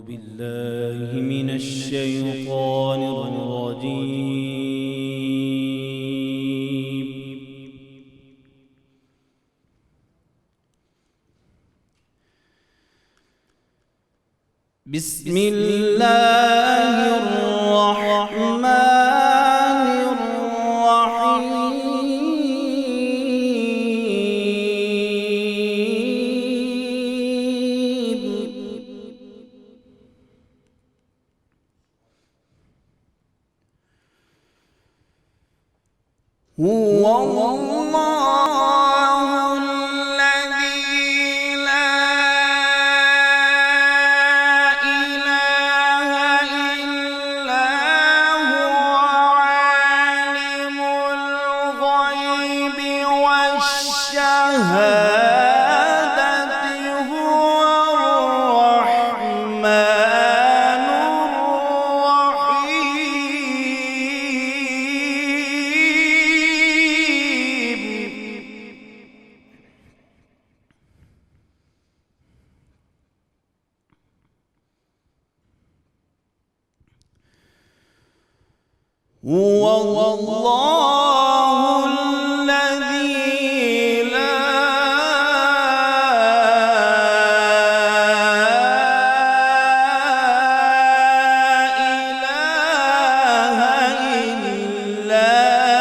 بالله من الشيطان الرجيم. بسم الله الرحمن هو الله الذي لا إله إلا هو عالم الغيب والشهادة هو الرحمن هو الله الذي لا إله إلا هو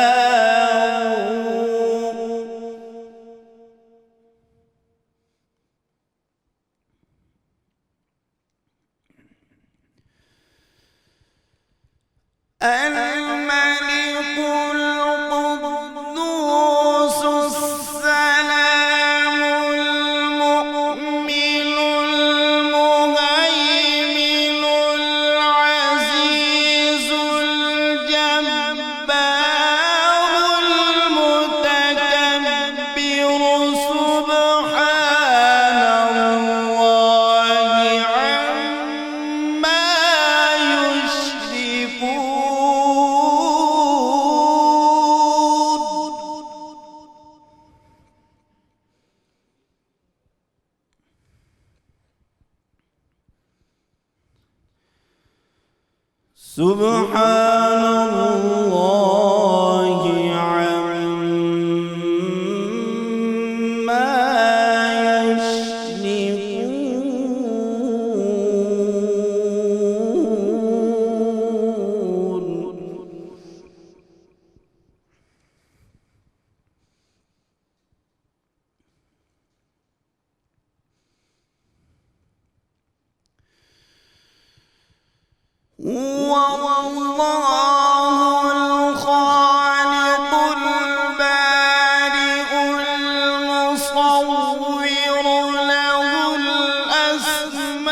الملك القدوس السلام المؤمن المهيمن العزيز الجبار المتكبر سبحان الله عما يشركون. سبحان الله عما يشركون. هو الله الخالق البارئ المصور له الأسماء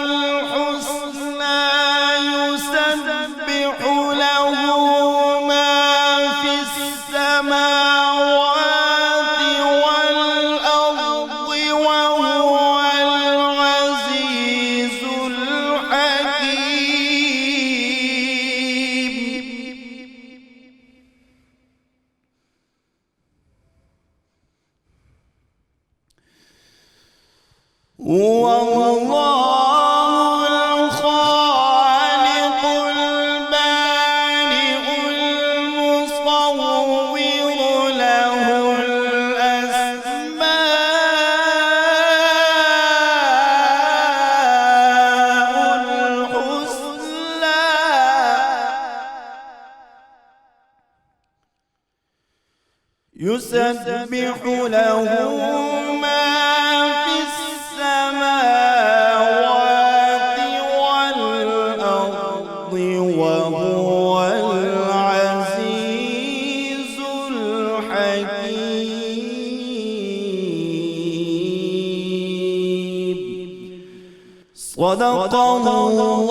الحسنى يسبح له ما في السماوات والأرض وهو العزيز الحكيم. هو الله الخالق البارئ المصور له الأسماء الحسنى يسبح له ما في السماوات والأرض وهو العزيز الحكيم. صدق الله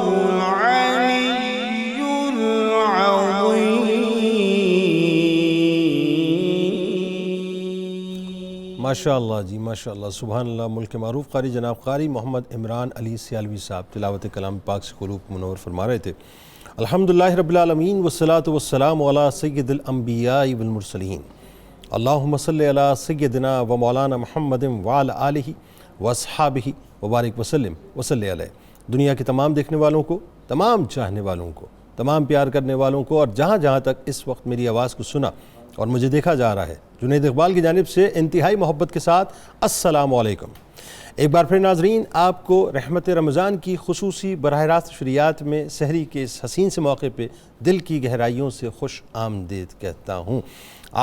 العلي العظيم. ماشاءاللہ جی ماشاءاللہ سبحان اللہ. ملک معروف قاری جناب قاری محمد عمران علی سیالوی صاحب تلاوت کلام پاک سے قلوب منور فرما رہے تھے. الحمدللہ رب العالمین والصلاة والسلام علی سید الانبیاء والمرسلین. اللہم صلی علی سیدنا و مولانا محمد وعلی آلہ و اصحابہ وبارک وسلم وصلی علیہ۔ دنیا کے تمام دیکھنے والوں کو، تمام چاہنے والوں کو، تمام پیار کرنے والوں کو، اور جہاں جہاں تک اس وقت میری آواز کو سنا اور مجھے دیکھا جا رہا ہے، جنید اقبال کی جانب سے انتہائی محبت کے ساتھ السلام علیکم۔ ایک بار پھر ناظرین، آپ کو رحمت رمضان کی خصوصی براہ راست نشریات میں سحری کے اس حسین سے موقع پہ دل کی گہرائیوں سے خوش آمدید کہتا ہوں۔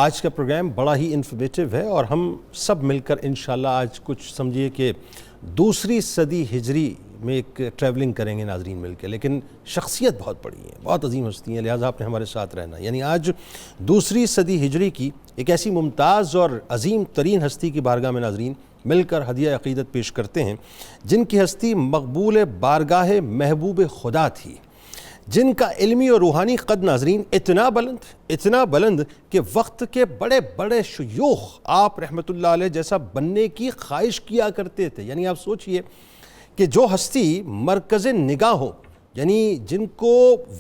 آج کا پروگرام بڑا ہی انفارمیٹیو ہے اور ہم سب مل کر انشاءاللہ آج کچھ سمجھیے کہ دوسری صدی ہجری میں ایک ٹریولنگ کریں گے ناظرین مل کے، لیکن شخصیت بہت بڑی ہے، بہت عظیم ہستی ہیں، لہٰذا آپ نے ہمارے ساتھ رہنا۔ یعنی آج دوسری صدی ہجری کی ایک ایسی ممتاز اور عظیم ترین ہستی کی بارگاہ میں ناظرین مل کر ہدیہ عقیدت پیش کرتے ہیں، جن کی ہستی مقبول بارگاہ محبوب خدا تھی، جن کا علمی اور روحانی قد ناظرین اتنا بلند کہ وقت کے بڑے بڑے شیوخ آپ رحمت اللہ علیہ جیسا بننے کی خواہش کیا کرتے تھے۔ یعنی آپ سوچئے کہ جو ہستی مرکز نگاہ ہو، یعنی جن کو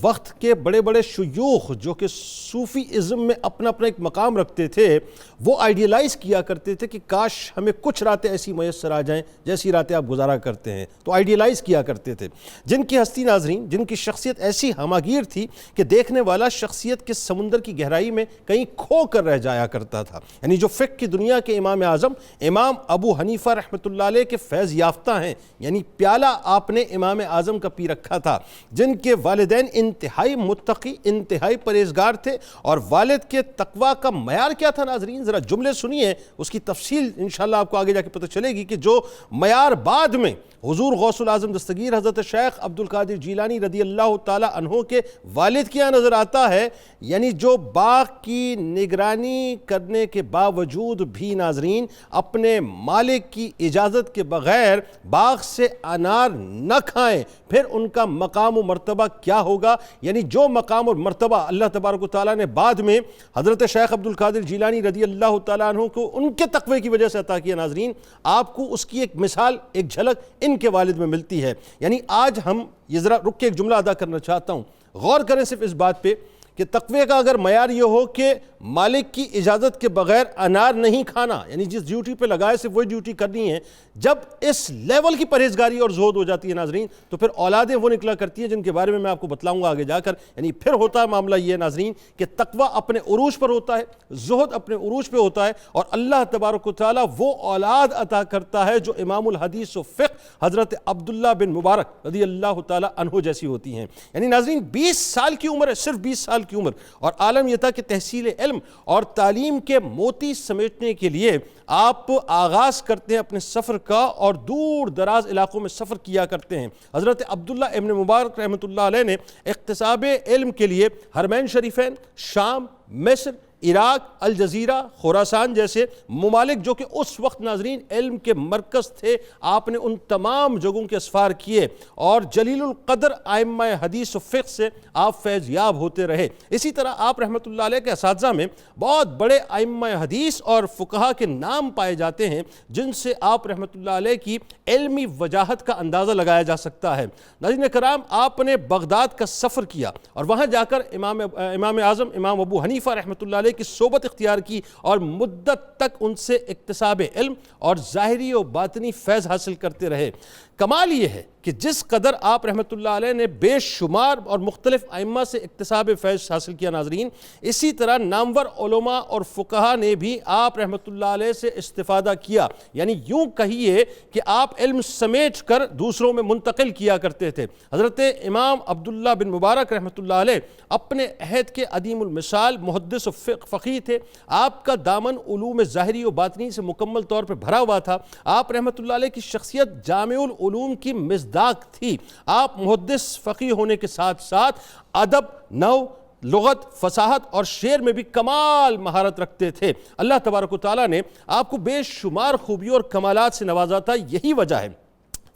وقت کے بڑے بڑے شیوخ جو کہ صوفی ازم میں اپنا ایک مقام رکھتے تھے، وہ آئیڈیلائز کیا کرتے تھے کہ کاش ہمیں کچھ راتیں ایسی میسر آ جائیں جیسی راتیں آپ گزارا کرتے ہیں، تو آئیڈیلائز کیا کرتے تھے۔ جن کی ہستی ناظرین، جن کی شخصیت ایسی ہماگیر تھی کہ دیکھنے والا شخصیت کے سمندر کی گہرائی میں کہیں کھو کر رہ جایا کرتا تھا۔ یعنی جو فقہ کی دنیا کے امام اعظم امام ابو حنیفہ رحمۃ اللہ علیہ کے فیض یافتہ ہیں، یعنی پیالہ آپ نے امام اعظم کا پی رکھا تھا، جن کے والدین انتہائی متقی، انتہائی پرہیزگار تھے، اور والد کے تقوی کا معیار کیا تھا ناظرین؟ ذرا جملے سنیے، اس کی تفصیل انشاءاللہ آپ کو آگے جا کے پتہ چلے گی کہ جو معیار بعد میں حضور غوث العظم دستگیر حضرت شیخ عبد القادر جیلانی رضی اللہ تعالی عنہ کے والد کیا نظر آتا ہے، یعنی جو باغ کی نگرانی کرنے کے باوجود بھی ناظرین اپنے مالک کی اجازت کے بغیر باغ سے انار نہ کھائیں، پھر ان کا مقام و مرتبہ کیا ہوگا؟ یعنی جو مقام اور مرتبہ اللہ تبارک و تعالیٰ نے بعد میں حضرت شیخ عبد القادر جیلانی رضی اللہ تعالیٰ عنہ کو ان کے تقوی کی وجہ سے عطا کیا ناظرین، آپ کو اس کی ایک مثال، ایک جھلک ان کے والد میں ملتی ہے۔ یعنی آج ہم یہ ذرا رک کے ایک جملہ ادا کرنا چاہتا ہوں، غور کریں صرف اس بات پہ کہ تقوی کا اگر معیار یہ ہو کہ مالک کی اجازت کے بغیر انار نہیں کھانا، یعنی جس ڈیوٹی پہ لگائے صرف وہی ڈیوٹی کرنی ہے، جب اس لیول کی پرہیزگاری اور زہد ہو جاتی ہے ناظرین، تو پھر اولادیں وہ نکلا کرتی ہیں جن کے بارے میں آپ کو بتلاؤں گا آگے جا کر۔ یعنی پھر ہوتا ہے معاملہ یہ ہے ناظرین کہ تقوی اپنے عروج پر ہوتا ہے، زہد اپنے عروج پہ ہوتا ہے، اور اللہ تبارک و تعالیٰ وہ اولاد عطا کرتا ہے جو امام الحدیث و فقہ حضرت عبداللہ بن مبارک رضی اللہ تعالیٰ عنہ جیسی ہوتی ہیں۔ یعنی ناظرین 20 سال کی عمر ہے، صرف 20 سال کی عمر، اور عالم یہ تھا کہ تحصیل علم اور تعلیم کے موتی سمیٹنے کے لیے آپ آغاز کرتے ہیں اپنے سفر کا، اور دور دراز علاقوں میں سفر کیا کرتے ہیں۔ حضرت عبداللہ ابن مبارک رحمۃ اللہ علیہ نے اکتساب علم کے لیے حرمین شریفین، شام، مصر، عراق، الجزیرہ، خراسان جیسے ممالک جو کہ اس وقت ناظرین علم کے مرکز تھے، آپ نے ان تمام جگہوں کے اسفار کیے، اور جلیل القدر ائمہ حدیث و فقہ سے آپ فیض یاب ہوتے رہے۔ اسی طرح آپ رحمۃ اللہ علیہ کے اساتذہ میں بہت بڑے ائمہ حدیث اور فقہا کے نام پائے جاتے ہیں، جن سے آپ رحمۃ اللہ علیہ کی علمی وجاہت کا اندازہ لگایا جا سکتا ہے۔ ناظرین کرام، آپ نے بغداد کا سفر کیا اور وہاں جا کر امام اعظم امام ابو حنیفہ رحمۃ اللہ علیہ کی صحبت اختیار کی، اور مدت تک ان سے اکتساب علم اور ظاہری و باطنی فیض حاصل کرتے رہے۔ کمال یہ ہے کہ جس قدر آپ رحمۃ اللہ علیہ نے بے شمار اور مختلف ائمہ سے اکتساب فیض حاصل کیا ناظرین، اسی طرح نامور علماء اور فقہا نے بھی آپ رحمۃ اللہ علیہ سے استفادہ کیا۔ یعنی یوں کہیے کہ آپ علم سمیٹ کر دوسروں میں منتقل کیا کرتے تھے۔ حضرت امام عبداللہ بن مبارک رحمۃ اللہ علیہ اپنے عہد کے عدیم المثال محدث و فقیہ تھے۔ آپ کا دامن علوم ظاہری و باطنی سے مکمل طور پر بھرا ہوا تھا۔ آپ رحمۃ اللہ علیہ کی شخصیت جامع العلوم کی مصداق تھی۔ آپ محدث فقیہ ہونے کے ساتھ ساتھ ادب، نحو، لغت، فصاحت اور شعر میں بھی کمال مہارت رکھتے تھے۔ اللہ تبارک و تعالیٰ نے آپ کو بے شمار خوبیوں اور کمالات سے نوازا تھا۔ یہی وجہ ہے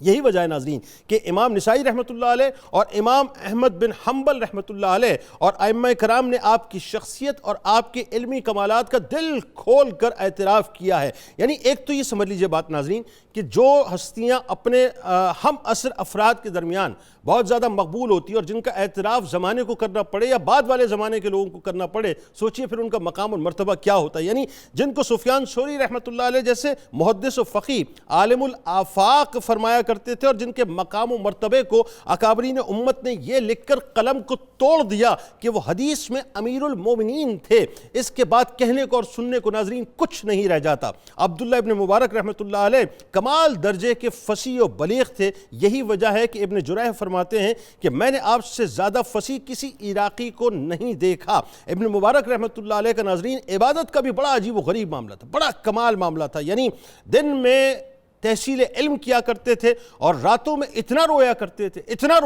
یہی وجہ ہے ناظرین کہ امام نسائی رحمۃ اللہ علیہ اور امام احمد بن حنبل رحمۃ اللہ علیہ اور ائمہ کرام نے آپ کی شخصیت اور آپ کے علمی کمالات کا دل کھول کر اعتراف کیا ہے. یعنی ایک تو یہ سمجھ لیجئے بات ناظرین کہ جو ہستیاں اپنے ہم عصر افراد کے درمیان بہت زیادہ مقبول ہوتی ہے اور جن کا اعتراف زمانے کو کرنا پڑے یا بعد والے زمانے کے لوگوں کو کرنا پڑے، سوچئے پھر ان کا مقام اور مرتبہ کیا ہوتا ہے. یعنی جن کو سفیان ثوری رحمۃ اللہ علیہ جیسے محدث و فقیہ عالم الآفاق فرمایا کرتے تھے اور جن کے مقام و مرتبے کو اکابرین امت نے یہ لکھ کر قلم کو توڑ دیا کہ وہ حدیث میں امیر المومنین تھے، اس کے بعد کہنے کو اور سننے کو ناظرین کچھ نہیں رہ جاتا. عبداللہ ابن مبارک رحمۃ اللہ علیہ کمال درجے کے فصیح و بلیغ تھے. یہی وجہ ہے کہ ابن جریح فرماتے ہیں کہ میں نے آپ سے زیادہ فصیح کسی عراقی کو نہیں دیکھا. ابن مبارک رحمۃ اللہ علیہ کا ناظرین عبادت کا بھی بڑا عجیب و غریب معاملہ تھا، بڑا کمال معاملہ تھا. یعنی دن میں تحصیل علم کیا کرتے تھے اور راتوں میں اتنا رویا کرتے تھے اتنا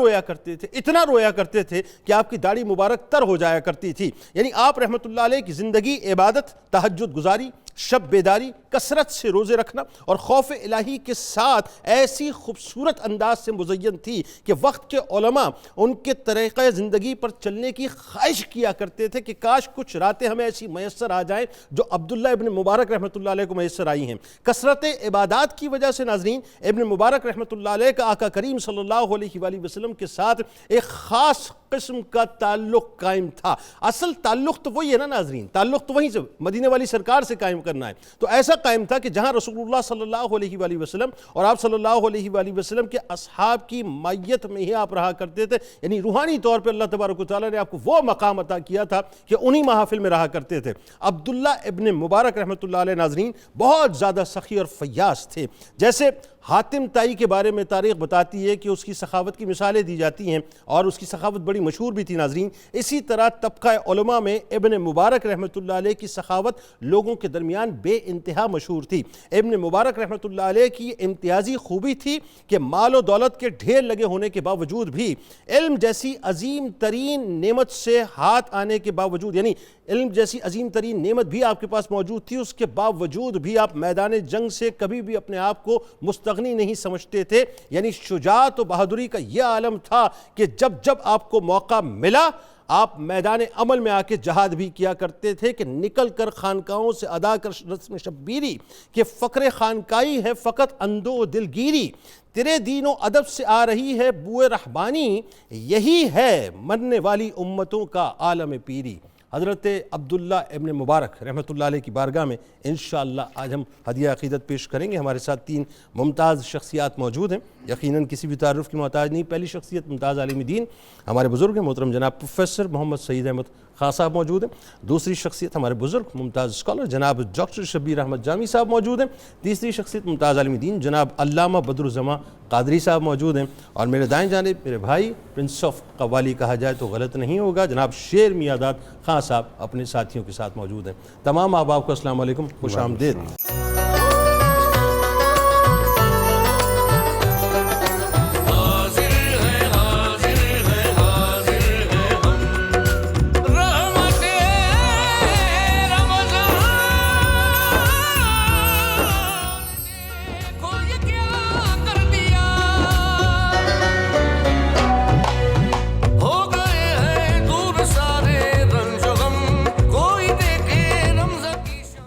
رویا کرتے تھے کہ آپ کی داڑھی مبارک تر ہو جایا کرتی تھی. یعنی آپ رحمۃ اللہ علیہ کی زندگی عبادت، تہجد گزاری، شب بیداری، کثرت سے روزے رکھنا اور خوف الہی کے ساتھ ایسی خوبصورت انداز سے مزین تھی کہ وقت کے علماء ان کے طریقہ زندگی پر چلنے کی خواہش کیا کرتے تھے کہ کاش کچھ راتیں ہمیں ایسی میسر آ جائیں جو عبداللہ ابن مبارک رحمۃ اللہ علیہ کو میسر آئی ہیں. کثرت عبادات کی وجہ سے ناظرین ابن مبارک رحمۃ اللہ علیہ کا آقا کریم صلی اللہ علیہ وآلہ وسلم کے ساتھ ایک خاص قسم کا تعلق قائم تھا. اصل تعلق تو وہی ہے نا ناظرین، تعلق تو وہیں سے مدینے والی سرکار سے قائم کرنا ہے. تو ایسا قائم تھا کہ جہاں رسول اللہ صلی اللہ علیہ وآلہ وسلم اور آپ صلی اللہ علیہ وآلہ وسلم کے اصحاب کی معیت میں ہی آپ رہا کرتے تھے. یعنی روحانی طور پہ اللہ تبارک و تعالیٰ نے آپ کو وہ مقام عطا کیا تھا کہ انہی محافل میں رہا کرتے تھے. عبداللہ ابن مبارک رحمۃ اللہ علیہ ناظرین بہت زیادہ سخی اور فیاض تھے. جیسے حاتم طائی کے بارے میں تاریخ بتاتی ہے کہ اس کی سخاوت کی مثالیں دی جاتی ہیں اور اس کی سخاوت بڑی مشہور بھی تھی ناظرین. اسی طرح طبقہ علماء میں ابن مبارک رحمۃ اللہ علیہ کی سخاوت لوگوں کے درمیان بے انتہا مشہور تھی. ابن مبارک رحمۃ اللہ علیہ کی امتیازی خوبی تھی کہ مال و دولت کے ڈھیر لگے ہونے کے باوجود بھی علم جیسی عظیم ترین نعمت سے ہاتھ آنے کے باوجود، یعنی علم جیسی عظیم ترین نعمت بھی آپ کے پاس موجود تھی، اس کے باوجود بھی آپ میدان جنگ سے کبھی بھی اپنے آپ کو مستغنی نہیں سمجھتے تھے. یعنی شجاعت و بہادری کا یہ عالم تھا کہ جب جب آپ کو موقع ملا آپ میدان عمل میں آ کے جہاد بھی کیا کرتے تھے کہ نکل کر خانقاہوں سے ادا کر رسم شبیری کہ فقر خانقائی ہے فقط اندو و دلگیری، تیرے دین و ادب سے آ رہی ہے بوئے رحبانی، یہی ہے مرنے والی امتوں کا عالم پیری. حضرت عبداللہ ابن مبارک رحمۃ اللہ علیہ کی بارگاہ میں انشاءاللہ آج ہم ہدیہ عقیدت پیش کریں گے. ہمارے ساتھ 3 ممتاز شخصیات موجود ہیں، یقیناً کسی بھی تعارف کی محتاج نہیں. پہلی شخصیت ممتاز عالم دین ہمارے بزرگ ہیں محترم جناب پروفیسر محمد سعید احمد خان صاحب موجود ہیں. دوسری شخصیت ہمارے بزرگ ممتاز اسکالر جناب ڈاکٹر شبیر احمد جامی صاحب موجود ہیں. تیسری شخصیت ممتاز عالم دین جناب علامہ بدرالزماں قادری صاحب موجود ہیں. اور میرے دائیں جانب میرے بھائی پرنس آف قوالی کہا جائے تو غلط نہیں ہوگا، جناب شیر میاداد خان صاحب اپنے ساتھیوں کے ساتھ موجود ہیں. تمام احباب کو السلام علیکم، خوش آمدید.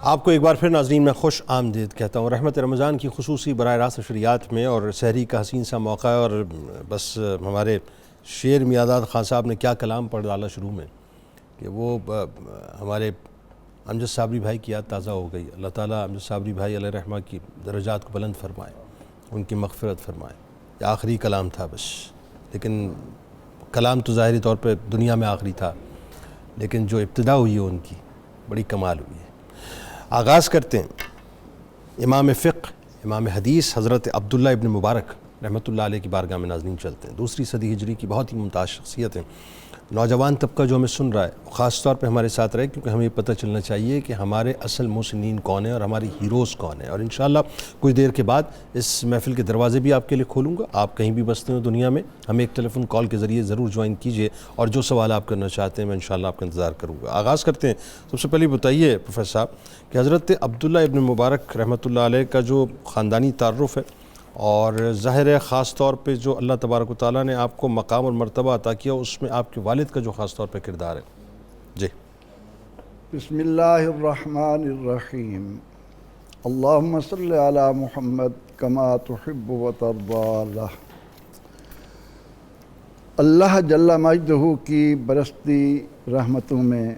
آپ کو ایک بار پھر ناظرین میں خوش آمدید کہتا ہوں. رحمت رمضان کی خصوصی براہ راست نشریات میں اور سحری کا حسین سا موقع ہے اور بس ہمارے شیر میاداد خان صاحب نے کیا کلام پڑھ ڈالا شروع میں کہ وہ ہمارے امجد صابری بھائی کی یاد تازہ ہو گئی. اللہ تعالیٰ امجد صابری بھائی علیہ رحمہ کی درجات کو بلند فرمائے، ان کی مغفرت فرمائے. یہ آخری کلام تھا بس، لیکن کلام تو ظاہری طور پہ دنیا میں آخری تھا، لیکن جو ابتدا ہوئی ہے ان کی بڑی کمال ہوئی ہے. آغاز کرتے ہیں امام فقہ امام حدیث حضرت عبداللہ ابن مبارک رحمۃ اللہ علیہ کی بارگاہ میں ناظرین چلتے ہیں. 2 صدی ہجری کی بہت ہی ممتاز شخصیت ہیں. نوجوان طبقہ جو ہمیں سن رہا ہے خاص طور پہ ہمارے ساتھ رہے، کیونکہ ہمیں پتہ چلنا چاہیے کہ ہمارے اصل محسنین کون ہیں اور ہماری ہیروز کون ہیں. اور انشاءاللہ کچھ دیر کے بعد اس محفل کے دروازے بھی آپ کے لیے کھولوں گا. آپ کہیں بھی بستے ہو دنیا میں ہمیں ایک ٹیلی فون کال کے ذریعے ضرور جوائن کیجئے اور جو سوال آپ کرنا چاہتے ہیں میں انشاءاللہ آپ کا انتظار کروں گا. آغاز کرتے ہیں. سب سے پہلے بتائیے پروفیسر صاحب کہ حضرت عبداللہ ابن مبارک رحمۃ اللہ علیہ کا جو خاندانی تعارف ہے اور ظاہر ہے خاص طور پہ جو اللہ تبارک و تعالیٰ نے آپ کو مقام اور مرتبہ عطا کیا اس میں آپ کے والد کا جو خاص طور پہ کردار ہے. جی بسم اللہ الرحمن الرحیم. اللہم صلی علی محمد کما تحب و ترضی. اللہ جل مجدہ کی برستی رحمتوں میں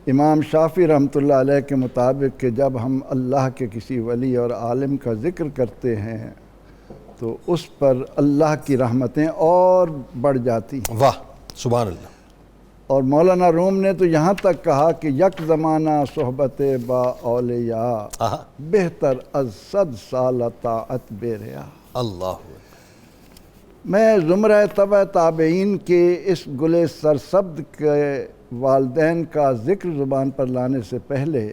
امام شافعی رحمۃ اللہ علیہ کے مطابق کہ جب ہم اللہ کے کسی ولی اور عالم کا ذکر کرتے ہیں تو اس پر اللہ کی رحمتیں اور بڑھ جاتی ہیں. واہ سبحان اللہ. اور مولانا روم نے تو یہاں تک کہا کہ یک زمانہ صحبت با اولیاء بہتر از 100 سال طاعت بے ریا. اللہ. میں زمرہ تبع تابعین کے اس گلِ سرسبد کے والدین کا ذکر زبان پر لانے سے پہلے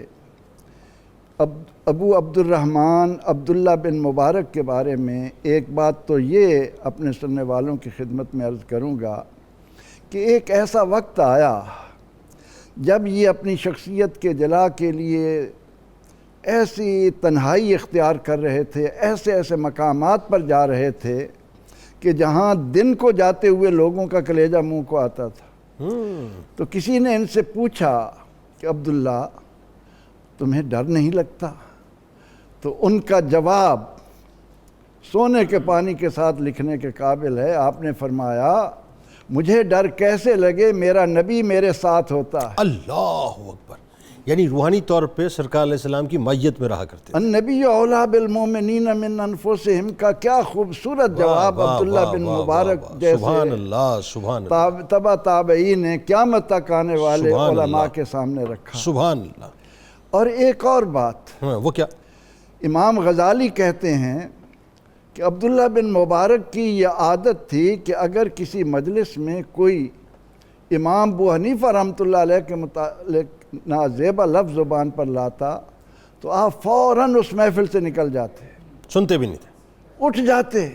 ابو عبد الرحمن عبداللہ بن مبارک کے بارے میں ایک بات تو یہ اپنے سننے والوں کی خدمت میں عرض کروں گا کہ ایک ایسا وقت آیا جب یہ اپنی شخصیت کے جلا کے لیے ایسی تنہائی اختیار کر رہے تھے، ایسے ایسے مقامات پر جا رہے تھے کہ جہاں دن کو جاتے ہوئے لوگوں کا کلیجہ منہ کو آتا تھا. تو کسی نے ان سے پوچھا کہ عبداللہ تمہیں ڈر نہیں لگتا؟ تو ان کا جواب سونے کے پانی کے ساتھ لکھنے کے قابل ہے. آپ نے فرمایا مجھے ڈر کیسے لگے، میرا نبی میرے ساتھ ہوتا ہے. اللہ اکبر. یعنی روحانی طور پہ سرکار علیہ السلام کی معیت میں رہا کرتے. النبی اولیٰ بالمومنین من انفسہم کا کیا خوبصورت جواب عبداللہ بن مبارک سبحان اللہ سبحان اللہ. تبع تابعین نے قیامت تک آنے والے علماء کے سامنے رکھا. سبحان اللہ. اور ایک اور بات وہ کیا؟ امام غزالی کہتے ہیں کہ عبداللہ بن مبارک کی یہ عادت تھی کہ اگر کسی مجلس میں کوئی امام ابو حنیفہ رحمۃ اللہ علیہ کے متعلق نازیبہ لفظ زبان پر لاتا تو آپ فوراً اس محفل سے نکل جاتے، سنتے بھی نہیں تھے، اٹھ جاتے.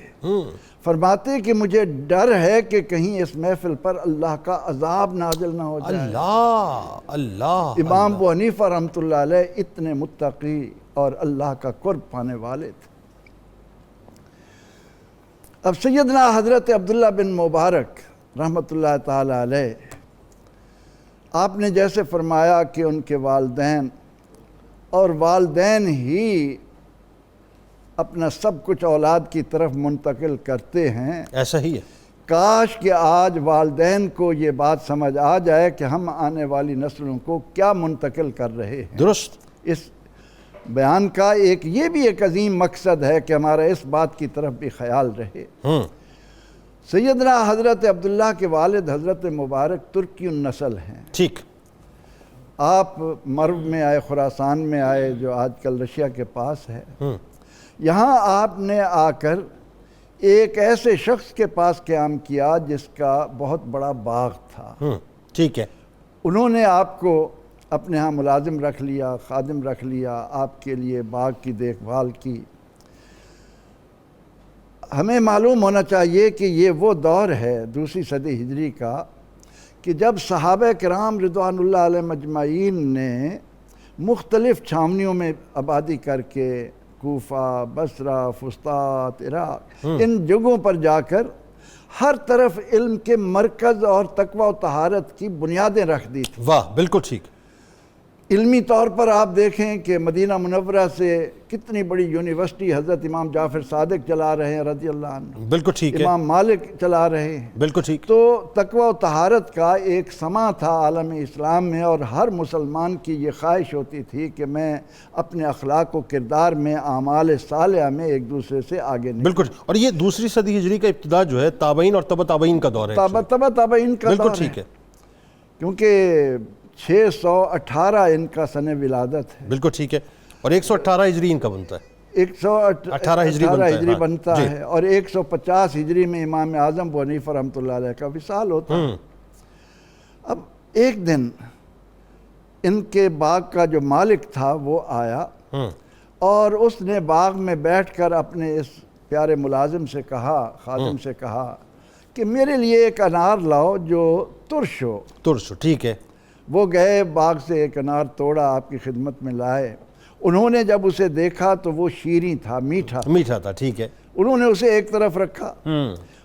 فرماتے کہ مجھے ڈر ہے کہ کہیں اس محفل پر اللہ کا عذاب نازل نہ ہو جائے. اللہ اللہ. امام ابو حنیفہ رحمۃ اللہ علیہ اتنے متقی اور اللہ کا قرب پانے والے تھے. اب سیدنا حضرت عبداللہ بن مبارک رحمۃ اللہ تعالی علیہ، آپ نے جیسے فرمایا کہ ان کے والدین اور والدین ہی اپنا سب کچھ اولاد کی طرف منتقل کرتے ہیں، ایسا ہی ہے. کاش کہ آج والدین کو یہ بات سمجھ آ جائے کہ ہم آنے والی نسلوں کو کیا منتقل کر رہے ہیں. درست. اس بیان کا یہ بھی ایک عظیم مقصد ہے کہ ہمارا اس بات کی طرف بھی خیال رہے. سیدنا حضرت عبداللہ کے والد حضرت مبارک ترکی النسل ہیں. ٹھیک. آپ مرو میں آئے، خراسان میں آئے جو آج کل رشیا کے پاس ہے. یہاں آپ نے آ کر ایک ایسے شخص کے پاس قیام کیا جس کا بہت بڑا باغ تھا. ٹھیک ہے. انہوں نے آپ کو اپنے ہاں ملازم رکھ لیا، خادم رکھ لیا، آپ کے لیے باغ کی دیکھ بھال کی. ہمیں معلوم ہونا چاہیے کہ یہ وہ دور ہے 2 صدی ہجری کا کہ جب صحابہ کرام رضوان اللہ علیہ مجمعین نے مختلف چھاونیوں میں آبادی کر کے کوفہ، بصرہ، فسطاط، عراق، ان جگہوں پر جا کر ہر طرف علم کے مرکز اور تقوی و طہارت کی بنیادیں رکھ دی تھیں. واہ بالکل ٹھیک. علمی طور پر آپ دیکھیں کہ مدینہ منورہ سے کتنی بڑی یونیورسٹی حضرت امام جعفر صادق چلا رہے ہیں رضی اللہ عنہ. بالکل ٹھیک ہے. امام مالک چلا رہے ہیں. بالکل ٹھیک. تو تقوی و طہارت کا ایک سما تھا عالم اسلام میں، اور ہر مسلمان کی یہ خواہش ہوتی تھی کہ میں اپنے اخلاق و کردار میں، اعمال صالحہ میں ایک دوسرے سے آگے نہیں. بالکل. اور یہ 2 صدی ہجری کا ابتدا جو ہے تابعین اور تبع تابعین کا دور ہے. تبع تابعین کا دور ہے. بالکل ٹھیک ہے. کیونکہ 618 ان کا سن ولادت ہے. بالکل ٹھیک ہے. اور 118 ہجری ان کا بنتا ہے. 118 ہجری بنتا ہے اور 150 ہجری میں امام اعظم ابو حنیفہ رحمۃ اللہ علیہ کا وصال ہوتا ہے. اب ایک دن ان کے باغ کا جو مالک تھا وہ آیا اور اس نے باغ میں بیٹھ کر اپنے اس پیارے ملازم سے کہا، خادم سے کہا کہ میرے لیے ایک انار لاؤ جو ترش ہو. ترش. ٹھیک ہے. وہ گئے باغ سے ایک انار توڑا، آپ کی خدمت میں لائے. انہوں نے جب اسے دیکھا تو وہ شیریں تھا، میٹھا تھا، ٹھیک ہے، انہوں نے اسے ایک طرف رکھا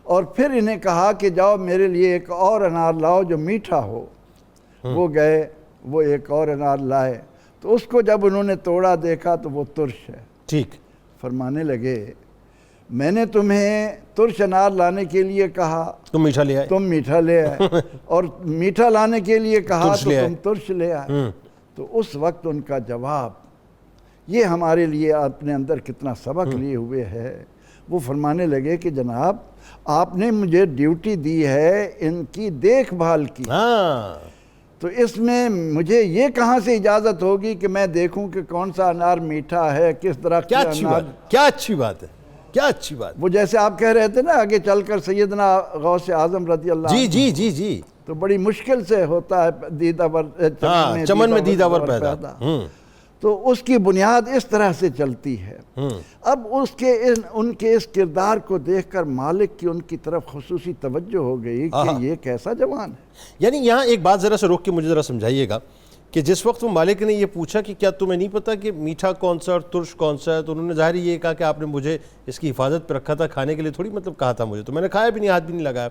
اور پھر انہیں کہا کہ جاؤ میرے لیے ایک اور انار لاؤ جو میٹھا ہو۔ وہ گئے، وہ ایک اور انار لائے، تو اس کو جب انہوں نے توڑا دیکھا تو وہ ترش ہے۔ ٹھیک، فرمانے لگے میں نے تمہیں ترش انار لانے کے لیے کہا، تم میٹھا لے آئے، تم میٹھا لے آئے، اور میٹھا لانے کے لیے کہا ترش تو لے آئے۔ تم ترش لے آئے۔ تو اس وقت ان کا جواب یہ ہمارے لیے اپنے اندر کتنا سبق لیے ہوئے ہے۔ وہ فرمانے لگے کہ جناب آپ نے مجھے ڈیوٹی دی ہے ان کی دیکھ بھال کی، تو اس میں مجھے یہ کہاں سے اجازت ہوگی کہ میں دیکھوں کہ کون سا انار میٹھا ہے، کس درخت کیا کا اچھی انار۔ بات، کیا اچھی بات ہے، کیا اچھی بات۔ وہ جیسے آپ کہہ رہے تھے نا آگے چل کر سیدنا غوث اعظم رضی اللہ عنہ، جی جی جی، تو بڑی مشکل سے ہوتا ہے دیدہ ور چمن میں دیدہ ور پیدا۔ تو اس کی بنیاد اس طرح سے چلتی ہے۔ اب ان کے اس کردار کو دیکھ کر مالک کی ان کی طرف خصوصی توجہ ہو گئی کہ یہ کیسا جوان ہے۔ یعنی یہاں ایک بات ذرا سے روک کے مجھے ذرا سمجھائیے گا کہ جس وقت وہ مالک نے یہ پوچھا کہ کیا تمہیں نہیں پتا کہ میٹھا کون سا اور ترش کون سا ہے، تو انہوں نے ظاہر یہ کہا کہ آپ نے مجھے اس کی حفاظت پہ رکھا تھا، کھانے کے لیے تھوڑی مطلب کہا تھا مجھے، تو میں نے کھایا بھی نہیں، ہاتھ بھی نہیں لگایا۔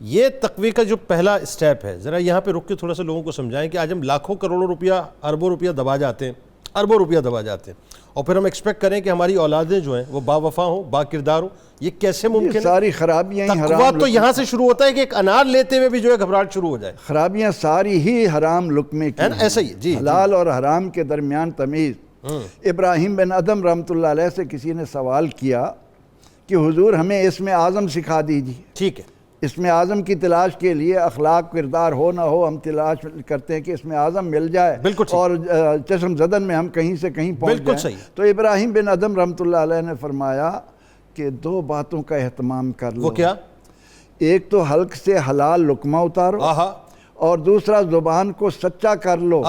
یہ تقوی کا جو پہلا اسٹیپ ہے، ذرا یہاں پہ رک کے تھوڑا سا لوگوں کو سمجھائیں کہ آج ہم لاکھوں کروڑوں روپیہ، اربوں روپیہ دبا جاتے ہیں، اربوں روپیہ دبا جاتے ہیں، اور پھر ہم ایکسپیکٹ کریں کہ ہماری اولادیں جو ہیں وہ با وفا ہوں، با کردار ہوں۔ یہ کیسے ممکن ہے؟ ساری خرابیاں ہی تقویٰ تو یہاں سے شروع ہوتا ہے کہ ایک انار لیتے ہوئے بھی جو ہے گھبراہٹ شروع ہو جائے۔ خرابیاں ساری ہی حرام لقمے کی ہیں، ایسا ہی جی، حلال اور حرام کے درمیان تمیز۔ ابراہیم بن ادم رحمۃ اللہ علیہ سے کسی نے سوال کیا کہ حضور ہمیں اسم اعظم سکھا دیجیے۔ ٹھیک ہے، اسم اعظم کی تلاش کے لیے اخلاق کردار ہو نہ ہو ہم تلاش کرتے ہیں کہ اسم اعظم مل جائے اور چشم زدن میں ہم کہیں سے کہیں پہنچ جائیں۔ تو ابراہیم بن ادم رحمۃ اللہ علیہ نے فرمایا کہ دو باتوں کا اہتمام کر لو۔ وہ کیا؟ ایک تو حلق سے حلال لقمہ اتارو، اور دوسرا زبان کو سچا کر لو۔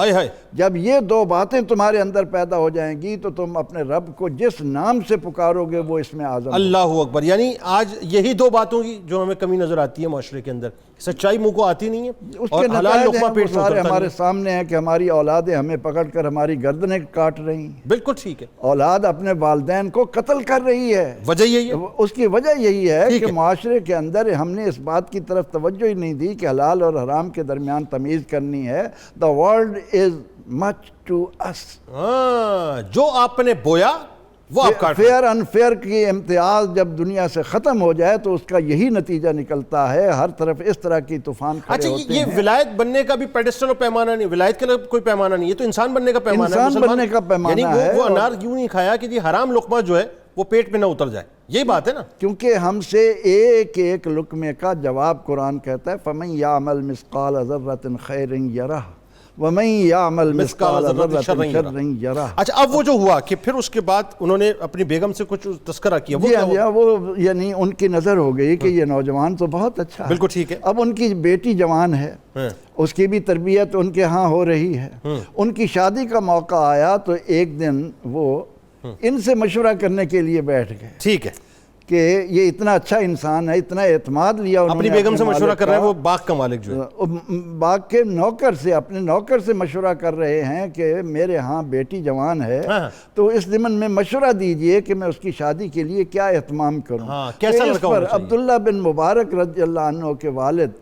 جب یہ دو باتیں تمہارے اندر پیدا ہو جائیں گی تو تم اپنے رب کو جس نام سے پکارو گے وہ اسم اعظم۔ اللہ اکبر۔ یعنی آج یہی دو باتوں کی جو ہمیں کمی نظر آتی ہے معاشرے کے اندر، سچائی منہ کو آتی نہیں ہے، اس اور کے حلال نتائج لقمہ پیٹ میں اترتا نہیں۔ ہمارے سامنے ہیں کہ ہماری اولادیں ہمیں پکڑ کر ہماری گردنیں کاٹ رہی ہیں۔ بالکل ٹھیک ہے، اولاد اپنے والدین کو قتل کر رہی ہے۔ وجہ یہی ہے، اس کی وجہ یہی ہے کہ معاشرے کے اندر ہم نے اس بات کی طرف توجہ ہی نہیں دی کہ حلال اور حرام کے درمیان تمیز کرنی ہے۔ The world is much to us۔ جو آپ نے بویا وہ آپ کاٹ۔ فیئر انفیئر کی امتیاز جب دنیا سے ختم ہو جائے تو اس کا یہی نتیجہ نکلتا ہے، ہر طرف اس طرح کی طوفان کھڑے ہوتے ہیں۔ یہ ولایت بننے کا بھی پیڈسٹل اور پیمانہ نہیں، ولایت کا کوئی پیمانہ نہیں، یہ تو انسان بننے کا پیمانہ ہے۔ انسان بننے کا پیمانہ ہے۔ یعنی وہ انار کیوں نہیں کھایا کہ یہ حرام لقمہ جو ہے وہ پیٹ میں نہ اتر جائے، یہی بات ہے نا۔ کیونکہ ہم سے ایک ایک لقمے کا جواب قرآن کہتا ہے فَمَن يَعْمَلْ مِثْقَالَ ذَرَّةٍ خَيْرٍ يَرَهُ وَمَن يَعْمَلْ مِثْقَالَ ذَرَّةٍ شَرٍّ يَرَهُ۔ اچھا، اب وہ جو ہوا کہ پھر اس کے بعد انہوں نے اپنی بیگم سے کچھ تذکرہ کیا، وہ یعنی ان کی نظر ہو گئی کہ یہ نوجوان تو بہت اچھا ہے۔ بالکل ٹھیک ہے۔ اب ان کی بیٹی جوان ہے، اس کی بھی تربیت ان کے ہاں ہو رہی ہے۔ ان کی شادی کا موقع آیا تو ایک دن وہ ان سے مشورہ کرنے کے لیے بیٹھ گئے۔ ٹھیک ہے، کہ یہ اتنا اچھا انسان ہے، اتنا اعتماد لیا انہوں نے اپنی بیگم سے مشورہ کر رہے ہیں، وہ باغ کا مالک جو ہے، باغ کے نوکر سے، اپنے نوکر سے مشورہ کر رہے ہیں کہ میرے ہاں بیٹی جوان ہے، تو اس ضمن میں مشورہ دیجئے کہ میں اس کی شادی کے لیے کیا اہتمام کروں۔ کیسا لڑکا ہونا چاہیے؟ عبداللہ بن مبارک رضی اللہ عنہ کے والد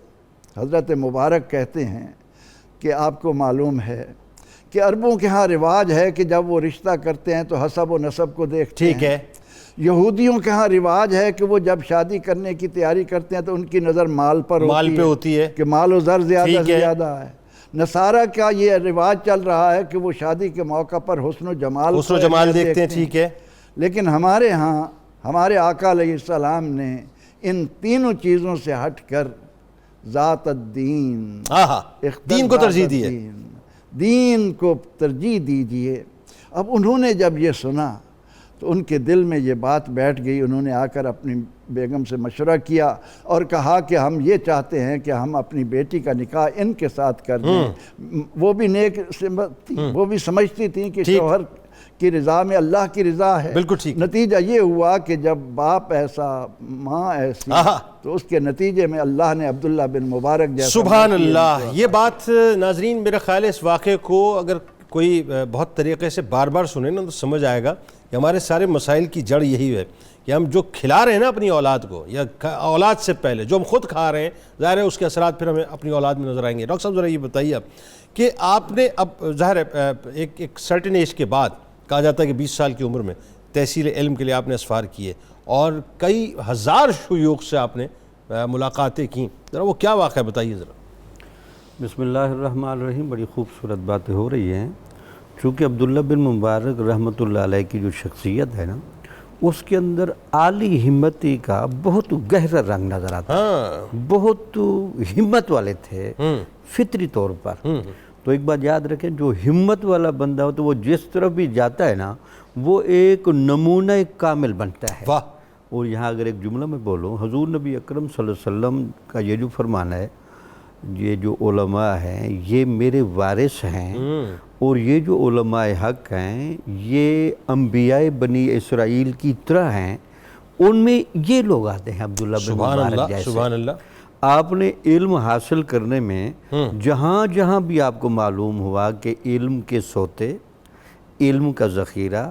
حضرت مبارک کہتے ہیں کہ آپ کو معلوم ہے کہ عربوں کے ہاں رواج ہے کہ جب وہ رشتہ کرتے ہیں تو حسب و نسب کو دیکھتے ہیں۔ ٹھیک ہے۔ یہودیوں کے ہاں رواج ہے کہ وہ جب شادی کرنے کی تیاری کرتے ہیں تو ان کی نظر مال پر ہوتی ہے کہ مال و زر زیادہ سے زیادہ ہے۔ نصارہ کا یہ رواج چل رہا ہے کہ وہ شادی کے موقع پر حسن و جمال دیکھتے ہیں۔ ٹھیک ہے، لیکن ہمارے ہاں ہمارے آقا علیہ السلام نے ان تینوں چیزوں سے ہٹ کر ذات الدین، دین کو ترجیح دی ہے۔ دین کو ترجیح دیجئے۔ اب انہوں نے جب یہ سنا تو ان کے دل میں یہ بات بیٹھ گئی، انہوں نے آ کر اپنی بیگم سے مشورہ کیا اور کہا کہ ہم یہ چاہتے ہیں کہ ہم اپنی بیٹی کا نکاح ان کے ساتھ کر دیں۔ وہ بھی نیک تھی، وہ بھی سمجھتی تھیں کہ شوہر کی رضا میں اللہ کی رضا ہے۔ بالکل ٹھیک۔ نتیجہ یہ ہوا کہ جب باپ ایسا ماں ایسی، تو اس کے نتیجے میں اللہ نے عبداللہ بن مبارک جیسا۔ سبحان اللہ۔ یہ بات ناظرین میرا خیال ہے اس واقعے کو اگر کوئی بہت طریقے سے بار بار سنے نا تو سمجھ آئے گا کہ ہمارے سارے مسائل کی جڑ یہی ہے کہ ہم جو کھلا رہے ہیں نا اپنی اولاد کو، یا اولاد سے پہلے جو ہم خود کھا رہے ہیں، ظاہر ہے اس کے اثرات پھر ہمیں اپنی اولاد میں نظر آئیں گے۔ ڈاکٹر صاحب ذرا یہ بتائیے آپ کہ آپ نے اب ظاہر ہے ایک سرٹن ایج کے بعد کہا جاتا ہے کہ 20 سال کی عمر میں تحصیل علم کے لیے آپ نے اسفار کیے اور کئی ہزار شیوخ سے آپ نے ملاقاتیں کیں، ذرا وہ کیا واقعہ بتائیے ذرا۔ بسم اللہ الرحمن الرحیم، بڑی خوبصورت باتیں ہو رہی ہیں۔ چونکہ عبداللہ بن مبارک رحمۃ اللہ علیہ کی جو شخصیت ہے نا، اس کے اندر عالی ہمتی کا بہت گہرا رنگ نظر آتا ہے، بہت ہمت والے تھے فطری طور پر۔ تو ایک بات یاد رکھیں، جو ہمت والا بندہ ہو تو وہ جس طرف بھی جاتا ہے نا وہ ایک نمونہ کامل بنتا ہے۔ واہ! اور یہاں اگر ایک جملہ میں بولوں، حضور نبی اکرم صلی اللہ علیہ وسلم کا یہ جو فرمان ہے، یہ جو علماء ہیں یہ میرے وارث ہیں، اور یہ جو علماء حق ہیں یہ انبیاء بنی اسرائیل کی طرح ہیں، ان میں یہ لوگ آتے ہیں عبداللہ بن مبارک جیسے۔ سبحان اللہ۔ آپ نے علم حاصل کرنے میں جہاں جہاں بھی آپ کو معلوم ہوا کہ علم کے سوتے، علم کا ذخیرہ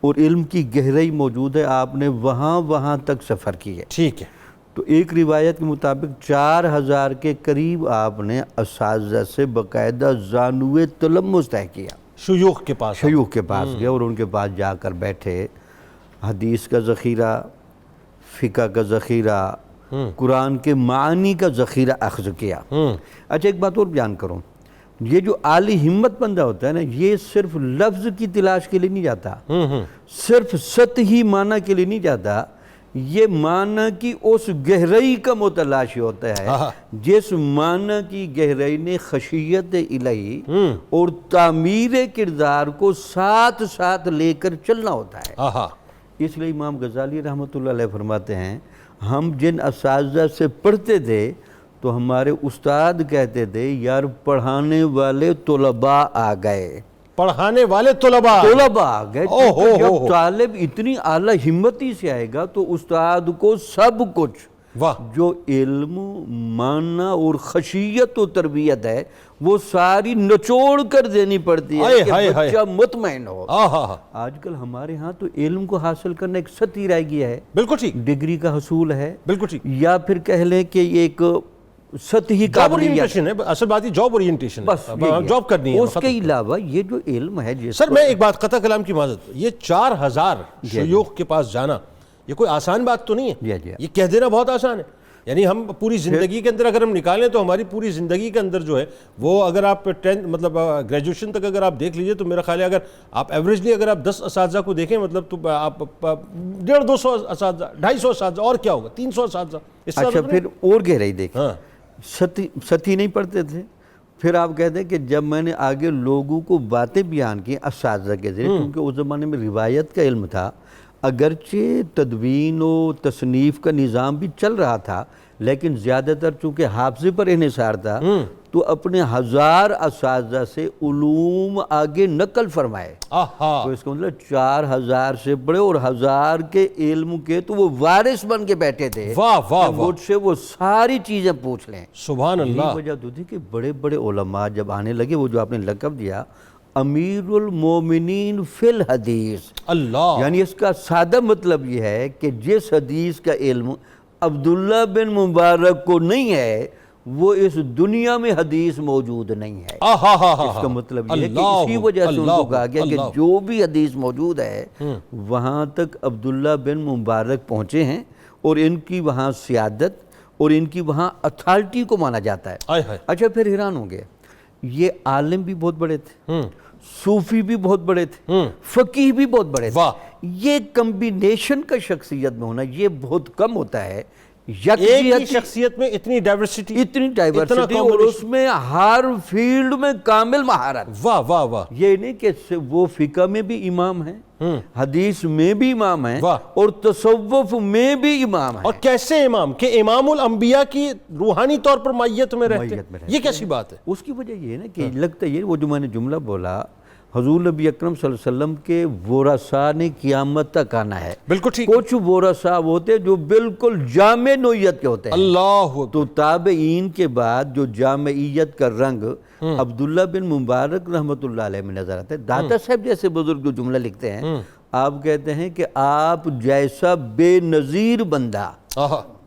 اور علم کی گہرائی موجود ہے، آپ نے وہاں وہاں تک سفر کیا۔ ٹھیک ہے۔ تو ایک روایت کے مطابق 4000 کے قریب آپ نے اساتذہ سے باقاعدہ زانوِ تلمس طے کیا، شیوخ کے پاس شیوخ کے پاس گئے اور ان کے پاس جا کر بیٹھے، حدیث کا ذخیرہ، فقہ کا ذخیرہ، قرآن کے معانی کا ذخیرہ اخذ کیا۔ اچھا ایک بات اور بیان کروں، یہ جو عالی ہمت بندہ ہوتا ہے نا، یہ صرف لفظ کی تلاش کے لیے نہیں جاتا، صرف سطحی معنی کے لیے نہیں جاتا، یہ معنی کی اس گہرائی کا متلاشی ہوتا ہے جس معنی کی گہرائی نے خشیت الہی اور تعمیر کردار کو ساتھ ساتھ لے کر چلنا ہوتا ہے۔ اس لیے امام غزالی رحمۃ اللہ علیہ فرماتے ہیں، ہم جن اساتذہ سے پڑھتے تھے تو ہمارے استاد کہتے تھے یار پڑھانے والے طلباء آ گئے، پڑھانے والے طلباء آ گئے۔ جب طالب اتنی اعلیٰ ہمتی سے آئے گا تو استاد کو سب کچھ جو علم، معنی اور خشیت و تربیت ہے وہ ساری نچوڑ کر دینی پڑتی ہے کہ بچہ مطمئن ہو۔ آج کل ہمارے ہاں تو علم کو حاصل کرنا ایک سطحی رہ گیا ہے، بالکل ٹھیک، ڈگری کا حصول ہے، بالکل ٹھیک، یا پھر کہہ لیں کہ یہ ایک سطحی قابلیت ہے، اصل بات یہ جاب اورینٹیشن ہے، بس جاب کرنی ہے۔ اس کے علاوہ یہ جو علم ہے سر میں ایک بات قطع کلام کی معذرت، یہ 4000 شیوخ کے پاس جانا یہ کوئی آسان بات تو نہیں ہے، یہ کہہ دینا بہت آسان ہے، یعنی ہم پوری زندگی کے اندر اگر ہم نکالیں تو ہماری پوری زندگی کے اندر جو ہے وہ اگر آپ 10 مطلب گریجویشن تک اگر آپ دیکھ لیجئے تو میرا خیال ہے اگر آپ ایوریجلی اگر آپ 10 اساتذہ کو دیکھیں مطلب تو آپ 150-200 اساتذہ، 250 اساتذہ، اور کیا ہوگا 300 اساتذہ۔ اچھا پھر اور گہرائی دیکھیں، سطحی نہیں پڑھتے تھے، پھر آپ کہتے ہیں کہ جب میں نے آگے لوگوں کو باتیں بیان کی اساتذہ کے ذریعے، کیونکہ اس زمانے میں روایت کا علم تھا، اگرچہ تدوین و تصنیف کا نظام بھی چل رہا تھا لیکن زیادہ تر چونکہ حافظے پر انحصار تھا تو اپنے 1000 اساتذہ سے علوم آگے نقل فرمائے۔ تو اس کا مطلب 4000 سے بڑے اور 1000 کے علم کے تو وہ وارث بن کے بیٹھے تھے، مجھ سے وہ ساری چیزیں پوچھ لیں۔ سبحان اللہ۔ یہی وجہ تو تھی کہ بڑے بڑے علماء جب آنے لگے، وہ جو آپ نے لقب دیا امیر المومنین فی الحدیث، اللہ، یعنی اس کا سادہ مطلب یہ ہے کہ جس حدیث کا علم عبداللہ بن مبارک کو نہیں ہے وہ اس دنیا میں حدیث موجود نہیں ہے۔ اس کا مطلب یہ ہے کہ اسی وجہ سے ان کو کہا گیا کہ جو بھی حدیث موجود ہے وہاں تک عبداللہ بن مبارک پہنچے ہیں، اور ان کی وہاں سیادت اور ان کی وہاں اتھارٹی کو مانا جاتا ہے۔ اچھا پھر حیران ہوں گے، یہ عالم بھی بہت بڑے تھے، صوفی بھی بہت بڑے تھے، فقیہ بھی بہت بڑے تھے۔ یہ کمبینیشن کا شخصیت میں ہونا یہ بہت کم ہوتا ہے، ایک ہی شخصیت میں اتنی ڈائیورسٹی، اور اس میں ہر فیلڈ میں کامل مہارت۔ واہ واہ واہ۔ یہ نہیں کہ وہ فقہ میں بھی امام ہیں، حدیث میں بھی امام ہیں، اور تصوف میں بھی امام ہیں۔ اور کیسے امام کہ امام الانبیاء کی روحانی طور پر مائیت میں رہتے ہیں، یہ کیسی بات ہے؟ اس کی وجہ یہ ہے نا کہ لگتا یہ وہ جو میں نے جملہ بولا، حضور نبی اکرم صلی اللہ علیہ وسلم کے ورثاء نے قیامت تک آنا ہے. بالکل ٹھیک. کچھ ورثاء ہوتے ہیں جو بالکل جامع نوعیت کے ہوتے ہیں. اللہ. تو تابعین کے بعد جو جامعیت کا رنگ عبداللہ بن مبارک رحمۃ اللہ علیہ میں نظر آتا ہے. داتا صاحب جیسے بزرگ جو جملہ لکھتے ہیں، آپ کہتے ہیں کہ آپ جیسا بے نظیر بندہ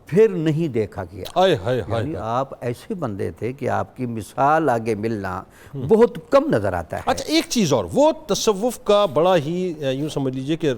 پھر نہیں دیکھا گیا. یعنی آپ ایسے بندے تھے کہ آپ کی مثال آگے ملنا بہت کم نظر آتا ہے. اچھا ایک چیز اور، وہ تصوف کا بڑا ہی یوں سمجھ لیجئے کہ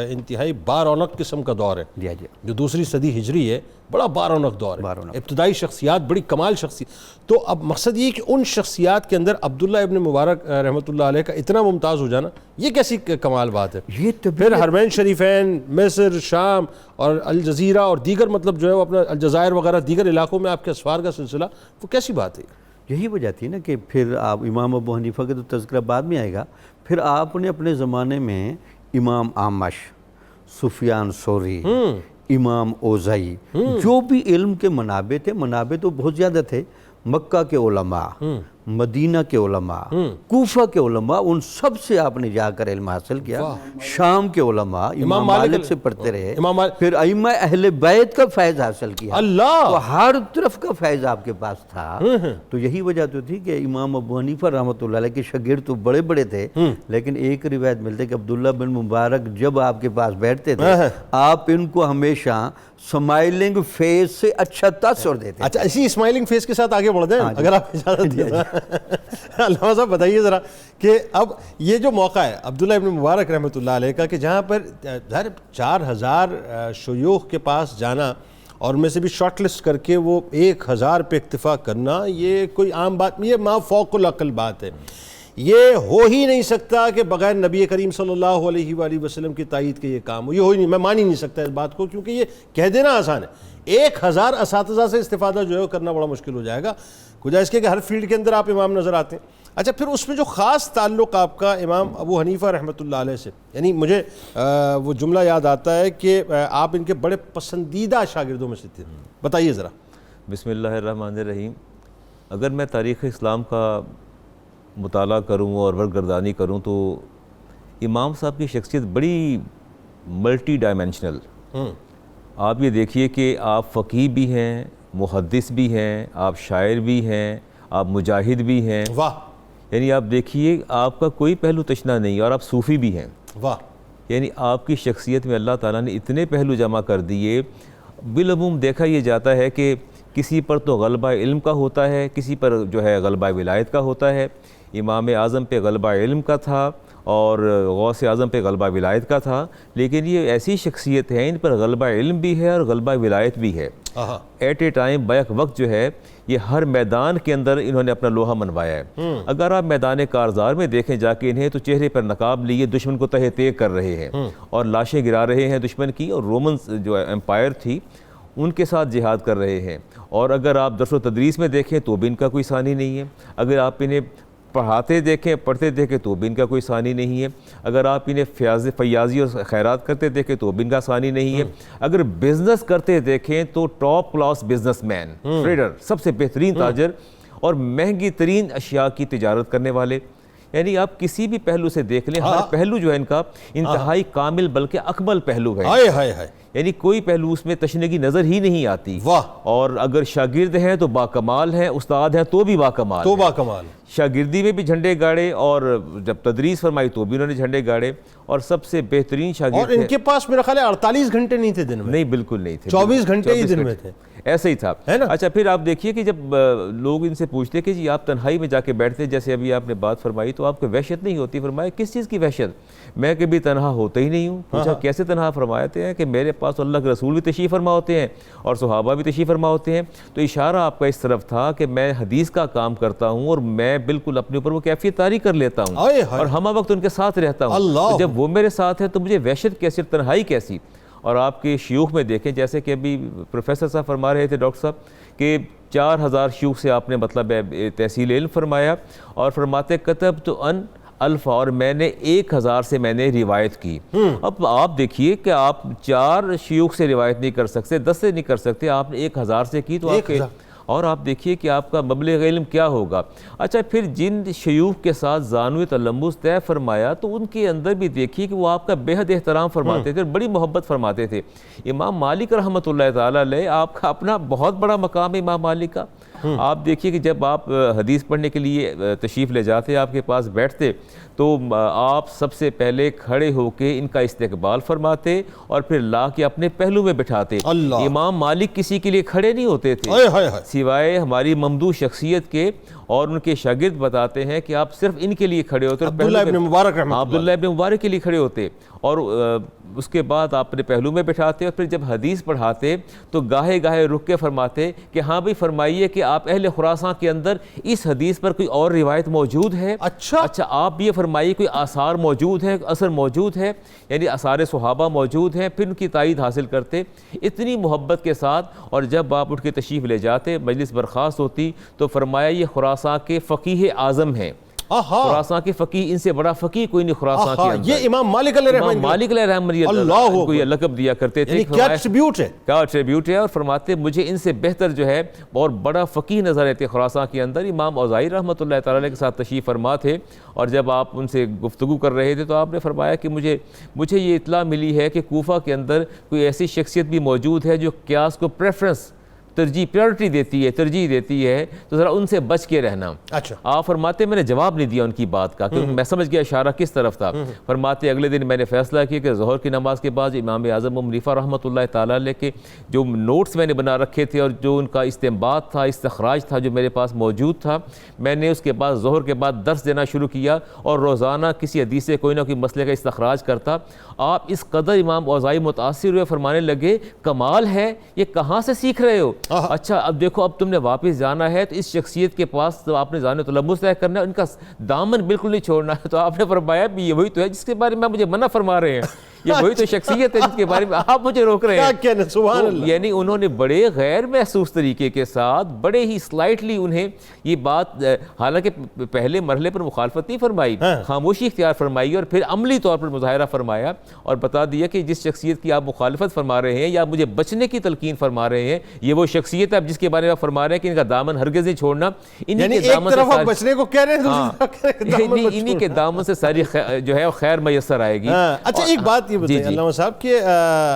انتہائی بارونق قسم کا دور ہے جو دوسری صدی ہجری ہے. بڑا بارونق دور ہے، ابتدائی شخصیات بڑی کمال شخصیت. تو اب مقصد یہ کہ ان شخصیات کے اندر عبداللہ ابن مبارک رحمۃ اللہ علیہ کا اتنا ممتاز ہو جانا، یہ کیسی کمال بات ہے. یہ پھر حرمین شریفین، مصر، شام اور الجزیرہ اور دیگر مطلب جو ہے وہ اپنا الجزائر وغیرہ دیگر علاقوں میں آپ کے اسفار کا سلسلہ، وہ کیسی بات ہے؟ یہی وجہ تھی نا کہ پھر آپ امام ابو حنیفہ کے تو تذکرہ بعد میں آئے گا، پھر آپ نے اپنے زمانے میں امام اعمش، سفیان ثوری، امام اوزائی، جو بھی علم کے منابع تھے، منابع تو بہت زیادہ تھے، مکہ کے علماء، مدینہ کے علماء، کوفہ کے علماء، ان سب سے آپ نے جا کر علم حاصل کیا. شام کے علماء امام مالک سے پڑھتے رہے، پھر ائمہ اہل بیت کا فیض حاصل کیا. تو ہر طرف کا فیض آپ کے پاس تھا. تو یہی وجہ تو تھی کہ امام ابو حنیفہ رحمۃ اللہ علیہ کے شاگرد تو بڑے بڑے تھے، لیکن ایک روایت ملتے کہ عبداللہ بن مبارک جب آپ کے پاس بیٹھتے تھے آپ ان کو ہمیشہ سمائلنگ فیس سے اچھا تاثر دیتے. اچھا اسی اسمائلنگ فیس کے ساتھ آگے بڑھ دیں اگر آپ اجازت دیں. علامہ صاحب بتائیے ذرا کہ اب یہ جو موقع ہے عبداللہ ابن مبارک رحمۃ اللہ علیہ کا کہ جہاں پر 4000 شیوخ کے پاس جانا اور میں سے بھی شارٹ لسٹ کر کے وہ 1000 پہ اکتفا کرنا، یہ کوئی عام بات نہیں، یہ ما فوق العقل بات ہے. یہ ہو ہی نہیں سکتا کہ بغیر نبی کریم صلی اللہ علیہ وآلہ وسلم کی تائید کے یہ کام ہو. یہ ہو ہی نہیں، میں مان ہی نہیں سکتا اس بات کو، کیونکہ یہ کہہ دینا آسان ہے. 1000 اساتذہ سے استفادہ جو ہے وہ کرنا بڑا مشکل ہو جائے گا، کچھ اس کے کہ ہر فیلڈ کے اندر آپ امام نظر آتے ہیں. اچھا پھر اس میں جو خاص تعلق آپ کا امام ابو حنیفہ رحمۃ اللہ علیہ سے، یعنی مجھے وہ جملہ یاد آتا ہے کہ آپ ان کے بڑے پسندیدہ شاگردوں میں سے تھے، بتائیے ذرا. بسم اللہ الرحمن الرحیم. اگر میں تاریخ اسلام کا مطالعہ کروں اور ورگردانی کروں تو امام صاحب کی شخصیت بڑی ملٹی ڈائمینشنل. آپ یہ دیکھیے کہ آپ فقیہ بھی ہیں، محدث بھی ہیں، آپ شاعر بھی ہیں، آپ مجاہد بھی ہیں. واہ. یعنی آپ دیکھیے آپ کا کوئی پہلو تشنا نہیں، اور آپ صوفی بھی ہیں. واہ. یعنی آپ کی شخصیت میں اللہ تعالیٰ نے اتنے پہلو جمع کر دیے. بالعموم دیکھا یہ جاتا ہے کہ کسی پر تو غلبہ علم کا ہوتا ہے، کسی پر جو ہے غلبہ ولایت کا ہوتا ہے. امام اعظم پہ غلبہ علم کا تھا اور غوث اعظم پہ غلبہ ولایت کا تھا، لیکن یہ ایسی شخصیت ہیں ان پر غلبہ علم بھی ہے اور غلبہ ولایت بھی ہے. ایٹ اے ٹائم بیک وقت جو ہے یہ ہر میدان کے اندر انہوں نے اپنا لوہا منوایا ہے. اگر آپ میدان کارزار میں دیکھیں جا کے انہیں تو چہرے پر نقاب لیے دشمن کو تہہ تیغ کر رہے ہیں اور لاشیں گرا رہے ہیں دشمن کی، اور رومنز جو امپائر تھی ان کے ساتھ جہاد کر رہے ہیں. اور اگر آپ درس و تدریس میں دیکھیں تو بھی ان کا کوئی ثانی نہیں ہے. اگر آپ انہیں پڑھاتے دیکھیں، پڑھتے دیکھیں تو بھی ان کا کوئی ثانی نہیں ہے. اگر آپ انہیں فیاضی اور خیرات کرتے دیکھیں تو بھی ان کا ثانی نہیں ہے. اگر بزنس کرتے دیکھیں تو top class businessman, trader, سب سے بہترین تاجر اور مہنگی ترین اشیاء کی تجارت کرنے والے. یعنی آپ کسی بھی پہلو سے دیکھ لیں، ہر پہلو جو ہے ان کا انتہائی کامل بلکہ اکمل پہلو ہے. یعنی کوئی پہلو اس میں تشنگی نظر ہی نہیں آتی. اور اگر شاگرد ہیں تو باکمال ہیں، استاد ہیں تو بھی باکمال. شاگردی میں بھی جھنڈے گاڑے اور جب تدریس فرمائی تو بھی انہوں نے جھنڈے گاڑے، اور سب سے بہترین شاگرد. اور ان کے پاس میرا خیال ہے 48 گھنٹے نہیں تھے دن میں. نہیں بالکل نہیں تھے، 24 گھنٹے ہی دن میں تھے. ایسا ہی تھا. اچھا پھر آپ دیکھیے کہ جب لوگ ان سے پوچھتے کہ جی آپ تنہائی میں جا کے بیٹھتے، جیسے ابھی آپ نے بات فرمائی، تو آپ کو وحشت نہیں ہوتی؟ فرمایا کس چیز کی وحشت؟ میں کبھی تنہا ہوتا ہی نہیں ہوں. پوچھا کیسے تنہا؟ فرماتے ہیں کہ میرے پاس اللہ کے رسول بھی تشریف فرما ہوتے ہیں اور صحابہ بھی تشریف فرما ہوتے ہیں. تو اشارہ آپ کا اس طرف تھا کہ میں حدیث کا کام کرتا ہوں اور میں بالکل اپنے اوپر وہ کیفیت طاری کر لیتا ہوں اور ہمہ وقت ان کے ساتھ رہتا ہوں. جب وہ میرے ساتھ ہے تو مجھے وحشت کیسی، تنہائی کیسی؟ اور آپ کے شیوخ میں دیکھیں، جیسے کہ ابھی پروفیسر صاحب فرما رہے تھے، ڈاکٹر صاحب، کہ 4000 شیوخ سے آپ نے مطلب تحصیل علم فرمایا، اور فرماتے کتب تو ان الف، اور میں نے 1000 سے میں نے روایت کی. اب آپ دیکھیے کہ آپ 4 شیوخ سے روایت نہیں کر سکتے، 10 سے نہیں کر سکتے، آپ نے 1000 سے کی. تو اور آپ دیکھیے کہ آپ کا مبلغ علم کیا ہوگا. اچھا پھر جن شیوخ کے ساتھ زانوِ تلمس طے فرمایا تو ان کے اندر بھی دیکھیے کہ وہ آپ کا بے حد احترام فرماتے تھے اور بڑی محبت فرماتے تھے. امام مالک رحمۃ اللہ تعالیٰ علیہ، آپ کا اپنا بہت بڑا مقام ہے امام مالک کا. آپ دیکھیے کہ جب آپ حدیث پڑھنے کے لیے تشریف لے جاتے، آپ کے پاس بیٹھتے تو آپ سب سے پہلے کھڑے ہو کے ان کا استقبال فرماتے اور پھر لا کے اپنے پہلو میں بٹھاتے. امام مالک کسی کے لیے کھڑے نہیں ہوتے تھے سوائے ہماری ممدوح شخصیت کے، اور ان کے شاگرد بتاتے ہیں کہ آپ صرف ان کے لیے کھڑے ہوتے. عبداللہ ابن مبارک رحمۃ اللہ، عبداللہ ابن مبارک کے لیے کھڑے ہوتے اور اس کے بعد آپ اپنے پہلو میں بٹھاتے اور پھر جب حدیث پڑھاتے تو گاہے گاہے رک کے فرماتے کہ ہاں بھی فرمائیے کہ آپ اہل خراسان کے اندر اس حدیث پر کوئی اور روایت موجود ہے؟ اچھا آپ بھی یہ فرمائیے کوئی آثار موجود ہیں، اثر موجود ہے، یعنی آثار صحابہ موجود ہیں، پھر ان کی تائید حاصل کرتے اتنی محبت کے ساتھ. اور جب آپ اٹھ کے تشریف لے جاتے، مجلس برخاست ہوتی تو فرمایا یہ خراسان کے فقیہ اعظم ہیں. خراسان کے فقیہ، ان سے بڑا فقیہ کوئی نہیں خراسان کے اندر. یہ امام مالک علیہ رحمۃ اللہ کو یہ لقب دیا کرتے تھے. کیا ٹریبیوٹ ہے، کیا ٹریبیوٹ ہے. اور فرماتے مجھے ان سے بہتر جو ہے اور بڑا فقیہ نظر آتے خراسان کے اندر امام اوزاعی رحمۃ اللہ تعالیٰ کے ساتھ تشریف فرما تھے. اور جب آپ ان سے گفتگو کر رہے تھے تو آپ نے فرمایا کہ مجھے یہ اطلاع ملی ہے کہ کوفہ کے اندر کوئی ایسی شخصیت بھی موجود ہے جو قیاس کو پریفرنس پریورٹی دیتی ہے، ترجیح دیتی ہے، تو ذرا ان سے بچ کے رہنا. اچھا آپ فرماتے میں نے جواب نہیں دیا ان کی بات کا کیونکہ میں سمجھ گیا اشارہ کس طرف تھا. فرماتے اگلے دن میں نے فیصلہ کیا کہ ظہر کی نماز کے بعد امام اعظم ابو حنیفہ رحمۃ اللہ تعالیٰ علیہ کے جو نوٹس میں نے بنا رکھے تھے اور جو ان کا استنباط تھا، استخراج تھا جو میرے پاس موجود تھا، میں نے اس کے بعد ظہر کے بعد درس دینا شروع کیا اور روزانہ کسی حدیث سے کوئی نہ کوئی مسئلے کا استخراج کرتا. آپ اس قدر امام اوزاعی متاثر ہوئے، فرمانے لگے کمال ہے، یہ کہاں سے سیکھ رہے ہو؟ اچھا اب دیکھو اب تم نے واپس جانا ہے تو اس شخصیت کے پاس تو آپ نے زانوِ تلمس طے کرنا ہے، ان کا دامن بالکل نہیں چھوڑنا ہے. تو آپ نے فرمایا یہ وہی تو ہے جس کے بارے میں مجھے منع فرما رہے ہیں، یہ وہی تو شخصیت ہے جس کے بارے میں آپ مجھے روک رہے ہیں. سبحان اللہ. یعنی انہوں نے بڑے غیر محسوس طریقے کے ساتھ بڑے ہی سلائٹلی انہیں یہ بات، حالانکہ پہلے مرحلے پر مخالفت نہیں فرمائی، خاموشی اختیار فرمائی اور پھر عملی طور پر مظاہرہ فرمایا اور بتا دیا کہ جس شخصیت کی آپ مخالفت فرما رہے ہیں یا مجھے بچنے کی تلقین فرما رہے ہیں، یہ وہ شخصیت ہے جس کے بارے میں فرما رہے ہیں کہ ان کا دامن ہرگز نہیں چھوڑنا. یعنی ایک طرف آپ بچنے کو کہہ رہے ہیں، انہی کے دامن سے ساری جو ہے خیر میسر آئے گی. اچھا ایک بات یہ بتائیے علامہ صاحب کہ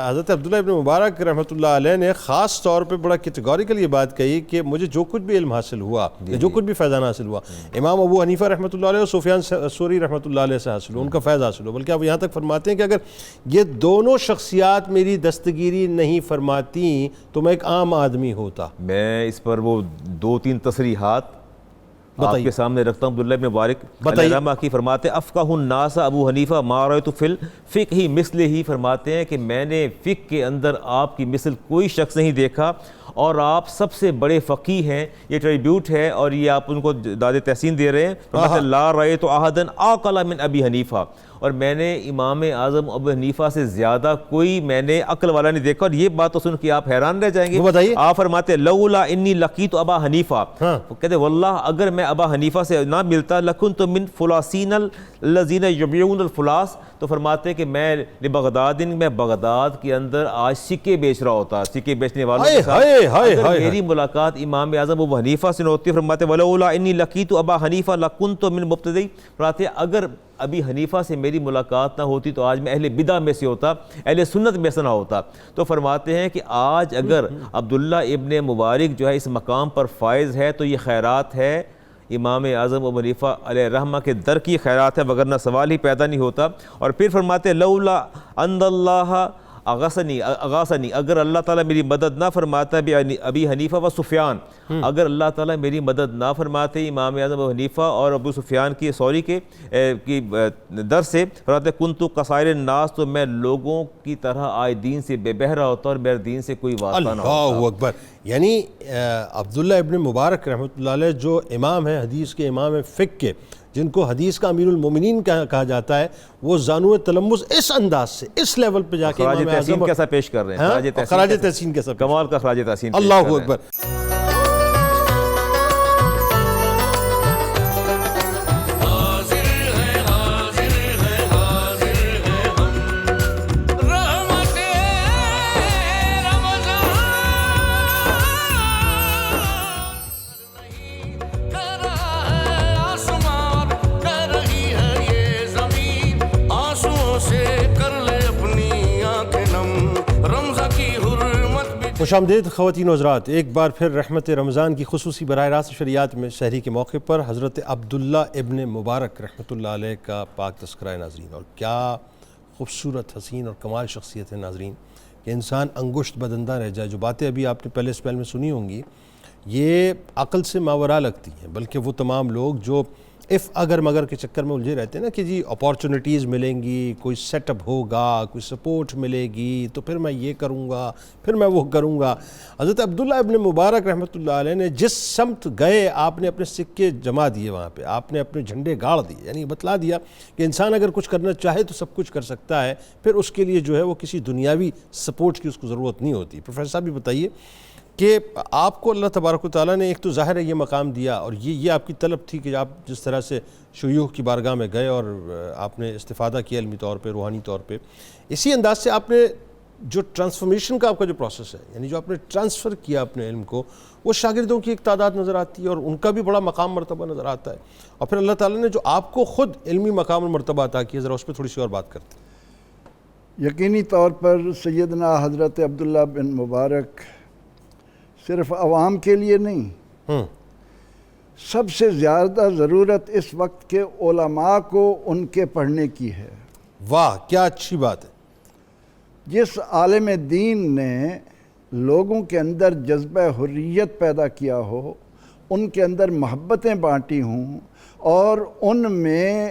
حضرت عبداللہ ابن مبارک رحمۃ اللہ علیہ نے خاص طور پہ بڑا کیٹیگوریکل یہ بات کہی کہ مجھے جو کچھ بھی علم حاصل ہوا، جو کچھ بھی فیضان حاصل ہوا، امام ابو حنیفہ رحمۃ اللہ علیہ اور سفیان ثوری رحمۃ اللہ علیہ سے حاصل ہوا، ان کا فیض حاصل ہوا. بلکہ آپ یہاں تک فرماتے ہیں کہ اگر یہ دونوں شخصیات میری دستگیری نہیں فرماتی تو میں ایک عام آدمی ہوتا. میں اس پر وہ 2-3 تصریحات آپ کے سامنے رکھتا ہوں. عبداللہ ابن مبارک علیہ رحمہ کی فرماتے افقہ الناس ابو حنیفہ ما رأیت فی الفقہ مثلہ، فرماتے ہیں کہ میں نے فقہ کے اندر آپ کی مثل کوئی شخص نہیں دیکھا اور آپ سب سے بڑے فقیہ ہیں. یہ ٹریبیوٹ ہے اور یہ آپ ان کو داد تحسین دے رہے ہیں. فرماتے لا رأیت احدا عاقل من ابی حنیفہ، اور میں نے امام اعظم ابو حنیفہ سے زیادہ کوئی میں نے عقل والا نہیں دیکھا. اور یہ بات تو سن کے آپ حیران رہ جائیں گے. آپ فرماتے لولا انی لقیت ابا حنیفہ، کہتے واللہ اگر میں ابا حنیفہ سے نہ ملتا لکنت من فلاسین الذین یبیعون الفلاس، تو فرماتے کہ میں بغداد کے اندر آج سکے بیچ رہا ہوتا، سکے بیچنے والوں کے ساتھ اگر میری ملاقات امام اعظم ابو حنیفہ سے نہ ہوتی. فرماتے ولولا انی لقیت ابا حنیفہ لکنت من مبتدی، فرماتے اگر ابی حنیفہ سے میری ملاقات نہ ہوتی تو آج میں اہل بدع میں سے ہوتا، اہل سنت میں سے نہ ہوتا. تو فرماتے ہیں کہ آج اگر عبداللہ ابن مبارک جو ہے اس مقام پر فائز ہے تو یہ خیرات ہے امام اعظم ابو حنیفہ علیہ رحمہ کے در کی خیرات ہے، وگرنہ سوال ہی پیدا نہیں ہوتا. اور پھر فرماتے لولا ان اللہ اغاثنی، اگر اللہ تعالیٰ میری مدد نہ فرماتا ابی حنیفہ و سفیان، اگر اللہ تعالیٰ میری مدد نہ فرماتے امام اعظم ابو حنیفہ اور ابو سفیان کی در سے، فرماتے کنت کسائر الناس، تو میں لوگوں کی طرح آئے دین سے بے بہرا ہوتا اور میرے دین سے کوئی واسطہ نہ ہوتا. اللہ اکبر. یعنی عبداللہ ابن مبارک رحمۃ اللہ علیہ جو امام ہیں، حدیث کے امام ہیں، فقہ کے، جن کو حدیث کا امیر المومنین کہا جاتا ہے، وہ زانوِ تلمس اس انداز سے اس لیول پہ جا کے خراج تحسین کیسا پیش کر رہے ہیں، خراج تحسین کیسا، کمال کا خراج تحسین. اللہ اکبر. خوش آمدید خواتین و حضرات، ایک بار پھر رحمت رمضان کی خصوصی براہ راست شریعت میں شہری کے موقع پر حضرت عبداللہ ابن مبارک رحمۃ اللہ علیہ کا پاک تذکرہ ناظرین. اور کیا خوبصورت، حسین اور کمال شخصیت ہے ناظرین کہ انسان انگشت بدندہ رہ جائے. جو باتیں ابھی آپ نے پہلے اسپیل میں سنی ہوں گی یہ عقل سے ماورا لگتی ہیں، بلکہ وہ تمام لوگ جو اگر مگر کے چکر میں الجھے رہتے ہیں نا کہ جی اپارچونیٹیز ملیں گی، کوئی سیٹ اپ ہوگا، کوئی سپورٹ ملے گی تو پھر میں یہ کروں گا، پھر میں وہ کروں گا. حضرت عبداللہ ابن مبارک رحمۃ اللہ علیہ نے جس سمت گئے آپ نے اپنے سکے جما دیے، وہاں پہ آپ نے اپنے جھنڈے گاڑ دیے. یعنی بتلا دیا کہ انسان اگر کچھ کرنا چاہے تو سب کچھ کر سکتا ہے، پھر اس کے لیے جو ہے وہ کسی دنیاوی سپورٹ کی اس کو ضرورت نہیں ہوتی. پروفیسر صاحب بھی بتائیے کہ آپ کو اللہ تبارک و تعالیٰ نے ایک تو ظاہر ہے یہ مقام دیا، اور یہ آپ کی طلب تھی کہ آپ جس طرح سے شیوخ کی بارگاہ میں گئے اور آپ نے استفادہ کیا علمی طور پہ، روحانی طور پہ، اسی انداز سے آپ نے جو ٹرانسفارمیشن کا آپ کا جو پروسیس ہے، یعنی جو آپ نے ٹرانسفر کیا اپنے علم کو، وہ شاگردوں کی ایک تعداد نظر آتی ہے اور ان کا بھی بڑا مقام مرتبہ نظر آتا ہے. اور پھر اللہ تعالیٰ نے جو آپ کو خود علمی مقام اور مرتبہ عطا کیا، ذرا اس پہ تھوڑی سی اور بات کرتے ہیں. یقینی طور پر سیدنا حضرت عبداللہ بن مبارک صرف عوام کے لیے نہیں، سب سے زیادہ ضرورت اس وقت کے علماء کو ان کے پڑھنے کی ہے. واہ کیا اچھی بات ہے. جس عالم دین نے لوگوں کے اندر جذبہ حریت پیدا کیا ہو، ان کے اندر محبتیں بانٹی ہوں، اور ان میں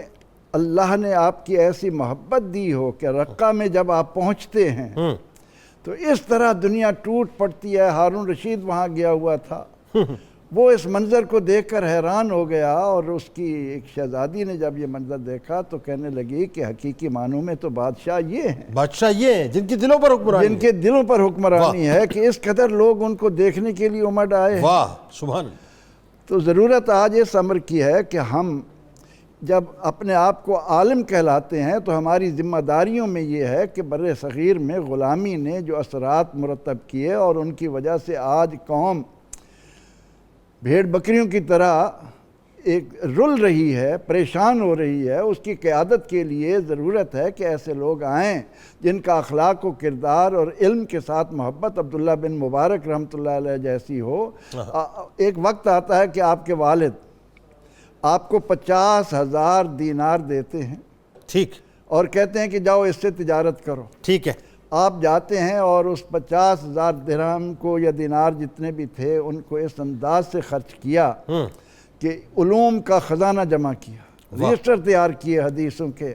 اللہ نے آپ کی ایسی محبت دی ہو کہ رقہ میں جب آپ پہنچتے ہیں تو اس طرح دنیا ٹوٹ پڑتی ہے. ہارون رشید وہاں گیا ہوا تھا، وہ اس منظر کو دیکھ کر حیران ہو گیا، اور اس کی ایک شہزادی نے جب یہ منظر دیکھا تو کہنے لگی کہ حقیقی معنوں میں تو بادشاہ یہ ہیں، بادشاہ یہ ہیں جن کے دلوں پر حکمرانی، جن کے دلوں پر حکمرانی ہے کہ اس قدر لوگ ان کو دیکھنے کے لیے امڈ آئے ہیں. واہ سبحان اللہ. تو ضرورت آج اس امر کی ہے کہ ہم جب اپنے آپ کو عالم کہلاتے ہیں تو ہماری ذمہ داریوں میں یہ ہے کہ بر صغیر میں غلامی نے جو اثرات مرتب کیے اور ان کی وجہ سے آج قوم بھیڑ بکریوں کی طرح ایک رل رہی ہے، پریشان ہو رہی ہے، اس کی قیادت کے لیے ضرورت ہے کہ ایسے لوگ آئیں جن کا اخلاق و کردار اور علم کے ساتھ محبت عبداللہ بن مبارک رحمۃ اللہ علیہ جیسی ہو. ایک وقت آتا ہے کہ آپ کے والد آپ کو 50,000 دینار دیتے ہیں، ٹھیک، اور کہتے ہیں کہ جاؤ اس سے تجارت کرو. ٹھیک ہے. آپ جاتے ہیں اور اس 50,000 درہم کو یا دینار جتنے بھی تھے ان کو اس انداز سے خرچ کیا کہ علوم کا خزانہ جمع کیا، رجسٹر تیار کیے حدیثوں کے.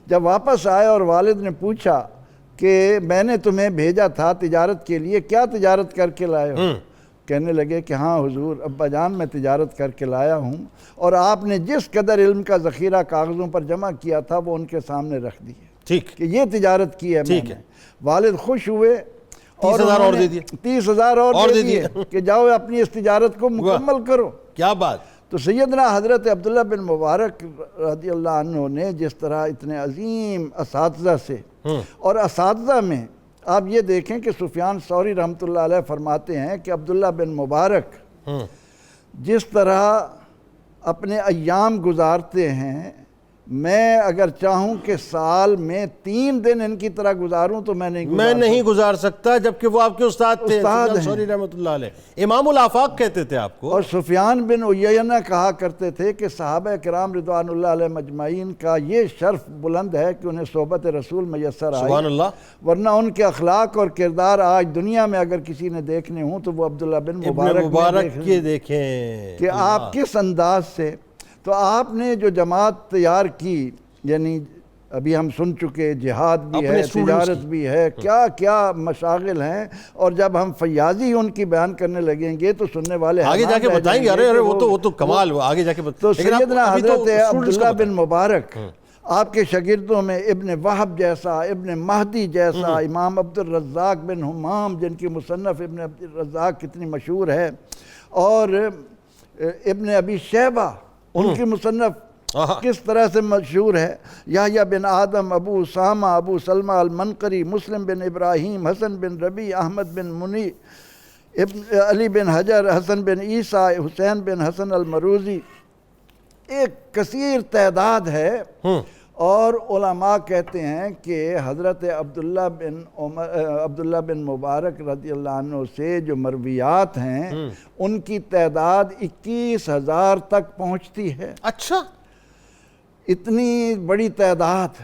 جب واپس آئے اور والد نے پوچھا کہ میں نے تمہیں بھیجا تھا تجارت کے لیے، کیا تجارت کر کے لائے ہو؟ کہنے لگے کہ ہاں حضور ابا جان میں تجارت کر کے لایا ہوں، اور آپ نے جس قدر علم کا ذخیرہ کاغذوں پر جمع کیا تھا وہ ان کے سامنے رکھ دیے. ٹھیک کہ یہ تجارت کی ہے میں نے. والد خوش ہوئے اور 30,000 اور دے دیے، 30,000 اور دے دیے کہ جاؤ اپنی اس تجارت کو مکمل کرو. کیا بات. تو سیدنا حضرت عبداللہ بن مبارک رضی اللہ عنہ نے جس طرح اتنے عظیم اساتذہ سے، اور اساتذہ میں آپ یہ دیکھیں کہ سفیان ثوری رحمۃ اللہ علیہ فرماتے ہیں کہ عبداللہ بن مبارک جس طرح اپنے ایام گزارتے ہیں، میں اگر چاہوں کہ سال میں 3 دن ان کی طرح گزاروں تو میں نہیں گزار سکتا، جبکہ وہ آپ کے استاد تھے استاد سوری رحمۃ اللہ علیہ، امام الآفاق کہتے تھے آپ کو. اور سفیان بن عیینہ کہا کرتے تھے کہ صحابہ کرام رضوان اللہ علیہ مجمعین کا یہ شرف بلند ہے کہ انہیں صحبت رسول میسر آئی، سبحان اللہ، ورنہ ان کے اخلاق اور کردار آج دنیا میں اگر کسی نے دیکھنے ہوں تو وہ عبداللہ بن مبارک کے دیکھیں کہ آپ کس انداز سے. تو آپ نے جو جماعت تیار کی، یعنی ابھی ہم سن چکے جہاد بھی ہے، تجارت بھی ہے، کیا کیا مشاغل ہیں، اور جب ہم فیاضی ان کی بیان کرنے لگیں گے تو سننے والے آگے جا کے بتائیں گے. ارے وہ تو کمال، وہ آگے جا کے تو سیدنا حضرت عبداللہ بن مبارک آپ کے شاگردوں میں ابن وہب جیسا، ابن مہدی جیسا، امام عبد الرزاق بن حمام جن کی مصنف ابن عبد الرزاق کتنی مشہور ہے، اور ابن ابی شیبہ ان کی مصنف کس طرح سے مشہور ہے، یحییٰ بن آدم، ابو اسامہ، ابو سلمہ المنقری، مسلم بن ابراہیم، حسن بن ربیع، احمد بن منی، علی بن حجر، حسن بن عیسیٰ، حسین بن حسن المروزی. ایک کثیر تعداد ہے، اور علماء کہتے ہیں کہ حضرت عبداللہ بن مبارک رضی اللہ عنہ سے جو مرویات ہیں ان کی تعداد 21,000 تک پہنچتی ہے. اچھا، اتنی بڑی تعداد.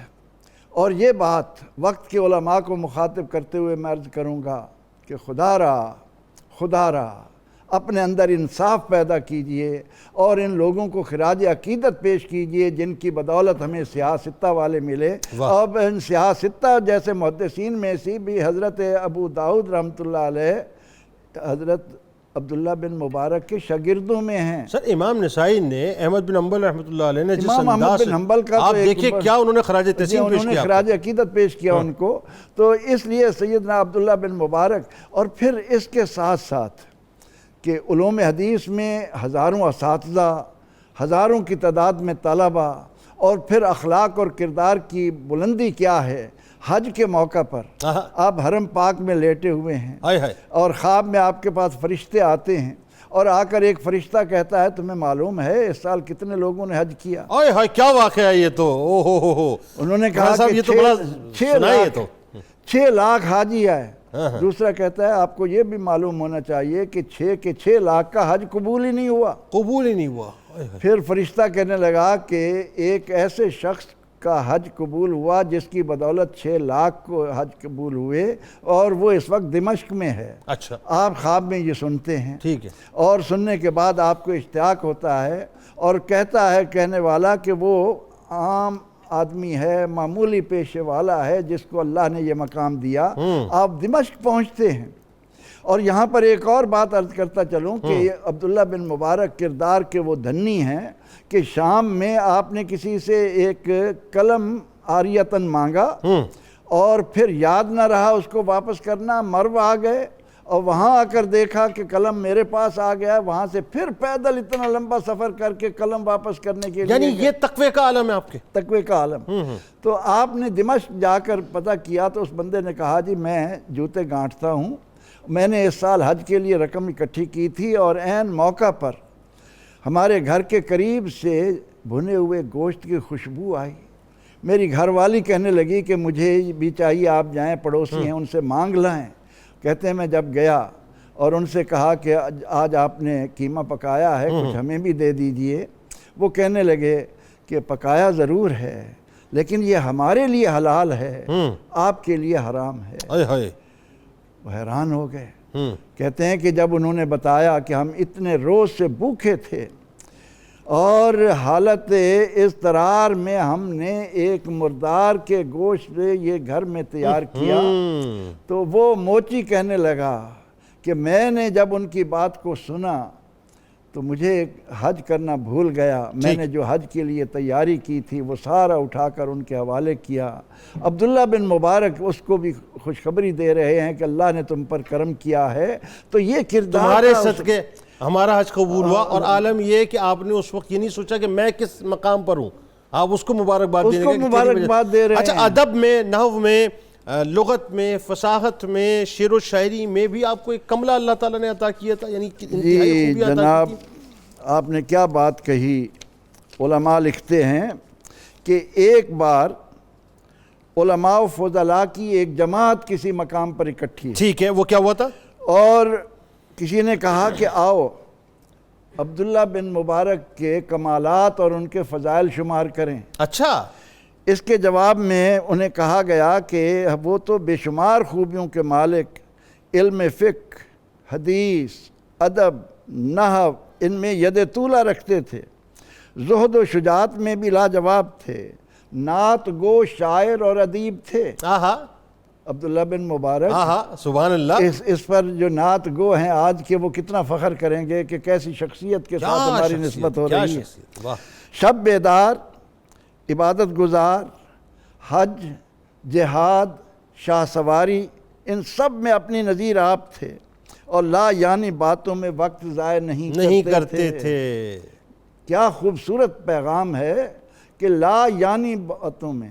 اور یہ بات وقت کے علماء کو مخاطب کرتے ہوئے میں عرض کروں گا کہ خدا را اپنے اندر انصاف پیدا کیجئے اور ان لوگوں کو خراج عقیدت پیش کیجئے جن کی بدولت ہمیں سیاستہ والے ملے. اب ان سیاستہ جیسے محدثین میں سے بھی حضرت ابو داؤد رحمۃ اللہ علیہ حضرت عبداللہ بن مبارک کے شاگردوں میں ہیں. سر امام نسائی نے احمد بن حنبل رحمۃ اللہ علیہ نے جس امام احمد انداز بن حنبل کا آپ دیکھیں کیا انہوں نے خراج تحسین پیش انہوں نے کیا، خراج عقیدت پیش کیا ان کو. تو اس لیے سیدنا عبداللہ بن مبارک، اور پھر اس کے ساتھ ساتھ کہ علوم حدیث میں ہزاروں اساتذہ، ہزاروں کی تعداد میں طلبہ، اور پھر اخلاق اور کردار کی بلندی کیا ہے. حج کے موقع پر آپ حرم پاک میں لیٹے ہوئے ہیں اور خواب میں آپ کے پاس فرشتے آتے ہیں اور آ کر ایک فرشتہ کہتا ہے تمہیں معلوم ہے اس سال کتنے لوگوں نے حج کیا؟ کیا واقعہ ہے یہ تو. انہوں نے کہا کہ 6 لاکھ حاجی آئے. دوسرا کہتا ہے آپ کو یہ بھی معلوم ہونا چاہیے کہ 6 لاکھ کا حج قبول ہی نہیں ہوا. پھر فرشتہ کہنے لگا کہ ایک ایسے شخص کا حج قبول ہوا جس کی بدولت 6 لاکھ کو حج قبول ہوئے اور وہ اس وقت دمشق میں ہے. اچھا، آپ خواب میں یہ سنتے ہیں. ٹھیک ہے. اور سننے کے بعد آپ کو اشتیاق ہوتا ہے اور کہتا ہے کہنے والا کہ وہ عام آدمی ہے، معمولی پیشے والا ہے جس کو اللہ نے یہ مقام دیا. آپ دمشق پہنچتے ہیں. اور یہاں پر ایک اور بات عرض کرتا چلوں کہ یہ عبداللہ بن مبارک کردار کے وہ دھنی ہیں کہ شام میں آپ نے کسی سے ایک قلم عاریتاً مانگا اور پھر یاد نہ رہا اس کو واپس کرنا. مرو آ گئے اور وہاں آ کر دیکھا کہ قلم میرے پاس آ گیا. وہاں سے پھر پیدل اتنا لمبا سفر کر کے قلم واپس کرنے کے لیے، یعنی یہ تقوی کا عالم ہے آپ کے. تقوی کا عالم. تو آپ نے دمشق جا کر پتہ کیا تو اس بندے نے کہا جی میں جوتے گانٹتا ہوں، میں نے اس سال حج کے لیے رقم اکٹھی کی تھی اور عین موقع پر ہمارے گھر کے قریب سے بھنے ہوئے گوشت کی خوشبو آئی. میری گھر والی کہنے لگی کہ مجھے بھی چاہیے، آپ جائیں، پڑوسی ہیں، ان سے مانگ لائیں. کہتے ہیں میں جب گیا اور ان سے کہا کہ آج آپ نے قیمہ پکایا ہے، کچھ ہمیں بھی دے دیجئے. وہ کہنے لگے کہ پکایا ضرور ہے لیکن یہ ہمارے لیے حلال ہے، آپ کے لیے حرام ہے. وہ حیران ہو گئے. کہتے ہیں کہ جب انہوں نے بتایا کہ ہم اتنے روز سے بھوکے تھے اور حالت اضطرار میں ہم نے ایک مردار کے گوشت سے یہ گھر میں تیار کیا، تو وہ موچی کہنے لگا کہ میں نے جب ان کی بات کو سنا تو مجھے حج کرنا بھول گیا. میں نے جو حج کے لیے تیاری کی تھی وہ سارا اٹھا کر ان کے حوالے کیا. عبداللہ بن مبارک اس کو بھی خوشخبری دے رہے ہیں کہ اللہ نے تم پر کرم کیا ہے. تو یہ کردار تمہارے صدقے ہمارا حج قبول ہوا. اور عالم یہ کہ آپ نے اس وقت یہ نہیں سوچا کہ میں کس مقام پر ہوں، آپ اس کو مبارکباد دے رہے ہیں. اچھا، ادب میں، نحو میں، لغت میں، فصاحت میں، شعر و شاعری میں بھی آپ کو ایک کملہ اللہ تعالیٰ نے عطا کیا تھا، یعنی جی جناب آپ نے کیا بات کہی. علماء لکھتے ہیں کہ ایک بار علماء و فضلاء کی ایک جماعت کسی مقام پر اکٹھی ہے. ٹھیک ہے، وہ کیا ہوا تھا؟ اور کسی نے کہا کہ آؤ عبداللہ بن مبارک کے کمالات اور ان کے فضائل شمار کریں. اچھا. اس کے جواب میں انہیں کہا گیا کہ وہ تو بے شمار خوبیوں کے مالک، علم فقہ، حدیث، ادب، نحو، ان میں ید طولہ رکھتے تھے، زہد و شجاعت میں بھی لاجواب تھے، نعت گو شاعر اور ادیب تھے. عبداللہ بن مبارک سبحان اللہ. اس پر جو نعت گو ہیں آج کے وہ کتنا فخر کریں گے کہ کیسی شخصیت کے ساتھ ہماری نسبت ہو رہی ہے. شب بیدار، عبادت گزار، حج، جہاد، شاہ سواری، ان سب میں اپنی نظیر آپ تھے اور لا یعنی باتوں میں وقت ضائع نہیں کرتے تھے. کیا خوبصورت پیغام ہے کہ لا یعنی باتوں میں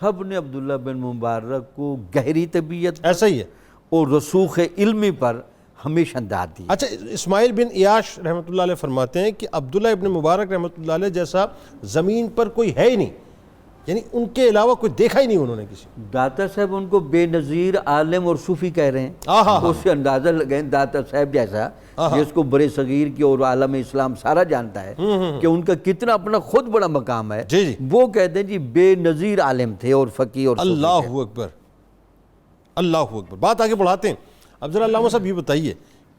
سب نے عبداللہ بن مبارک کو گہری طبیعت ایسا ہی ہے. اور رسوخ علمی پر ہمیشہ داد دی. اچھا اسماعیل بن عیاش رحمۃ اللہ علیہ فرماتے ہیں کہ عبداللہ ابن مبارک رحمۃ اللہ علیہ جیسا زمین پر کوئی ہے ہی نہیں، یعنی ان کے علاوہ کوئی دیکھا ہی نہیں انہوں نے کسی. داتا صاحب ان کو بے نظیر عالم اور صوفی کہہ رہے ہیں. اس سے اندازہ لگائیں داتا صاحب جیسا جس کو برے صغیر کی اور عالم اسلام سارا جانتا ہے کہ ان کا کتنا اپنا خود بڑا مقام ہے. وہ کہتے ہیں جی بے نظیر عالم تھے اور فقیہ اور صوفی. اللہ اکبر، اللہ اکبر. بات آگے بڑھاتے ہیں. اب ذرا علامہ صاحب یہ بتائیے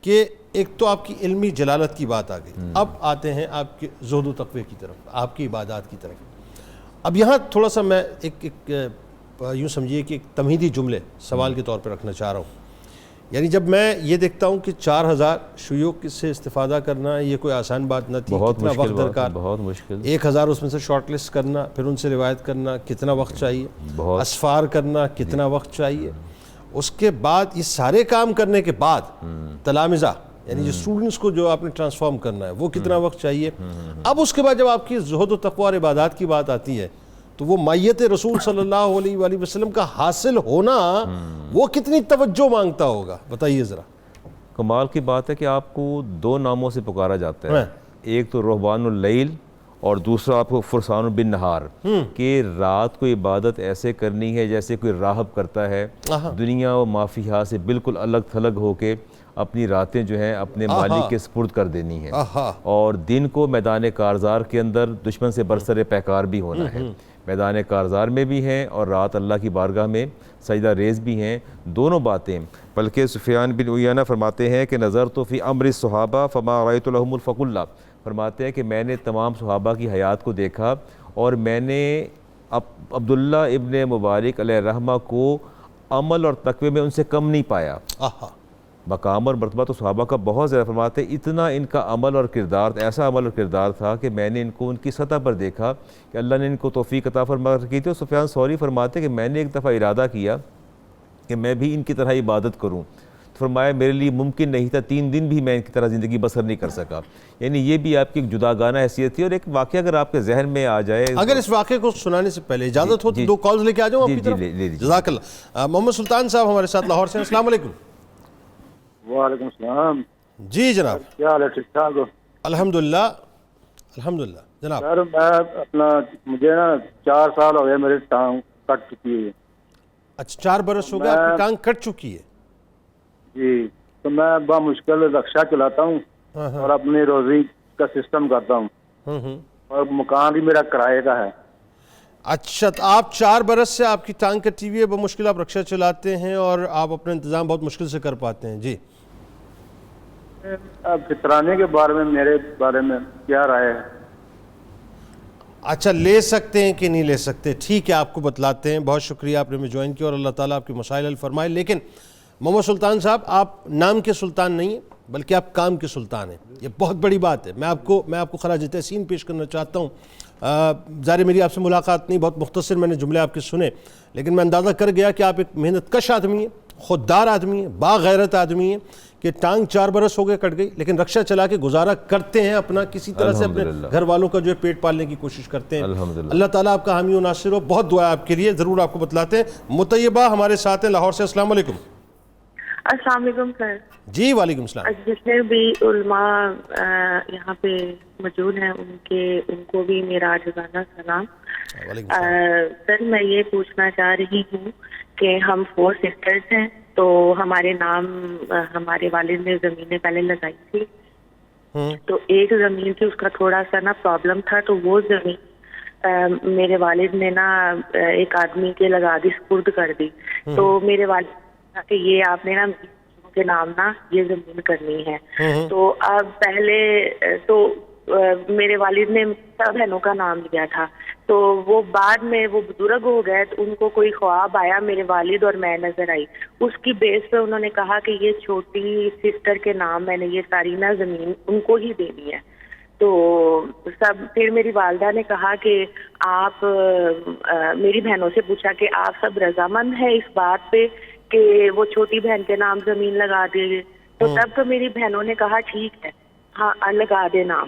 کہ ایک تو آپ کی علمی جلالت کی بات آ گئی، اب آتے ہیں آپ کے زہد و تقوی کی طرف، آپ کی عبادات کی طرف. اب یہاں تھوڑا سا میں ایک یوں سمجھیے کہ ایک تمہیدی جملے سوال کے طور پہ رکھنا چاہ رہا ہوں. یعنی جب میں یہ دیکھتا ہوں کہ 4000 شیوخ سے استفادہ کرنا یہ کوئی آسان بات نہ تھی، کتنا وقت درکار، بہت مشکل. 1000 اس میں سے شارٹ لسٹ کرنا، پھر ان سے روایت کرنا کتنا وقت چاہیے، اسفار کرنا کتنا وقت چاہیے، اس کے بعد یہ سارے کام کرنے کے بعد تلامذہ یعنی جو اسٹوڈنٹس کو جو آپ نے ٹرانسفارم کرنا ہے وہ کتنا وقت چاہیے. اب اس کے بعد جب آپ کی زہد و تقوی اور عبادات کی بات آتی ہے تو وہ مائیت رسول صلی اللہ علیہ وآلہ وسلم کا حاصل ہونا وہ کتنی توجہ مانگتا ہوگا، بتائیے ذرا. کمال کی بات ہے کہ آپ کو 2 ناموں سے پکارا جاتا ہے. ایک تو رہبان اللیل اور دوسرا آپ کو فرسان بن نہار، کہ رات کو عبادت ایسے کرنی ہے جیسے کوئی راہب کرتا ہے، دنیا و مافیہا سے بالکل الگ تھلگ ہو کے اپنی راتیں جو ہیں اپنے مالک کے سپرد کر دینی ہیں، اور دن کو میدان کارزار کے اندر دشمن سے برسر پیکار بھی ہونا ہے. میدان کارزار میں بھی ہیں اور رات اللہ کی بارگاہ میں سجدہ ریز بھی ہیں، دونوں باتیں. بلکہ سفیان بن عیینہ فرماتے ہیں کہ نظر تو فی امر الصحابہ فما رأیت لهم الفق اللہ، فرماتے ہیں کہ میں نے تمام صحابہ کی حیات کو دیکھا اور میں نے عبداللہ ابن مبارک علیہ الرحمہ کو عمل اور تقوی میں ان سے کم نہیں پایا. مقام اور مرتبہ تو صحابہ کا بہت زیادہ، فرماتے ہیں اتنا ان کا عمل اور کردار، ایسا عمل اور کردار تھا کہ میں نے ان کو ان کی سطح پر دیکھا کہ اللہ نے ان کو توفیق عطا فرما کی تھی. اور سفیان ثوری فرماتے ہیں کہ میں نے ایک دفعہ ارادہ کیا کہ میں بھی ان کی طرح عبادت کروں، فرمایا میرے لیے ممکن نہیں تھا، 3 دن بھی میں ان کی طرح زندگی بسر نہیں کر سکا. یعنی یہ بھی آپ کی ایک جداگانہ حیثیت تھی. اور ایک واقعہ اگر آپ کے ذہن میں آ جائے، اگر اس واقعے کو سنانے سے پہلے اجازت ہو تو 2 کالز لے کے آ جاؤں آپ کی طرف. جزاک اللہ. محمد سلطان صاحب ہمارے ساتھ لاہور سے. السلام علیکم. وعلیکم السلام. جی جناب، کیا حال ہے؟ ٹھیک ٹھاک ہو؟ الحمدللہ الحمدللہ. جناب سر میں مجھے نا 4 سال ہو گئے میری ٹانگ کٹ چکی ہے. اچھا 4 برس ہو گئے آپ کی ٹانگ کٹ چکی ہے؟ جی. تو میں بمشکل رکشہ چلاتا ہوں اور اپنی روزی کا سسٹم کرتا ہوں، اور مکان بھی میرا کرائے کا ہے. اچھا تو آپ 4 برس سے آپ کی ٹانگ کٹی ہوئی ہے، بمشکل آپ رکشہ چلاتے ہیں اور آپ اپنا انتظام بہت مشکل سے کر پاتے ہیں. جی اب فطرانے کے بارے میں میرے بارے میں کیا رائے ہے؟ اچھا لے سکتے ہیں کہ نہیں لے سکتے؟ ٹھیک ہے آپ کو بتلاتے ہیں. بہت شکریہ آپ نے ہمیں جوائن کیا اور اللہ تعالیٰ آپ کے مسائل حل فرمائے. لیکن محمد سلطان صاحب آپ نام کے سلطان نہیں ہیں بلکہ آپ کام کے سلطان ہیں. یہ بہت بڑی بات ہے. میں آپ کو خراج تحسین پیش کرنا چاہتا ہوں. ظاہر میری آپ سے ملاقات نہیں، بہت مختصر میں نے جملے آپ کے سنے، لیکن میں اندازہ کر گیا کہ آپ ایک محنت کش آدمی ہیں، خوددار آدمی ہیں، باغیرت آدمی ہیں کہ ٹانگ 4 برس ہو گئے کٹ گئی لیکن رکشہ چلا کے گزارا کرتے ہیں، اپنا کسی طرح سے اپنے گھر والوں کا جو ہے پیٹ پالنے کی کوشش کرتے ہیں. اللہ تعالیٰ آپ کا حامی و ناصر ہو. بہت دعا آپ کے لیے، ضرور آپ کو بتلاتے ہیں. مطیبہ ہمارے ساتھ ہیں لاہور سے. السلام علیکم. السلام علیکم سر. جی وعلیکم السلام. جتنے بھی علماء یہاں پہ موجود ہیں ان کو بھی میرا عاجزانہ سلام. سر میں یہ پوچھنا چاہ رہی ہوں کہ ہم 4 سسٹرز ہیں، تو ہمارے نام ہمارے والد نے زمینیں پہلے لگائی تھی، تو ایک زمین تھی اس کا تھوڑا سا نا پرابلم تھا، تو وہ زمین میرے والد نے نا ایک آدمی کے لگا دی، سپرد کر دی. تو میرے والد کہ یہ آپ نے نا کے نام نا یہ زمین کرنی ہے. تو اب پہلے تو میرے والد نے سب بہنوں کا نام لیا تھا، تو وہ بعد میں وہ بزرگ ہو گئے تو ان کو کوئی خواب آیا، میرے والد اور میں نظر آئی، اس کی بیس پہ انہوں نے کہا کہ یہ چھوٹی سسٹر کے نام میں نے یہ ساری نا زمین ان کو ہی دینی ہے. تو پھر میری والدہ نے کہا کہ آپ میری بہنوں سے پوچھا کہ آپ سب رضامند ہیں اس بات پہ کہ وہ چھوٹی بہن کے نام زمین لگا دے گے؟ تو تب تو میری بہنوں نے کہا ٹھیک ہے، ہاں لگا دے نام.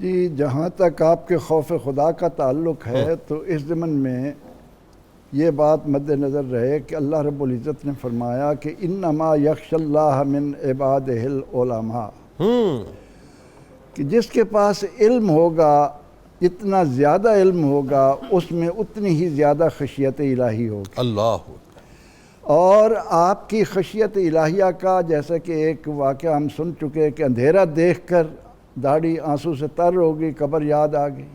جی جہاں تک آپ کے خوف خدا کا تعلق ہے تو اس ضمن میں یہ بات مد نظر رہے کہ اللہ رب العزت نے فرمایا کہ انما یخش اللہ من عبادہ العلماء، کہ جس کے پاس علم ہوگا، جتنا زیادہ علم ہوگا اس میں اتنی ہی زیادہ خشیت الہی ہوگی۔ اللہ، اور آپ کی خشیت الہیہ کا جیسا کہ ایک واقعہ ہم سن چکے کہ اندھیرا دیکھ کر داڑھی آنسو سے تر ہوگی، قبر یاد آ گئی،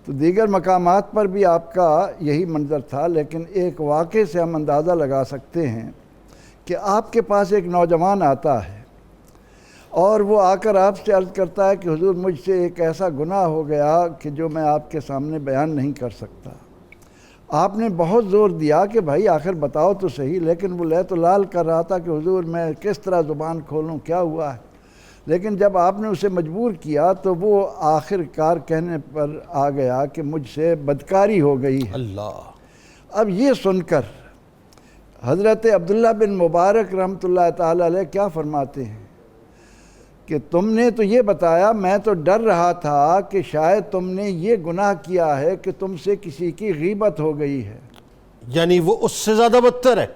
تو دیگر مقامات پر بھی آپ کا یہی منظر تھا۔ لیکن ایک واقعے سے ہم اندازہ لگا سکتے ہیں کہ آپ کے پاس ایک نوجوان آتا ہے اور وہ آ کر آپ سے عرض کرتا ہے کہ حضور مجھ سے ایک ایسا گناہ ہو گیا کہ جو میں آپ کے سامنے بیان نہیں کر سکتا۔ آپ نے بہت زور دیا کہ بھائی آخر بتاؤ تو صحیح، لیکن وہ لے تو لال کر رہا تھا کہ حضور میں کس طرح زبان کھولوں، کیا ہوا ہے۔ لیکن جب آپ نے اسے مجبور کیا تو وہ آخر کار کہنے پر آ گیا کہ مجھ سے بدکاری ہو گئی ہے۔ اللہ، اب یہ سن کر حضرت عبداللہ بن مبارک رحمۃ اللہ تعالی علیہ کیا فرماتے ہیں کہ تم نے تو یہ بتایا، میں تو ڈر رہا تھا کہ شاید تم نے یہ گناہ کیا ہے کہ تم سے کسی کی غیبت ہو گئی ہے، یعنی وہ اس سے زیادہ بدتر ہے،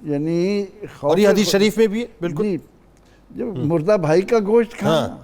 یعنی اور یہ حدیث شریف میں بھی ہے بالکل۔ جی، جب مردہ بھائی کا گوشت کھانا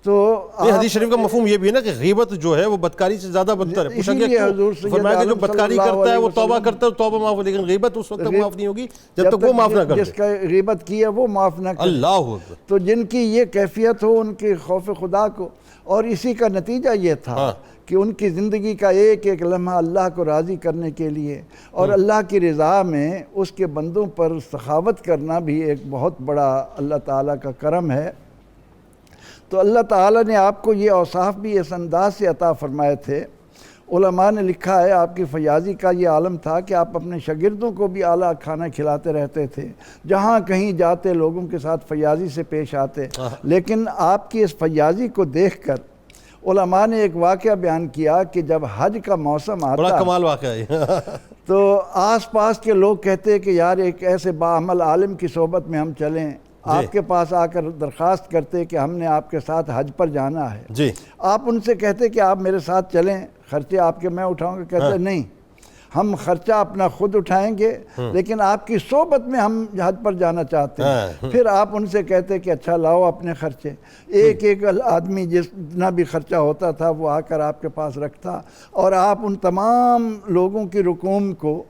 تو یہ حدیث شریف کا مفہوم یہ بھی ہے نا کہ غیبت جو ہے وہ بدکاری سے زیادہ بدتر ہے۔ پوچھا گیا حضور کیوں؟ فرمایا کہ جو بدکاری کرتا ہے وہ توبہ کرتا ہے، توبہ معاف، لیکن غیبت اس وقت تک معاف نہیں ہوگی جب تک وہ معاف نہ کر جس کا غیبت کی ہے وہ معاف نہ کرے۔ اللہ اکبر۔ تو جن کی یہ کیفیت ہو ان کے خوف خدا کو، اور اسی کا نتیجہ یہ تھا کہ ان کی زندگی کا ایک ایک لمحہ اللہ کو راضی کرنے کے لیے اور اللہ کی رضا میں اس کے بندوں پر سخاوت کرنا بھی ایک بہت بڑا اللہ تعالیٰ کا کرم ہے۔ تو اللہ تعالیٰ نے آپ کو یہ اوصاف بھی اس انداز سے عطا فرمائے تھے۔ علماء نے لکھا ہے آپ کی فیاضی کا یہ عالم تھا کہ آپ اپنے شاگردوں کو بھی اعلیٰ کھانا کھلاتے رہتے تھے، جہاں کہیں جاتے لوگوں کے ساتھ فیاضی سے پیش آتے۔ لیکن آپ کی اس فیاضی کو دیکھ کر علماء نے ایک واقعہ بیان کیا کہ جب حج کا موسم آتا بڑا کمال واقعہ ہے تو آس پاس کے لوگ کہتے کہ یار ایک ایسے باعمل عالم کی صحبت میں ہم چلیں، آپ کے پاس آ کر درخواست کرتے کہ ہم نے آپ کے ساتھ حج پر جانا ہے۔ جی، آپ ان سے کہتے کہ آپ میرے ساتھ چلیں، خرچے آپ کے میں اٹھاؤں گا، کہتے نہیں، ہم خرچہ اپنا خود اٹھائیں گے لیکن آپ کی صحبت میں ہم حج پر جانا چاہتے ہیں۔ پھر آپ ان سے کہتے کہ اچھا لاؤ اپنے خرچے، ایک ایک آدمی جتنا بھی خرچہ ہوتا تھا وہ آ کر آپ کے پاس رکھتا، اور آپ ان تمام لوگوں کی رقوم کو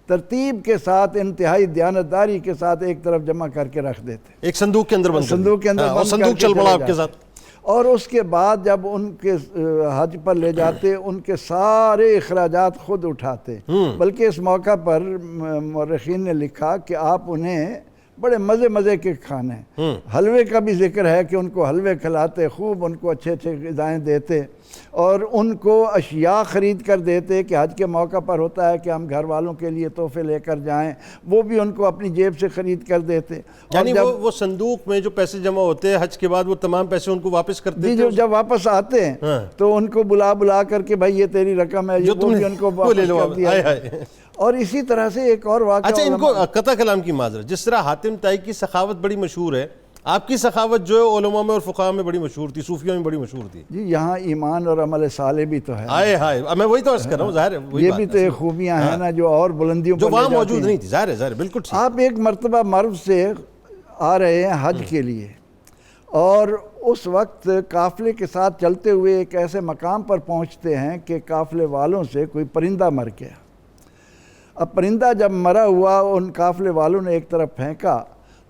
ترتیب کے ساتھ انتہائی دیانتداری کے ساتھ ایک طرف جمع کر کے رکھ دیتے، ایک صندوق کے اندر بند، صندوق کے اندر بند، صندوق چل پڑا آپ کے ساتھ۔ اور اس کے بعد جب ان کے حج پر لے جاتے ان کے سارے اخراجات خود اٹھاتے، بلکہ اس موقع پر مورخین نے لکھا کہ آپ انہیں بڑے مزے کے کھانے، حلوے کا بھی ذکر ہے کہ ان کو حلوے کھلاتے، خوب ان کو اچھے غذائیں دیتے، اور ان کو اشیاء خرید کر دیتے کہ حج کے موقع پر ہوتا ہے کہ ہم گھر والوں کے لیے تحفے لے کر جائیں، وہ بھی ان کو اپنی جیب سے خرید کر دیتے۔ یعنی وہ صندوق میں جو پیسے جمع ہوتے ہیں حج کے بعد وہ تمام پیسے ان کو واپس کر دیتے ہیں؟ جب واپس آتے ہیں تو ان کو بلا کر کے بھائی یہ تیری رقم ہے، جو تم بھی ان کو واپس کر دیا۔ اور اسی طرح سے ایک اور واقعہ، اچھا ان کو قطع کلام کی معذرت، جس طرح حاتم طائی کی سخاوت بڑی مشہور ہے، آپ کی سخاوت جو ہے علماء میں اور فقہاء میں بڑی مشہور تھی، صوفیوں میں بڑی مشہور تھی۔ جی یہاں ایمان اور عمل صالح بھی تو ہے، میں وہی تو عرض کر رہا ہوں، ظاہر ہے یہ بھی تو ایک خوبیاں ہیں نا جو اور بلندیوں پر جو وہاں موجود نہیں تھی، ظاہر ہے بالکل ٹھیک۔ آپ ایک مرتبہ مرو سے آ رہے ہیں حج کے لیے، اور اس وقت قافلے کے ساتھ چلتے ہوئے ایک ایسے مقام پر پہنچتے ہیں کہ قافلے والوں سے کوئی پرندہ مر گیا۔ اب پرندہ جب مرا ہوا ان قافلے والوں نے ایک طرف پھینکا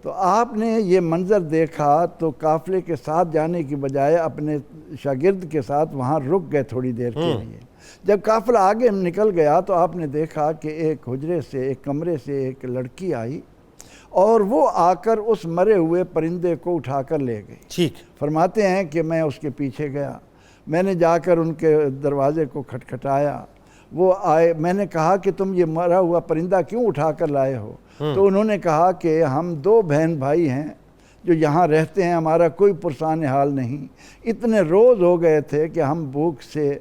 تو آپ نے یہ منظر دیکھا تو قافلے کے ساتھ جانے کی بجائے اپنے شاگرد کے ساتھ وہاں رک گئے تھوڑی دیر کے لیے۔ جب قافلہ آگے نکل گیا تو آپ نے دیکھا کہ ایک حجرے سے، ایک کمرے سے ایک لڑکی آئی اور وہ آ کر اس مرے ہوئے پرندے کو اٹھا کر لے گئی۔ ٹھیک، فرماتے ہیں کہ میں اس کے پیچھے گیا، میں نے جا کر ان کے دروازے کو کھٹکھٹایا، وہ آئے، میں نے کہا کہ تم یہ مرا ہوا پرندہ کیوں اٹھا کر لائے ہو؟ تو انہوں نے کہا کہ ہم 2 بہن بھائی ہیں جو یہاں رہتے ہیں، ہمارا کوئی پرسان حال نہیں، اتنے روز ہو گئے تھے کہ ہم بھوک سے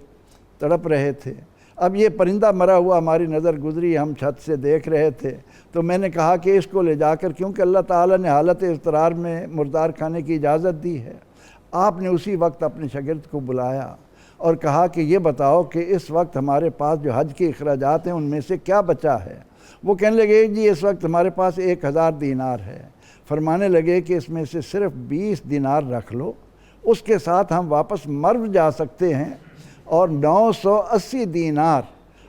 تڑپ رہے تھے، اب یہ پرندہ مرا ہوا ہماری نظر گزری، ہم چھت سے دیکھ رہے تھے، تو میں نے کہا کہ اس کو لے جا کر، کیونکہ اللہ تعالیٰ نے حالت اضطرار میں مردار کھانے کی اجازت دی ہے، آپ نے اسی وقت اپنے شاگرد کو بلایا اور کہا کہ یہ بتاؤ کہ اس وقت ہمارے پاس جو حج کے اخراجات ہیں ان میں سے کیا بچا ہے؟ وہ کہنے لگے جی اس وقت ہمارے پاس 1000 دینار ہے۔ فرمانے لگے کہ اس میں سے صرف 20 دینار رکھ لو، اس کے ساتھ ہم واپس مرو جا سکتے ہیں، اور 980 دینار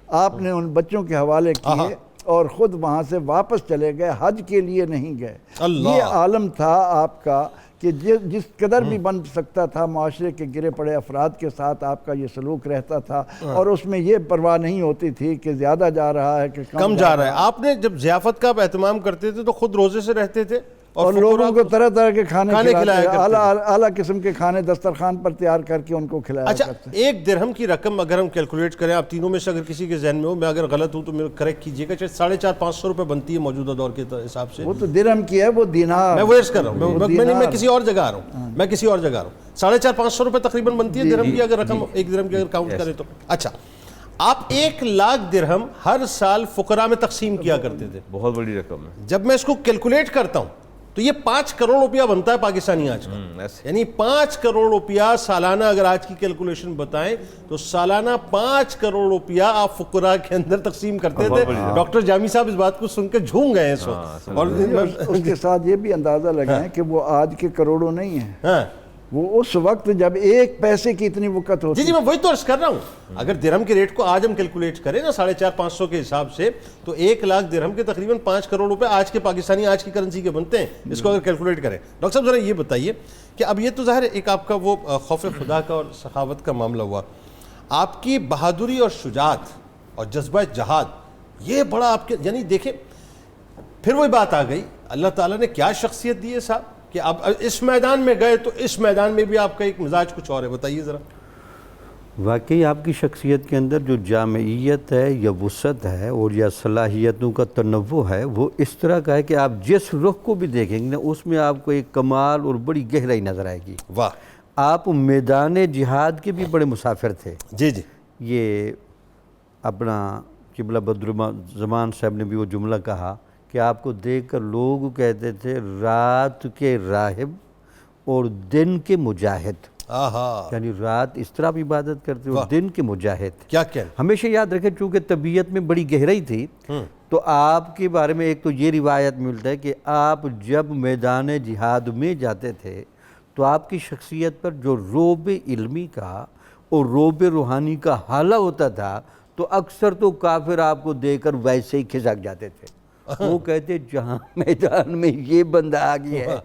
آپ نے ان بچوں کے حوالے کیے اور خود وہاں سے واپس چلے گئے، حج کے لیے نہیں گئے۔ یہ عالم تھا آپ کا کہ جس قدر بھی بن سکتا تھا معاشرے کے گرے پڑے افراد کے ساتھ آپ کا یہ سلوک رہتا تھا، اور اس میں یہ پرواہ نہیں ہوتی تھی کہ زیادہ جا رہا ہے کہ کم جا رہا ہے۔ آپ نے جب ضیافت کا آپ اہتمام کرتے تھے تو خود روزے سے رہتے تھے اور لوگوں کو طرح طرح کے کھانے کھلاتے، اعلیٰ قسم کے کھانے دسترخوان پر تیار کر کے ان کو کھلایا اچھا، کرتے۔ 1 درہم کی رقم اگر ہم کیلکولیٹ کریں، آپ تینوں میں سے اگر کسی کے ذہن میں ہو، میں اگر غلط ہوں تو میرے کریکٹ کیجئے گا، 450-500 روپے بنتی ہے موجودہ دور کے حساب سے۔ وہ تو درہم کی ہے، وہ دینار، میں ویسٹ کر رہا ہوں، میں کسی اور جگہ آ رہا ہوں، میں کسی اور جگہ آ رہا ہوں۔ 450-500 روپے تقریباً بنتی ہے درہم کی اگر رقم 1 درہم کی اگر کاؤنٹ کریں تو۔ اچھا، آپ 1 لاکھ درہم ہر سال فقراء میں تقسیم کیا کرتے تھے۔ بہت بڑی رقم ہے۔ جب میں اس کو کیلکولیٹ کرتا ہوں تو یہ 5 کروڑ روپیہ بنتا ہے پاکستانی آج کا، یعنی 5 کروڑ روپیہ سالانہ اگر آج کی کیلکولیشن بتائیں تو سالانہ 5 کروڑ روپیہ آپ فقراء کے اندر تقسیم کرتے تھے۔ ڈاکٹر جامی صاحب اس بات کو سن کے جھوم گئے ہیں اس وقت، اور اس کے ساتھ یہ بھی اندازہ لگائیں کہ وہ آج کے کروڑوں نہیں ہیں، وہ اس وقت جب 1 پیسے کی اتنی وقت ہوتی۔ جی میں وہی تو عرض کر رہا ہوں، اگر درہم کے ریٹ کو آج ہم کیلکولیٹ کریں نا 450-500 کے حساب سے، تو 1 لاکھ درہم کے تقریباً 5 کروڑ روپے آج کے پاکستانی آج کی کرنسی کے بنتے ہیں، اس کو اگر کیلکولیٹ کریں۔ ڈاکٹر صاحب ذرا یہ بتائیے کہ اب یہ تو ظاہر ایک آپ کا وہ خوف خدا کا اور سخاوت کا معاملہ ہوا، آپ کی بہادری اور شجاعت اور جذبہ جہاد، یہ بڑا آپ کے، یعنی دیکھیں پھر وہی بات آ گئی، اللہ تعالیٰ نے کیا شخصیت دی ہے صاحب کہ اب اس میدان میں گئے تو اس میدان میں بھی آپ کا ایک مزاج کچھ اور ہے، بتائیے ذرا۔ واقعی آپ کی شخصیت کے اندر جو جامعیت ہے یا وسعت ہے اور یا صلاحیتوں کا تنوع ہے، وہ اس طرح کا ہے کہ آپ جس رخ کو بھی دیکھیں گے نا اس میں آپ کو ایک کمال اور بڑی گہرائی نظر آئے گی۔ واہ، آپ میدان جہاد کے بھی بڑے مسافر تھے۔ جی جی، یہ اپنا قبلہ بدرالزمان صاحب نے بھی وہ جملہ کہا کہ آپ کو دیکھ کر لوگ کہتے تھے رات کے راہب اور دن کے مجاہد، یعنی رات اس طرح بھی عبادت کرتے اور دن کے مجاہد۔ کیا کیا ہمیشہ یاد رکھیں چونکہ طبیعت میں بڑی گہرائی تھی تو آپ کے بارے میں ایک تو یہ روایت ملتا ہے کہ آپ جب میدان جہاد میں جاتے تھے تو آپ کی شخصیت پر جو روب علمی کا اور روب روحانی کا حالہ ہوتا تھا تو اکثر تو کافر آپ کو دیکھ کر ویسے ہی کھسک جاتے تھے۔ وہ کہتے جہاں میدان میں یہ بندہ آ گیا ہے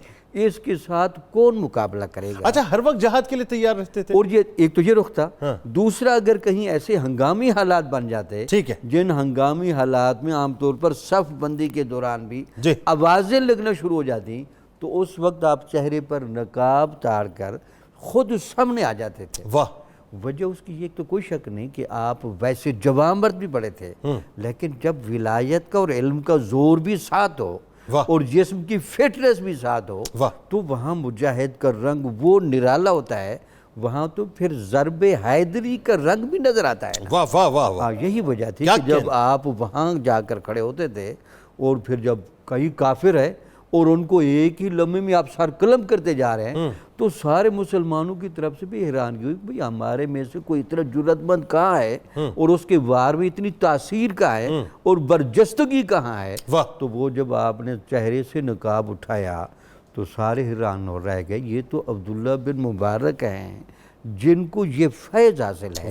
اس کے ساتھ کون مقابلہ کرے گا۔ اچھا، ہر وقت جہاد کے لیے تیار رہتے تھے؟ اور یہ ایک تو یہ رخ تھا، دوسرا اگر کہیں ایسے ہنگامی حالات بن جاتے جن ہنگامی حالات میں عام طور پر صف بندی کے دوران بھی آوازیں لگنا شروع ہو جاتی تو اس وقت آپ چہرے پر نقاب تار کر خود سامنے آ جاتے تھے۔ واہ، وجہ اس کی ایک تو کوئی شک نہیں کہ آپ ویسے جوان مرد بھی بڑے تھے، لیکن جب ولایت کا اور علم کا زور بھی ساتھ ہو اور جسم کی فٹنس بھی ساتھ ہو تو وہاں مجاہد کا رنگ وہ نرالا ہوتا ہے، وہاں تو پھر ضرب حیدری کا رنگ بھی نظر آتا ہے۔ واہ واہ واہ، یہی وجہ تھی کہ جب آپ وہاں جا کر کھڑے ہوتے تھے اور پھر جب کئی کافر ہے اور ان کو ایک ہی لمحے میں آپ سر قلم کرتے جا رہے ہیں تو سارے مسلمانوں کی طرف سے بھی حیرانگی ہوئی، بھئی ہمارے میں سے کوئی اتنا جرأت مند کہاں ہے اور اس کے وار میں اتنی تاثیر کہاں ہے اور برجستگی کہاں ہے۔ تو وہ جب آپ نے چہرے سے نقاب اٹھایا تو سارے حیران ہو رہ گئے، یہ تو عبداللہ بن مبارک ہیں جن کو یہ فیض حاصل ہے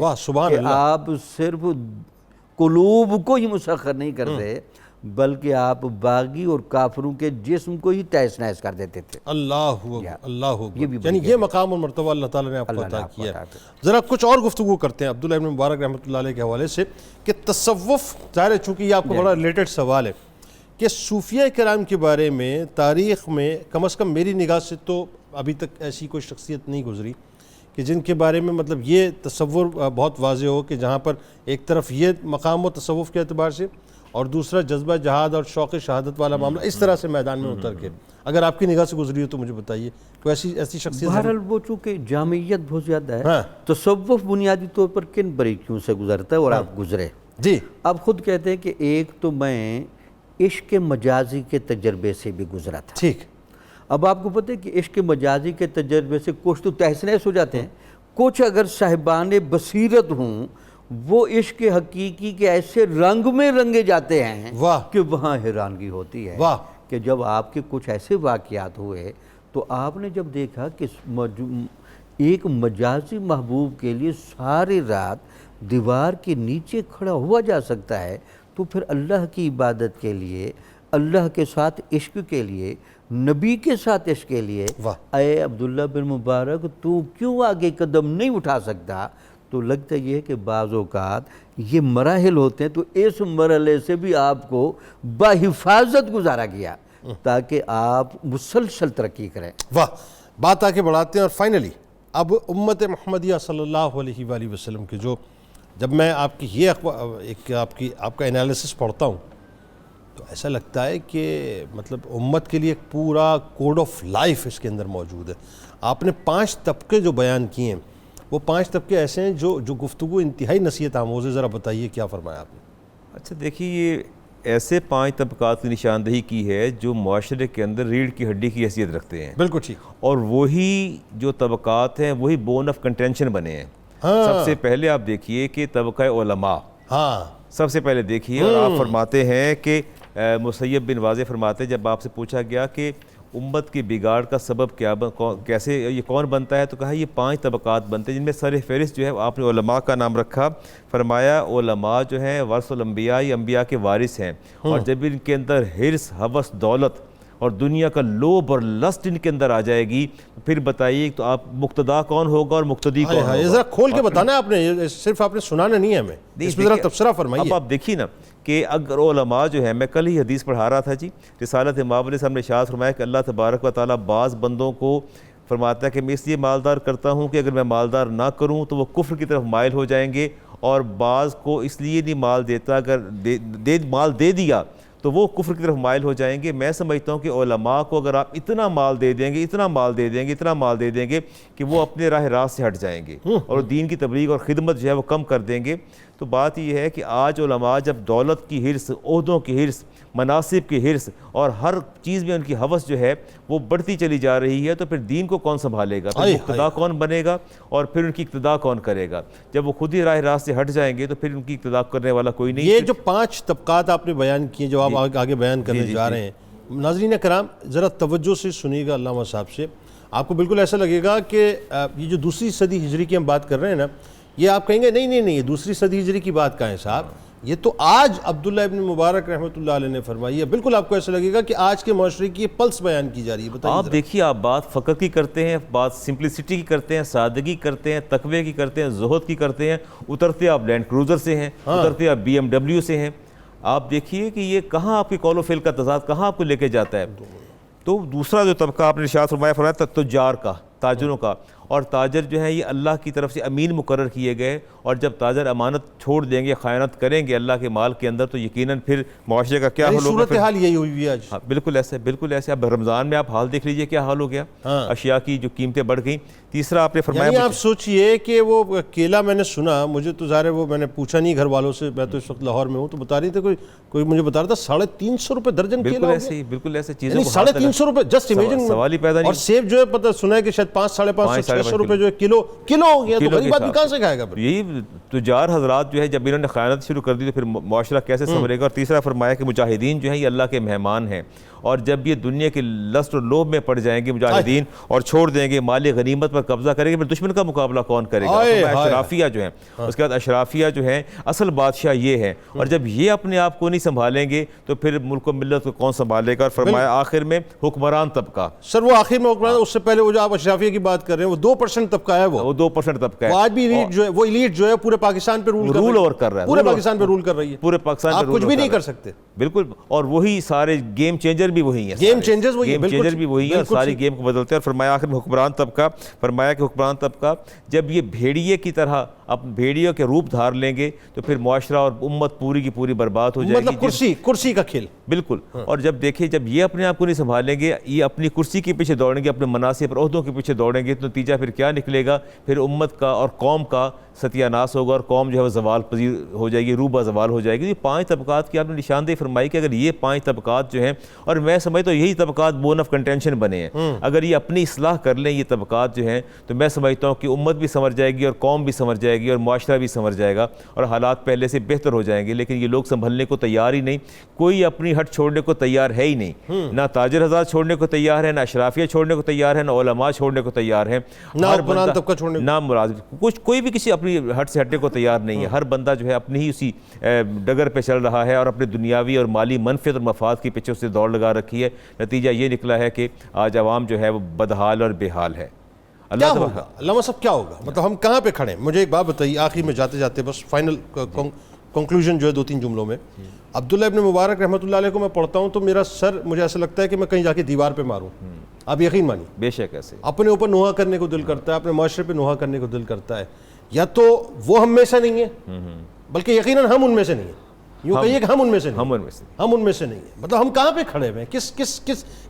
کہ آپ صرف قلوب کو ہی مسخر نہیں کرتے بلکہ آپ باغی اور کافروں کے جسم کو ہی تہس نہس کر دیتے تھے۔ اللہ یعنی یہ مقام اور مرتبہ اللہ تعالیٰ نے آپ کو عطا کیا ہے۔ ذرا کچھ اور گفتگو کرتے ہیں عبداللہ ابن مبارک رحمۃ اللہ علیہ کے حوالے سے کہ تصوف، ظاہر ہے چونکہ یہ آپ کو بڑا ریلیٹڈ سوال ہے کہ صوفیہ کرام کے بارے میں تاریخ میں کم از کم میری نگاہ سے تو ابھی تک ایسی کوئی شخصیت نہیں گزری کہ جن کے بارے میں مطلب یہ تصور بہت واضح ہو کہ جہاں پر ایک طرف یہ مقام و تصوف کے اعتبار سے اور دوسرا جذبہ جہاد اور شوق شہادت والا معاملہ اس طرح سے میدان میں اتر کے، اگر آپ کی نگاہ سے گزری ہو تو مجھے بتائیے کوئی ایسی شخصیت؟ بہرحال وہ چونکہ جامعیت بہت زیادہ ہے، تصوف بنیادی طور پر کن باریکیوں سے گزرتا ہے اور آپ گزرے جی، آپ خود کہتے ہیں کہ ایک تو میں عشق مجازی کے تجربے سے بھی گزرا تھا، ٹھیک، اب آپ کو پتہ ہے کہ عشق مجازی کے تجربے سے کچھ تو تہس نہس ہو جاتے ہیں، کچھ اگر صاحبان بصیرت ہوں وہ عشق حقیقی کے ایسے رنگ میں رنگے جاتے ہیں واہ کہ وہاں حیرانگی ہوتی ہے واہ کہ جب آپ کے کچھ ایسے واقعات ہوئے تو آپ نے جب دیکھا کہ ایک مجازی محبوب کے لیے ساری رات دیوار کے نیچے کھڑا ہوا جا سکتا ہے، تو پھر اللہ کی عبادت کے لیے، اللہ کے ساتھ عشق کے لیے، نبی کے ساتھ عشق کے لیے اے عبداللہ بن مبارک تو کیوں آگے قدم نہیں اٹھا سکتا؟ تو لگتا یہ ہے کہ بعض اوقات یہ مراحل ہوتے ہیں، تو اس مرحلے سے بھی آپ کو بحفاظت گزارا گیا تاکہ آپ مسلسل ترقی کریں۔ واہ، بات آگے بڑھاتے ہیں اور فائنلی اب امت محمدیہ صلی اللہ علیہ وآلہ وسلم کے جو جب میں آپ کی یہ آپ کا انالیسس پڑھتا ہوں تو ایسا لگتا ہے کہ مطلب امت کے لیے ایک پورا کوڈ آف لائف اس کے اندر موجود ہے۔ آپ نے 5 طبقے جو بیان کیے ہیں وہ 5 طبقے ایسے ہیں جو گفتگو انتہائی نصیحت آموز ہے، ذرا بتائیے کیا فرمایا آپ نے؟ اچھا دیکھیے، یہ ایسے 5 طبقات کی نشاندہی کی ہے جو معاشرے کے اندر ریڑھ کی ہڈی کی حیثیت رکھتے ہیں، بالکل ٹھیک، اور وہی جو طبقات ہیں وہی بون آف کنٹینشن بنے ہیں۔ سب سے پہلے آپ دیکھیے کہ طبقہ علماء، سب سے پہلے دیکھیے، اور آپ فرماتے ہیں کہ مسیب بن واضح فرماتے ہیں جب آپ سے پوچھا گیا کہ امت کی بگاڑ کا سبب کیسے یہ کون بنتا ہے، تو کہا یہ 5 طبقات بنتے ہیں جن میں سر فہرست جو ہے آپ نے علماء کا نام رکھا۔ فرمایا علماء جو ہیں ورث الانبیاء، یہ انبیاء کے وارث ہیں، اور جب ان کے اندر حرص، ہوس، دولت اور دنیا کا لوب اور لسٹ ان کے اندر آ جائے گی، پھر بتائیے تو آپ مقتدا کون ہوگا اور مقتدی کون ہوگا؟ یہ ذرا کھول کے بتانا ہے آپ نے، صرف آپ نے سنانا نہیں ہے ہمیں، اس میں ذرا تبصرہ فرمائیے۔ اب آپ دیکھیے نا کہ اگر علماء جو ہے، میں کل ہی حدیث پڑھا رہا تھا جی، رسالت امام علیہ السلام نے ارشاد فرمایا کہ اللہ تبارک و تعالیٰ بعض بندوں کو فرماتا ہے کہ میں اس لیے مالدار کرتا ہوں کہ اگر میں مالدار نہ کروں تو وہ کفر کی طرف مائل ہو جائیں گے، اور بعض کو اس لیے نہیں مال دیتا، اگر مال دے دیا تو وہ کفر کی طرف مائل ہو جائیں گے۔ میں سمجھتا ہوں کہ علماء کو اگر آپ اتنا مال دے دیں گے، اتنا مال دے دیں گے، اتنا مال دے دیں گے کہ وہ اپنے راہ راست سے ہٹ جائیں گے اور دین کی تبلیغ اور خدمت جو ہے وہ کم کر دیں گے۔ تو بات یہ ہے کہ آج علماء جب دولت کی حرص، عہدوں کی حرص، مناصب کی حرص اور ہر چیز میں ان کی ہوس جو ہے وہ بڑھتی چلی جا رہی ہے، تو پھر دین کو کون سنبھالے گا؟ پھر مقتدا کون بنے گا اور پھر ان کی اقتدا کون کرے گا؟ جب وہ خود ہی راہ راست سے ہٹ جائیں گے تو پھر ان کی اقتدا کرنے والا کوئی نہیں۔ یہ جو 5 طبقات آپ نے بیان کیے، جو آپ آگے بیان کرنے جا رہے ہیں، ناظرین کرام ذرا توجہ سے سنیے گا علامہ صاحب سے، آپ کو بالکل ایسا لگے گا کہ یہ جو دوسری صدی ہجری کی ہم بات کر رہے ہیں نا، یہ آپ کہیں گے نہیں یہ دوسری صدی ہجری کی بات کہاں ہے صاحب، یہ تو آج عبداللہ ابن مبارک رحمۃ اللہ علیہ نے فرمائی ہے۔ بالکل آپ کو ایسا لگے گا کہ آج کے معاشرے کی یہ پلس بیان کی جا رہی ہے۔ بتائیے آپ دیکھیے، آپ بات فقر کی کرتے ہیں، بات سمپلسٹی کی کرتے ہیں، سادگی کرتے ہیں، تقوی کی کرتے ہیں، زہد کی کرتے ہیں، اترتے آپ لینڈ کروزر سے ہیں، اترتے آپ BMW سے ہیں۔ آپ دیکھیے کہ یہ کہاں آپ کی قول و فعل کا تضاد کہاں آپ کو لے کے جاتا ہے۔ تو دوسرا جو طبقہ آپ نے ارشاد فرمایا تجار کا، تاجروں کا، اور تاجر جو ہیں یہ اللہ کی طرف سے امین مقرر کیے گئے، اور جب تاجر امانت چھوڑ دیں گے، خیانت کریں گے اللہ کے مال کے اندر، تو یقیناً پھر معاشرے کا کیا حال ہوگا؟ صورتحال یہی ہوئی ہے آج۔ بالکل ایسے اب رمضان میں آپ حال دیکھ لیجئے کیا حال ہو گیا، اشیاء کی جو قیمتیں بڑھ گئیں۔ تیسرا آپ نے فرمایا، یعنی آپ سوچئے کہ وہ کیلا میں نے سنا، مجھے تو ظاہر ہے وہ میں نے پوچھا نہیں گھر والوں سے، میں تو اس وقت لاہور میں ہوں، تو بتا رہی تھے کوئی مجھے بتا رہا تھا 350 روپے درجن کیلا ہو گیا۔ بالکل ایسے چیزیں، 350 روپے، جسٹ امیجن، سوال ہی پیدا نہیں۔ اور سیب جو ہے پتہ سنا ہے کہ شاید 500-550 600 روپے جو ہے کلو ہو گیا، تو غریب آدمی کہاں سے کھائے گا؟ یہی تجار حضرات جو ہے جب انہوں نے خیانت شروع کر دی تو پھر معاشرہ کیسے سنورے گا؟ اور تیسرا فرمایا کہ مجاہدین جو ہیں یہ اللہ کے مہمان ہیں، اور جب یہ دنیا کے لسٹ اور لوب میں پڑ جائیں گے مجاہدین اور چھوڑ دیں گے، مال غنیمت پر قبضہ کریں گے، پھر دشمن کا مقابلہ کون کرے گا؟ اشرافیہ جو ہیں، اس کے بعد اشرافیہ جو ہیں اصل بادشاہ یہ ہیں، اور جب یہ اپنے آپ کو نہیں سنبھالیں گے تو پھر ملک و ملت کو کون سنبھالے گا؟ اور فرمایا آخر میں حکمران طبقہ۔ سر وہ آخر میں حکمران، اس سے پہلے وہ جو آپ اشرافیہ کی بات کر رہے ہیں وہ 2% طبقہ ہے، وہ 2% طبقہ ہے، آج بھی ایلیٹ جو ہے، وہ ایلیٹ جو ہے پورے پاکستان پہ رول کر رہا ہے، پورے پاکستان پہ رول کر رہی ہے، پورے پاکستان پہ آپ کچھ بھی نہیں کر سکتے۔ بالکل، اور وہی سارے گیم چینجر بھی وہی ہیں، گیم چینجر بھی وہی ہیں، اور ساری گیم کو بدلتے ہیں۔ اور فرمایا آخر میں حکمران طبقہ، فرمایا کہ حکمران طبقہ جب یہ بھیڑیے کی طرح اب بھیڑیوں کے روپ دھار لیں گے تو پھر معاشرہ اور امت پوری کی پوری برباد ہو جائے گی. مطلب کرسی کا کھیل. بالکل. اور جب دیکھیں جب یہ اپنے آپ کو نہیں سنبھالیں گے, یہ اپنی کرسی کے پیچھے دوڑیں گے, اپنے مناصب اور عہدوں کے پیچھے دوڑیں گے, تو نتیجہ پھر کیا نکلے گا؟ پھر امت کا اور قوم کا ستیہ ناس ہوگا اور قوم جو ہے وہ زوال پذیر ہو جائے گی, روبہ زوال ہو جائے گی. یہ 5 طبقات کی آپ نے نشاندہی فرمائی کہ اگر یہ 5 طبقات جو ہیں, اور میں سمجھتا ہوں یہی طبقات بون آف کنٹینشن بنے ہیں, اگر یہ اپنی اصلاح کر لیں یہ طبقات جو ہیں, تو میں سمجھتا ہوں کہ امت بھی سنور جائے گی اور قوم بھی سنور جائے گی اور معاشرہ بھی سنور جائے گا اور حالات پہلے سے بہتر ہو جائیں گے. لیکن یہ لوگ سنبھلنے کو تیار ہی نہیں, کوئی اپنی ہٹ چھوڑنے کو تیار ہے ہی نہیں. نہ تاجر حضرات چھوڑنے کو تیار ہے, نہ اشرافیہ چھوڑنے کو تیار ہے, نہ علماء چھوڑنے کو تیار ہیں, نہ مراد کچھ کوئی بھی کسی اپنی ہٹ سے ہٹنے کو تیار نہیں ہے. ہر بندہ جو ہے اپنی ہی اسی ڈگر پہ چل رہا ہے اور اپنے دنیاوی اور مالی منفعت اور مفاد کے پیچھے اسے دوڑ لگا رکھی ہے. نتیجہ یہ نکلا ہے کہ آج عوام جو ہے وہ بدحال اور بے حال ہے. کیا ہوگا علامہ صاحب, کیا ہوگا؟ مطلب ہم کہاں پہ کھڑے ہیں؟ مجھے ایک بات بتائیے آخری میں جاتے جاتے, بس فائنل کنکلوژن جو ہے 2-3 جملوں میں. عبداللہ ابن مبارک رحمۃ اللہ علیہ کو میں پڑھتا ہوں تو میرا سر مجھے ایسا لگتا ہے کہ میں کہیں جا کے دیوار پہ ماروں. آپ یقین مانیے, بے شک ایسے اپنے اوپر نوحہ کرنے کو دل کرتا ہے, اپنے معاشرے پہ نوحہ کرنے کو دل کرتا ہے. یا تو وہ ہم میں سے نہیں ہے, بلکہ یقیناً ہم ان میں سے نہیں ہیں. یوں کہیے کہ ہم ان میں سے نہیں, ہم ان میں سے نہیں ہیں. مطلب ہم کہاں پہ کھڑے ہوئے ہیں؟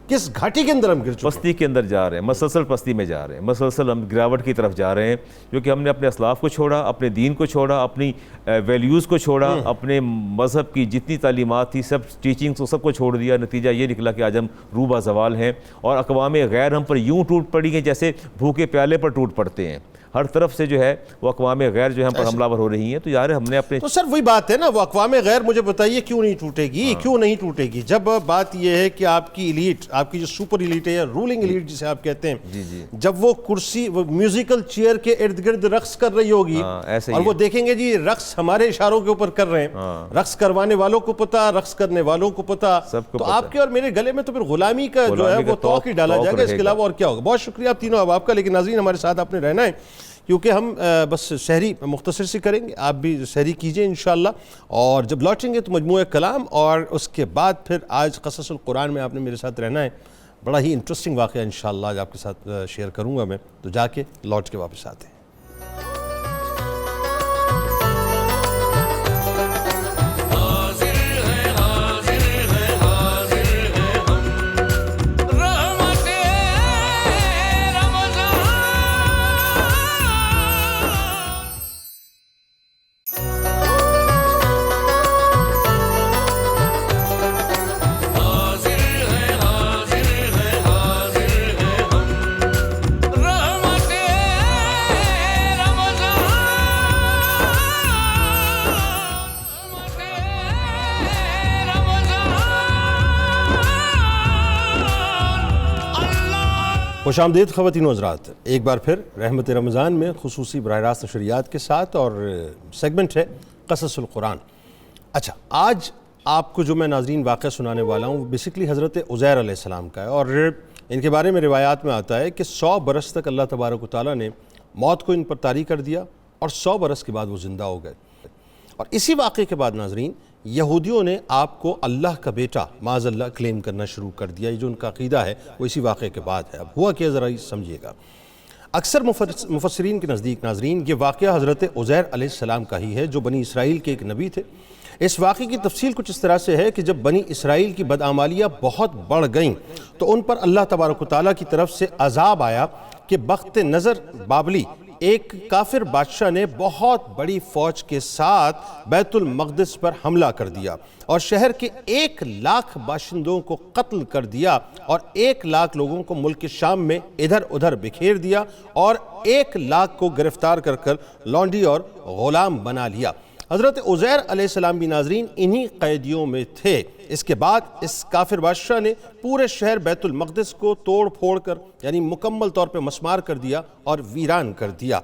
کس گھاٹی کے اندر ہم گر چکے ہیں؟ پستی کے اندر جا رہے ہیں, مسلسل پستی میں جا رہے ہیں, مسلسل ہم گراوٹ کی طرف جا رہے ہیں, کیونکہ ہم نے اپنے اسلاف کو چھوڑا, اپنے دین کو چھوڑا, اپنی ویلیوز کو چھوڑا, اپنے مذہب کی جتنی تعلیمات تھی سب ٹیچنگس سب کو چھوڑ دیا. نتیجہ یہ نکلا کہ آج ہم روبہ زوال ہیں اور اقوام غیر ہم پر یوں ٹوٹ پڑی ہیں جیسے بھوکے پیالے پر ٹوٹ پڑتے ہیں. ہر طرف سے جو ہے وہ اقوام غیر جو ہے ہم پر حملہ ور ہو رہی ہیں. تو یار ہم نے اپنے تو سر وہی بات ہے نا, وہ اقوام غیر مجھے بتائیے کیوں نہیں ٹوٹے گی؟ کیوں نہیں ٹوٹے گی؟ جب بات یہ ہے کہ آپ کی ایلیٹ, آپ کی جو سپر ایلیٹ ہے یا رولنگ ایلیٹ جسے آپ کہتے ہیں, جب وہ کرسی وہ میوزیکل چیئر کے ارد گرد رقص کر رہی ہوگی اور وہ دیکھیں گے جی رقص ہمارے اشاروں کے اوپر کر رہے ہیں, رقص کروانے والوں کو پتا, رقص کرنے والوں کو پتا, تو آپ کے اور میرے گلے میں تو پھر غلامی کا جو ہے وہ توق ہی ڈالا جائے گا. اس کے علاوہ اور کیا ہوگا؟ بہت شکریہ آپ تینوں احباب کا. لیکن ناظرین ہمارے ساتھ آپ نے رہنا ہے کیونکہ ہم بس سحری مختصر سی کریں گے, آپ بھی سحری کیجئے انشاءاللہ, اور جب لوٹیں گے تو مجموعہ کلام, اور اس کے بعد پھر آج قصص القرآن میں آپ نے میرے ساتھ رہنا ہے. بڑا ہی انٹرسٹنگ واقعہ انشاءاللہ آج آپ کے ساتھ شیئر کروں گا میں, تو جا کے لوٹ کے واپس آتے ہیں. خوش آمدید خواتین و حضرات, ایک بار پھر رحمت رمضان میں خصوصی براہ راست نشریات کے ساتھ, اور سیگمنٹ ہے قصص القرآن. اچھا, آج آپ کو جو میں ناظرین واقعہ سنانے والا ہوں وہ بیسکلی حضرت عزیر علیہ السلام کا ہے, اور ان کے بارے میں روایات میں آتا ہے کہ 100 برس تک اللہ تبارک و تعالیٰ نے موت کو ان پر طاری کر دیا اور 100 برس کے بعد وہ زندہ ہو گئے. اور اسی واقعے کے بعد ناظرین یہودیوں نے آپ کو اللہ کا بیٹا معاذ اللہ کلیم کرنا شروع کر دیا. یہ جو ان کا عقیدہ ہے وہ اسی واقعے کے بعد ہے. اب ہوا کیا ذرا سمجھیے گا. اکثر مفسرین کے نزدیک ناظرین یہ واقعہ حضرت عزیر علیہ السلام کا ہی ہے, جو بنی اسرائیل کے ایک نبی تھے. اس واقعے کی تفصیل کچھ اس طرح سے ہے کہ جب بنی اسرائیل کی بدعمالیاں بہت بڑھ گئیں تو ان پر اللہ تبارک و تعالیٰ کی طرف سے عذاب آیا کہ بخت نظر بابلی ایک کافر بادشاہ نے بہت بڑی فوج کے ساتھ بیت المقدس پر حملہ کر دیا اور شہر کے 1,00,000 باشندوں کو قتل کر دیا اور 1,00,000 لوگوں کو ملک شام میں ادھر ادھر بکھیر دیا اور 1,00,000 کو گرفتار کر لونڈی اور غلام بنا لیا. حضرت عزیر علیہ السلام بھی ناظرین انہی قیدیوں میں تھے. اس کے بعد اس کافر بادشاہ نے پورے شہر بیت المقدس کو توڑ پھوڑ کر یعنی مکمل طور پہ مسمار کر دیا اور ویران کر دیا.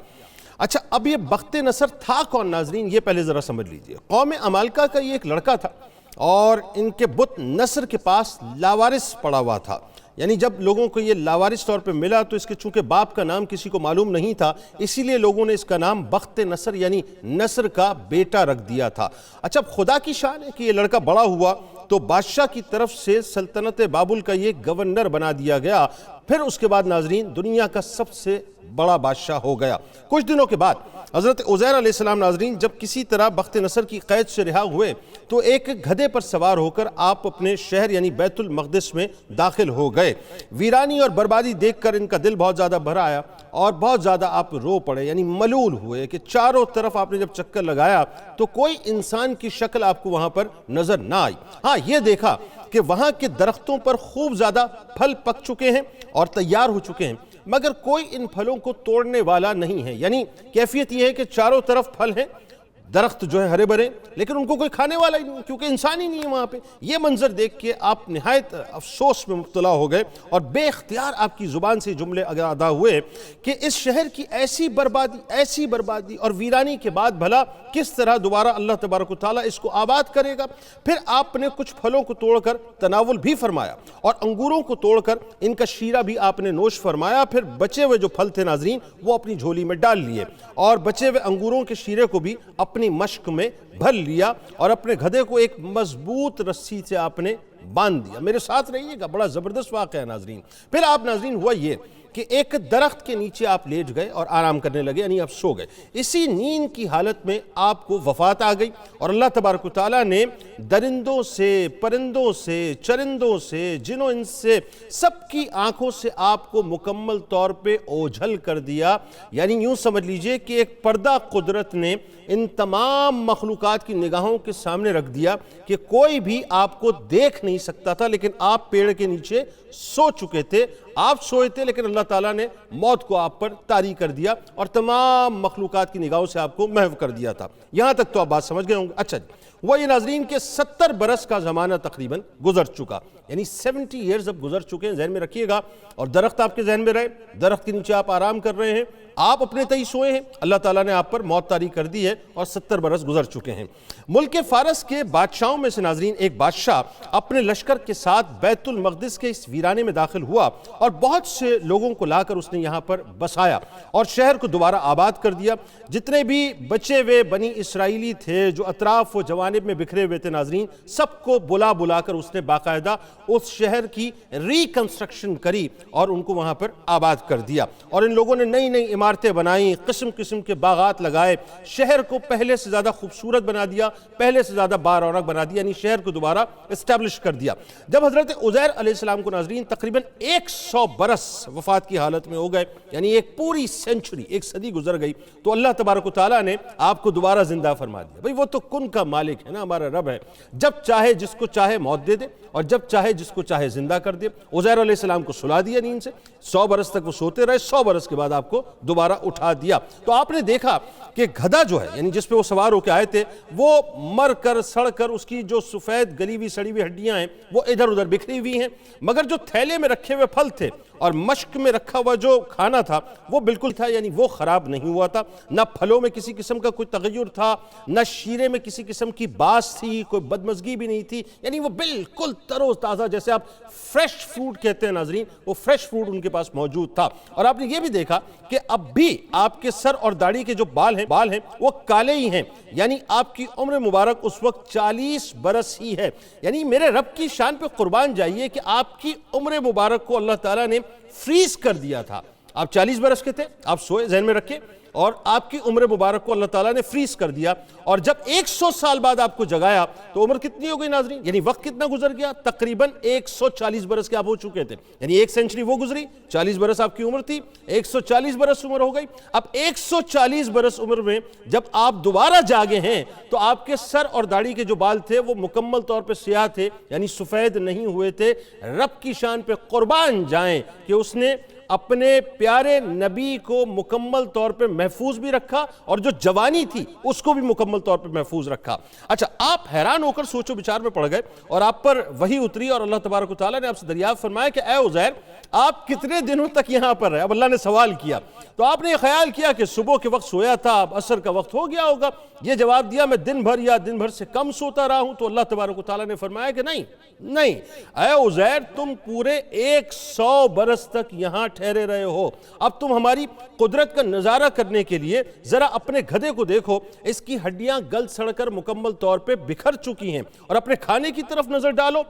اچھا, اب یہ بخت نصر تھا کون ناظرین, یہ پہلے ذرا سمجھ لیجئے. قوم عمالقہ کا یہ ایک لڑکا تھا اور ان کے بت نصر کے پاس لاوارث پڑا ہوا تھا. یعنی جب لوگوں کو یہ لاوارث طور پہ ملا تو اس کے چونکہ باپ کا نام کسی کو معلوم نہیں تھا, اسی لیے لوگوں نے اس کا نام بخت نصر یعنی نصر کا بیٹا رکھ دیا تھا. اچھا, اب خدا کی شان ہے کہ یہ لڑکا بڑا ہوا تو بادشاہ کی طرف سے سلطنت بابل کا یہ گورنر بنا دیا گیا. پھر اس کے بعد ناظرین دنیا کا سب سے بڑا بادشاہ ہو گیا. کچھ دنوں کے بعد حضرت عزیر علیہ السلام ناظرین جب کسی طرح بخت نصر کی قید سے رہا ہوئے تو ایک گدھے پر سوار ہو کر آپ اپنے شہر یعنی بیت المقدس میں داخل ہو گئے. ویرانی اور بربادی دیکھ کر ان کا دل بہت زیادہ بھر آیا اور بہت زیادہ آپ رو پڑے یعنی ملول ہوئے کہ چاروں طرف آپ نے جب چکر لگایا تو کوئی انسان کی شکل آپ کو وہاں پر نظر نہ آئی. ہاں یہ دیکھا کہ وہاں کے درختوں پر خوب زیادہ پھل پک چکے ہیں اور تیار ہو چکے ہیں مگر کوئی ان پھلوں کو توڑنے والا نہیں ہے. یعنی کیفیت یہ ہے کہ چاروں طرف پھل ہیں, درخت جو ہے ہرے بھرے, لیکن ان کو کوئی کھانے والا ہی نہیں کیونکہ انسان ہی نہیں ہے وہاں پہ. یہ منظر دیکھ کے آپ نہایت افسوس میں مبتلا ہو گئے اور بے اختیار آپ کی زبان سے جملے ادا ہوئے کہ اس شہر کی ایسی بربادی اور ویرانی کے بعد بھلا کس طرح دوبارہ اللہ تبارک و تعالیٰ اس کو آباد کرے گا. پھر آپ نے کچھ پھلوں کو توڑ کر تناول بھی فرمایا اور انگوروں کو توڑ کر ان کا شیرہ بھی آپ نے نوش فرمایا. پھر بچے ہوئے جو پھل تھے ناظرین وہ اپنی جھولی میں ڈال لیے اور بچے ہوئے انگوروں کے شیرے کو بھی اپنی مشک میں بھر لیا اور اپنے گدھے کو ایک مضبوط رسی سے آپ نے باندھ دیا. میرے ساتھ رہیے گا, بڑا زبردست واقعہ ہے ناظرین. پھر آپ ناظرین ہوا یہ کہ ایک درخت کے نیچے آپ لیٹ گئے اور آرام کرنے لگے یعنی آپ سو گئے. اسی نیند کی حالت میں آپ کو وفات آ گئی اور اللہ تبارک و تعالیٰ نے درندوں سے, پرندوں سے, چرندوں سے, جنوں انس سے سب کی آنکھوں سے آپ کو مکمل طور پہ اوجھل کر دیا. یعنی یوں سمجھ لیجئے کہ ایک پردہ قدرت نے ان تمام مخلوقات کی نگاہوں کے سامنے رکھ دیا کہ کوئی بھی آپ کو دیکھ نہیں سکتا تھا, لیکن آپ پیڑ کے نیچے سو چکے تھے. آپ سوئے تھے لیکن اللہ تعالیٰ نے موت کو آپ پر طاری کر دیا اور تمام مخلوقات کی نگاہوں سے آپ کو محو کر دیا تھا. یہاں تک تو آپ بات سمجھ گئے ہوں گے. اچھا جی, وہ یہ ناظرین کے 70 برس کا زمانہ تقریباً گزر چکا یعنی 70 ایئرز اب گزر چکے ہیں, ذہن میں رکھیے گا. اور درخت آپ کے ذہن میں رہے, درخت کے نیچے آپ آرام کر رہے ہیں, آپ اپنے تئی سوئے ہیں, اللہ تعالیٰ نے آپ پر موت طاری کر دی ہے اور 70 برس گزر چکے ہیں. ملک فارس کے بادشاہوں میں سے ناظرین ایک بادشاہ اپنے لشکر کے ساتھ بیت المقدس کے اس ویرانے میں داخل ہوا اور بہت سے لوگوں کو لا کر اس نے یہاں پر بسایا اور شہر کو دوبارہ آباد کر دیا. جتنے بھی بچے ہوئے بنی اسرائیلی تھے جو اطراف و جوانب میں بکھرے ہوئے تھے ناظرین, سب کو بلا کر اس نے باقاعدہ اس شہر کی ریکنسٹرکشن کری اور ان کو وہاں پر آباد کر دیا. اور ان لوگوں نے نئی نئی عمارتیں بنائیں, قسم قسم کے باغات لگائے, شہر کو پہلے سے زیادہ خوبصورت بنا دیا, پہلے سے زیادہ بارونق بنا دیا, یعنی شہر کو دوبارہ اسٹیبلش کر دیا. جب حضرت عزیر علیہ السلام کو ناظرین تقریباً 100 برس وفات کی حالت میں ہو گئے یعنی ایک پوری سینچری, ایک صدی گزر گئی, تو اللہ تبارک و تعالیٰ نے آپ کو دوبارہ زندہ فرما دیا. بھئی وہ تو کن کا مالک ہے نا, ہمارا رب ہے, جب چاہے جس کو چاہے موت دے دے اور جب چاہے جس کو چاہے زندہ کر دے. عزیر علیہ السلام کو سلا دیا نیند سے, 100 برس تک وہ سوتے رہے, 100 برس کے بعد آپ کو دوبارہ اٹھا دیا. تو آپ نے دیکھا کہ گدھا جو ہے یعنی جس پہ وہ سوار ہو کے آئے تھے وہ مر کر سڑ کر اس کی جو سفید گلی ہوئی سڑی ہوئی ہڈیاں ہیں وہ ادھر ادھر بکھری ہوئی ہیں, مگر جو تھیلے میں رکھے ہوئے پھل تھے اور مشک میں رکھا ہوا جو کھانا تھا وہ بالکل تھا, یعنی وہ خراب نہیں ہوا تھا. نہ پھلوں میں کسی قسم کا کوئی تغیر تھا, نہ شیرے میں کسی قسم کی باس تھی, کوئی بدمزگی بھی نہیں تھی, یعنی وہ بالکل تر و تازہ, جیسے آپ فریش فروٹ کہتے ہیں ناظرین, وہ فریش فروٹ ان کے پاس موجود تھا. اور آپ نے یہ بھی دیکھا کہ اب بھی آپ کے سر اور داڑھی کے جو بال ہیں وہ کالے ہی ہیں, یعنی آپ کی عمر مبارک اس وقت 40 برس ہی ہے. یعنی میرے رب کی شان پہ قربان جائیے کہ آپ کی عمر مبارک کو اللہ تعالیٰ نے فریز کر دیا تھا. آپ 40 برس کے تھے, آپ سوئے, ذہن میں رکھیں, اور آپ کی عمر مبارک کو اللہ تعالیٰ نے فریز کر دیا. اور جب 100 سال بعد آپ کو جگایا تو عمر کتنی ہو گئی ناظرین, یعنی وقت کتنا گزر گیا, تقریباً 140 برس کے آپ ہو چکے تھے, یعنی ایک سینچری وہ گزری, 40 برس آپ کی عمر تھی, 140 برس عمر ہو گئی. اب 140 برس عمر میں جب آپ دوبارہ جاگے ہیں تو آپ کے سر اور داڑھی کے جو بال تھے وہ مکمل طور پہ سیاہ تھے, یعنی سفید نہیں ہوئے تھے. رب کی شان پہ قربان جائیں کہ اس نے اپنے پیارے نبی کو مکمل طور پہ محفوظ بھی رکھا اور جو جوانی تھی اس کو بھی مکمل طور پہ محفوظ رکھا. اچھا, آپ حیران ہو کر سوچو بچار میں پڑ گئے اور آپ پر وحی اتری اور اللہ تبارک و تعالیٰ نے آپ سے دریافت فرمایا کہ اے عزیر آپ کتنے دنوں تک یہاں پر رہے. اب اللہ نے سوال کیا تو آپ نے یہ خیال کیا کہ صبح کے وقت سویا تھا, اب عصر کا وقت ہو گیا ہوگا. یہ جواب دیا میں دن بھر یا دن بھر سے کم سوتا رہا ہوں. تو اللہ تبارک و تعالیٰ نے فرمایا کہ نہیں, اے عزیر تم پورے 100 برس تک یہاں ٹھہرے رہے ہو؟ اب تم ہماری قدرت کا نظارہ کرنے کے لیے ذرا اپنے گدھے کو دیکھو، اس کی ہڈیاں گل سڑ کر مکمل طور پہ بکھر چکی ہیں، اور اپنے کھانے کی طرف نظر ڈالو،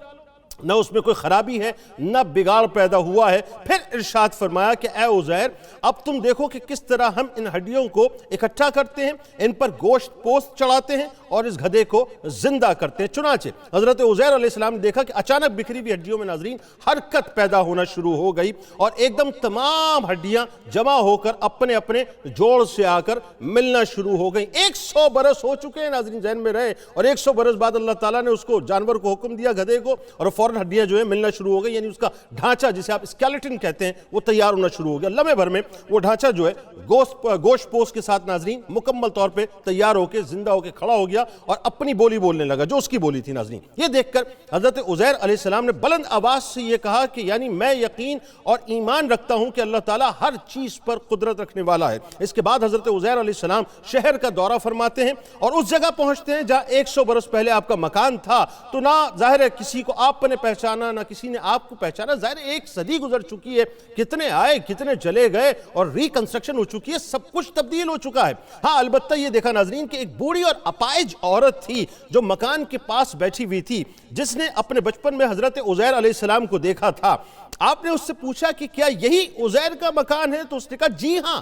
نہ اس میں کوئی خرابی ہے نہ بگاڑ پیدا ہوا ہے۔ پھر ارشاد فرمایا کہ اے عزیر، اب تم دیکھو کہ کس طرح ہم ان ہڈیوں کو اکٹھا کرتے ہیں، ان پر گوشت پوست چڑھاتے ہیں اور اس گدھے کو زندہ کرتے ہیں۔ چنانچہ حضرت عزیر علیہ السلام نے دیکھا کہ اچانک بکھری ہوئی ہڈیوں میں ناظرین حرکت پیدا ہونا شروع ہو گئی، اور ایک دم تمام ہڈیاں جمع ہو کر اپنے اپنے جوڑ سے آ کر ملنا شروع ہو گئیں۔ 100 برس ہو چکے ہیں ناظرین، ذہن میں رہے، اور 100 برس بعد اللہ تعالیٰ نے اس کو جانور کو حکم دیا، گدھے کو، اور فوراً ہڈیاں جو ہیں ملنا شروع ہو گئی، یعنی اس کا ڈھانچہ جسے آپ اسکیلیٹن کہتے ہیں وہ تیار ہونا شروع ہو گیا۔ لمحے بھر میں وہ ڈھانچہ جو ہے گوشت پوست کے ساتھ ناظرین مکمل طور پہ تیار ہو کے زندہ ہو کے کھڑا ہو گیا اور اپنی بولی بولنے لگا جو اس کی بولی تھی ناظرین۔ یہ دیکھ کر حضرت عزیر علیہ السلام نے بلند آواز سے یہ کہا کہ یعنی میں یقین اور ایمان رکھتا ہوں کہ اللہ تعالیٰ ہر چیز پر قدرت رکھنے والا ہے۔ اس کے بعد حضرت عزیر علیہ السلام شہر کا دورہ فرماتے ہیں اور اس جگہ پہنچتے ہیں جہاں 100 برس پہلے آپ کا مکان تھا، تو نہ ظاہر ہے کسی کو آپ نے پہچانا نہ کسی نے آپ کو پہچانا، ظاہر ہے 1 صدی گزر چکی ہے، کتنے آئے کتنے چلے گئے اور ریکنسٹرکشن ہو چکی ہے، سب کچھ تبدیل ہو چکا ہے۔ ہاں البتہ یہ دیکھا ناظرین کہ ایک بوڑھی اور اپائج عورت تھی جو مکان کے پاس بیٹھی ہوئی تھی، جس نے اپنے بچپن میں حضرت عزیر علیہ السلام کو دیکھا تھا۔ آپ نے اس سے پوچھا کہ کیا یہی عزیر کا مکان ہے؟ تو اس نے کہا جی ہاں۔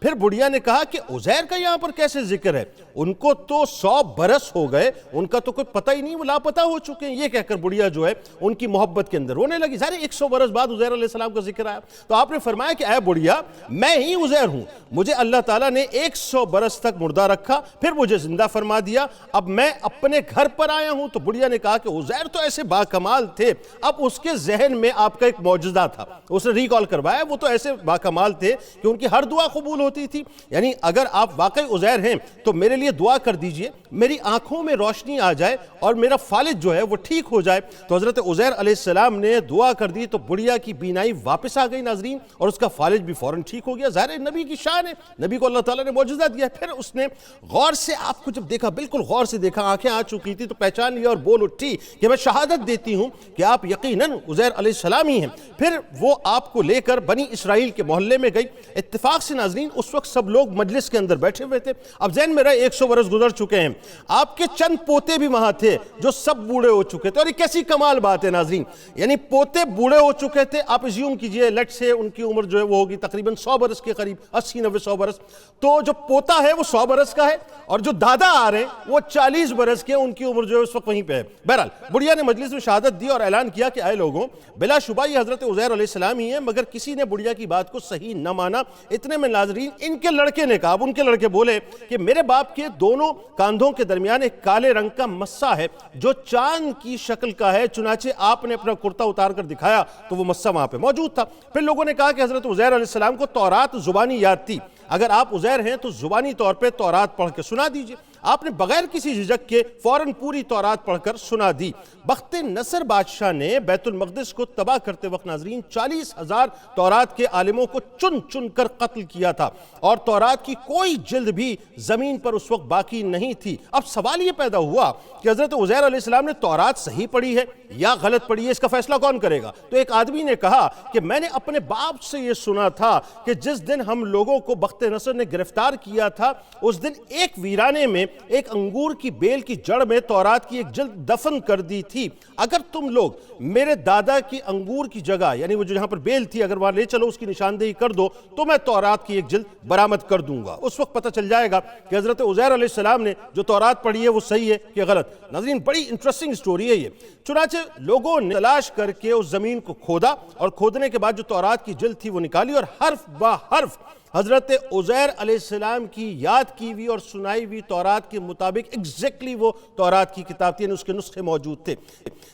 پھر بڑھیا نے کہا کہ عزیر کا یہاں پر کیسے ذکر ہے؟ ان کو تو 100 برس ہو گئے، ان کا تو کوئی پتہ ہی نہیں، وہ لاپتہ ہو چکے ہیں۔ یہ کہہ کر بڑھیا جو ہے ان کی محبت کے اندر رونے لگی۔ ظاہر 100 برس بعد عزیر علیہ السلام کا ذکر آیا تو آپ نے فرمایا کہ اے بڑھیا، میں ہی عزیر ہوں، مجھے اللہ تعالیٰ نے 100 برس تک مردہ رکھا، پھر مجھے زندہ فرما دیا، اب میں اپنے گھر پر آیا ہوں۔ تو بڑھیا نے کہا کہ عزیر تو ایسے باکمال تھے، اب اس کے ذہن میں آپ کا ایک معجزہ تھا، اس نے ریکال کروایا، وہ تو ایسے باکمال تھے کہ ان کی ہر دعا قبول ہوتی تھی، یعنی اگر آپ واقعی عزیر ہیں تو میرے لیے دعا کر دیجئے، میری آنکھوں میں روشنی آ جائے اور میرا فالج جو ہے وہ ٹھیک ہو جائے۔ تو حضرت عزیر علیہ السلام نے دعا کر دی تو بڑھیا کی بینائی واپس آ گئی ناظرین، اور اس کا فالج بھی فوراً ٹھیک ہو گیا۔ ظاہر نبی کی شان ہے، نبی کو اللہ تعالیٰ نے معجزہ دیا۔ پھر اس نے غور سے آپ کو جب دیکھا، بالکل غور سے دیکھا، آنکھیں آ چکی تھی، تو پہچان لیا اور بول اٹھی کہ میں شہادت دیتی ہوں کہ آپ یقیناً عزیر علیہ السلام ہی ہیں۔ پھر وہ آپ کو لے کر بنی اسرائیل کے محلے میں گئی۔ اتفاق سے ناظرین اس وقت سب لوگ مجلس کے اندر بیٹھے ہوئے تھے۔ اب ذہن میں رہے 100 برس گزر چکے ہیں، آپ کے چند پوتے بھی وہاں تھے جو سب بوڑھے ہو چکے تھے، اور یہ کیسی کمال بات ہے ناظرین، یعنی پوتے بوڑھے ہو چکے تھے۔ آپ اسیوم کیجئے لیٹ سے ان کی عمر جو ہے وہ ہوگی تقریباً 100 برس کے قریب، 80-90-100 برس، تو جو پوتا ہے وہ 100 برس کا ہے، اور جو دادا آ رہے ہیں وہ 40 برس کے، ان کی عمر جو ہے اس وقت وہیں پہ ہے۔ بہرحال بڑھیا نے مجلس میں شہادت دی اور اعلان کیا کہ اے لوگوں، بلا شبہ یہ حضرت عزیر علیہ السلام ہی ہیں، مگر کسی نے بڑھیا کی بات کو صحیح نہ مانا۔ اتنے میں ناظرین ان کے لڑکے نے کہا، اب ان کے لڑکے بولے کہ میرے باپ کے دونوں کاندھوں کے درمیان ایک کالے رنگ کا مسا ہے جو چاند کی شکل کا ہے، چنانچہ آپ نے اپنا کرتا اتار کر دکھایا تو وہ مسا وہاں پہ موجود تھا۔ پھر لوگوں نے کہا کہ حضرت عزیر علیہ السلام کو تورات زبانی یاد تھی، اگر آپ عزیر ہیں تو زبانی طور پہ تورات پڑھ کے سنا دیجئے۔ آپ نے بغیر کسی جھجک کے فوراً پوری تورات پڑھ کر سنا دی۔ بخت نصر بادشاہ نے بیت المقدس کو تباہ کرتے وقت ناظرین 40,000 تورات کے عالموں کو چن چن کر قتل کیا تھا، اور تورات کی کوئی جلد بھی زمین پر اس وقت باقی نہیں تھی۔ اب سوال یہ پیدا ہوا کہ حضرت عزیر علیہ السلام نے تورات صحیح پڑھی ہے یا غلط پڑھی ہے، اس کا فیصلہ کون کرے گا؟ تو ایک آدمی نے کہا کہ میں نے اپنے باپ سے یہ سنا تھا کہ جس دن ہم لوگوں کو بخت نصر نے گرفتار کیا تھا، اس دن ایک ویرانے میں ایک انگور کی بیل کی جڑ میں تورات کی ایک جلد دفن کر دی تھی۔ اگر تم لوگ میرے دادا کی انگور کی جگہ، یعنی وہ جو جہاں پر بیل تھی، اگر وہاں لے چلو اس کی نشاندہی کر دو تو میں تورات کی ایک جلد برآمد کر دوں گا۔ اس وقت پتہ چل جائے گا کہ حضرت عزیر علیہ السلام نے جو تورات پڑھی ہے وہ صحیح ہے کہ غلط۔ ناظرین بڑی انٹرسٹنگ سٹوری ہے یہ۔ چنانچہ لوگوں نے تلاش کر کے اس زمین کو کھودا، اور کھودنے کے بعد جو تورات کی جلد تھی وہ نکالی، اور حرف با حرف حضرت عزیر علیہ السلام کی یاد کی ہوئی اور سنائی ہوئی تورات کے مطابق ایگزیکٹلی وہ تورات کی کتاب تھی، یعنی اس کے نسخے موجود تھے۔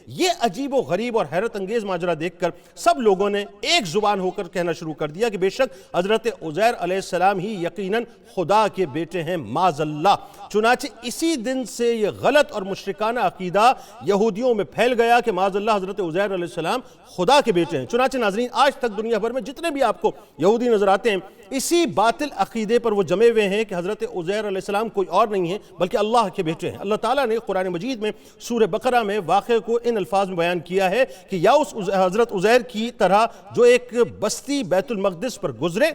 یہ عجیب و غریب اور حیرت انگیز ماجرا دیکھ کر سب لوگوں نے ایک زبان ہو کر کہنا شروع کر دیا کہ بے شک حضرت عزیر علیہ السلام ہی یقیناً خدا کے بیٹے ہیں، معاذ اللہ۔ چنانچہ اسی دن سے یہ غلط اور مشرکانہ عقیدہ یہودیوں میں پھیل گیا کہ معاذ اللہ حضرت عزیر علیہ السلام خدا کے بیٹے ہیں۔ چنانچہ ناظرین آج تک دنیا بھر میں جتنے بھی آپ کو یہودی نظر آتے ہیں، اسی باطل عقیدے پر وہ جمے ہوئے ہیں کہ حضرت عزیر علیہ السلام کوئی اور نہیں ہے ہیں بلکہ اللہ کے بیٹے ہیں۔ اللہ تعالیٰ نے قرآن مجید میں سورہ بقرہ میں واقعے کو ان الفاظ میں بیان کیا ہے کہ یا اس حضرت عزیر کی طرح جو ایک بستی بیت المقدس پر گزرے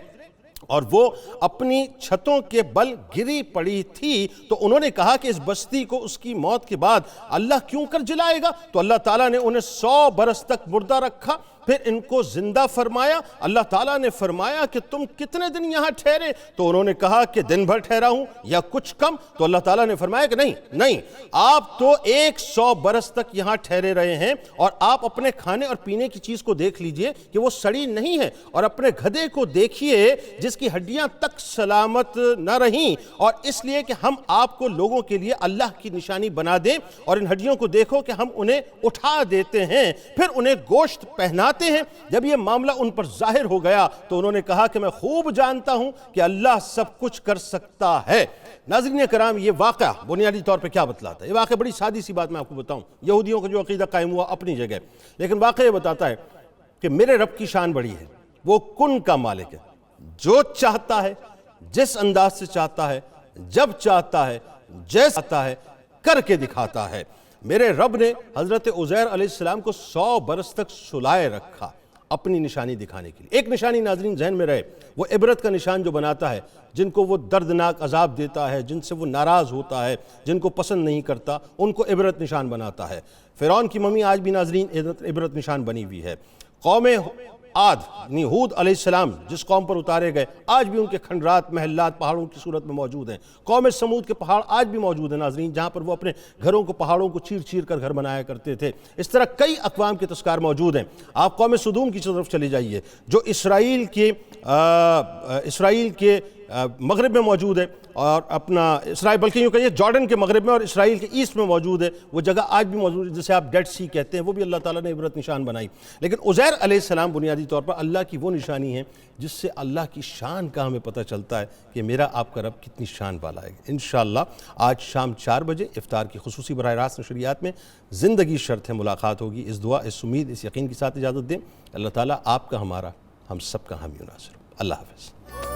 اور وہ اپنی چھتوں کے بل گری پڑی تھی، تو انہوں نے کہا کہ اس بستی کو اس کی موت کے بعد اللہ کیوں کر جلائے گا؟ تو اللہ تعالیٰ نے انہیں 100 برس تک مردہ رکھا، پھر ان کو زندہ فرمایا۔ اللہ تعالیٰ نے فرمایا کہ تم کتنے دن یہاں ٹھہرے؟ تو انہوں نے کہا کہ دن بھر ٹھہرا ہوں یا کچھ کم۔ تو اللہ تعالیٰ نے فرمایا کہ نہیں، آپ تو 100 برس تک یہاں ٹھہرے رہے ہیں، اور آپ اپنے کھانے اور پینے کی چیز کو دیکھ لیجئے کہ وہ سڑی نہیں ہے، اور اپنے گدھے کو دیکھیے جس کی ہڈیاں تک سلامت نہ رہیں، اور اس لیے کہ ہم آپ کو لوگوں کے لیے اللہ کی نشانی بنا دیں، اور ان ہڈیوں کو دیکھو کہ ہم انہیں اٹھا دیتے ہیں، پھر انہیں گوشت پہناتے ہیں۔ جب یہ معاملہ ان پر ظاہر ہو گیا تو انہوں نے کہا کہ میں خوب جانتا ہوں کہ اللہ سب کچھ کر سکتا ہے۔ ناظرین کرام، یہ واقعہ بنیادی طور پہ کیا بتلاتا ہے؟ یہ واقعہ بڑی سادی سی بات میں آپ کو بتاؤں، یہودیوں کا جو عقیدہ قائم ہوا اپنی جگہ، لیکن واقعہ یہ بتاتا ہے کہ میرے رب کی شان بڑی ہے، وہ کن کا مالک ہے، جو چاہتا ہے، جس انداز سے چاہتا ہے، جب چاہتا ہے، جیسا چاہتا ہے، کر کے دکھاتا ہے۔ میرے رب نے حضرت عزیر علیہ السلام کو 100 برس تک سلائے رکھا اپنی نشانی دکھانے کے لیے۔ ایک نشانی ناظرین ذہن میں رہے، وہ عبرت کا نشان جو بناتا ہے، جن کو وہ دردناک عذاب دیتا ہے، جن سے وہ ناراض ہوتا ہے، جن کو پسند نہیں کرتا، ان کو عبرت نشان بناتا ہے۔ فرعون کی ممی آج بھی ناظرین عبرت نشان بنی ہوئی ہے۔ قوم عاد یعنی ہود علیہ السلام جس قوم پر اتارے گئے، آج بھی ان کے کھنڈرات محلات پہاڑوں کی صورت میں موجود ہیں۔ قوم سمود کے پہاڑ آج بھی موجود ہیں ناظرین، جہاں پر وہ اپنے گھروں کو پہاڑوں کو چیر چیر کر گھر بنایا کرتے تھے۔ اس طرح کئی اقوام کے تذکار موجود ہیں۔ آپ قوم سدوم کی طرف چلے جائیے جو اسرائیل کے مغرب میں موجود ہے، اور اپنا اسرائیل بلکہ یوں کہیے جارڈن کے مغرب میں اور اسرائیل کے ایسٹ میں موجود ہے۔ وہ جگہ آج بھی موجود ہے جسے آپ ڈیڈ سی کہتے ہیں، وہ بھی اللہ تعالیٰ نے عبرت نشان بنائی۔ لیکن عزیر علیہ السلام بنیادی طور پر اللہ کی وہ نشانی ہے جس سے اللہ کی شان کا ہمیں پتہ چلتا ہے کہ میرا آپ کا رب کتنی شان والا ہے۔ انشاءاللہ آج شام 4 بجے افطار کی خصوصی براہ راست نشریات میں زندگی شرط ہے ملاقات ہوگی۔ اس دعا، اس امید، اس یقین کے ساتھ اجازت دیں۔ اللہ تعالیٰ آپ کا، ہمارا، ہم سب کا حامی و ناصر۔ اللہ حافظ۔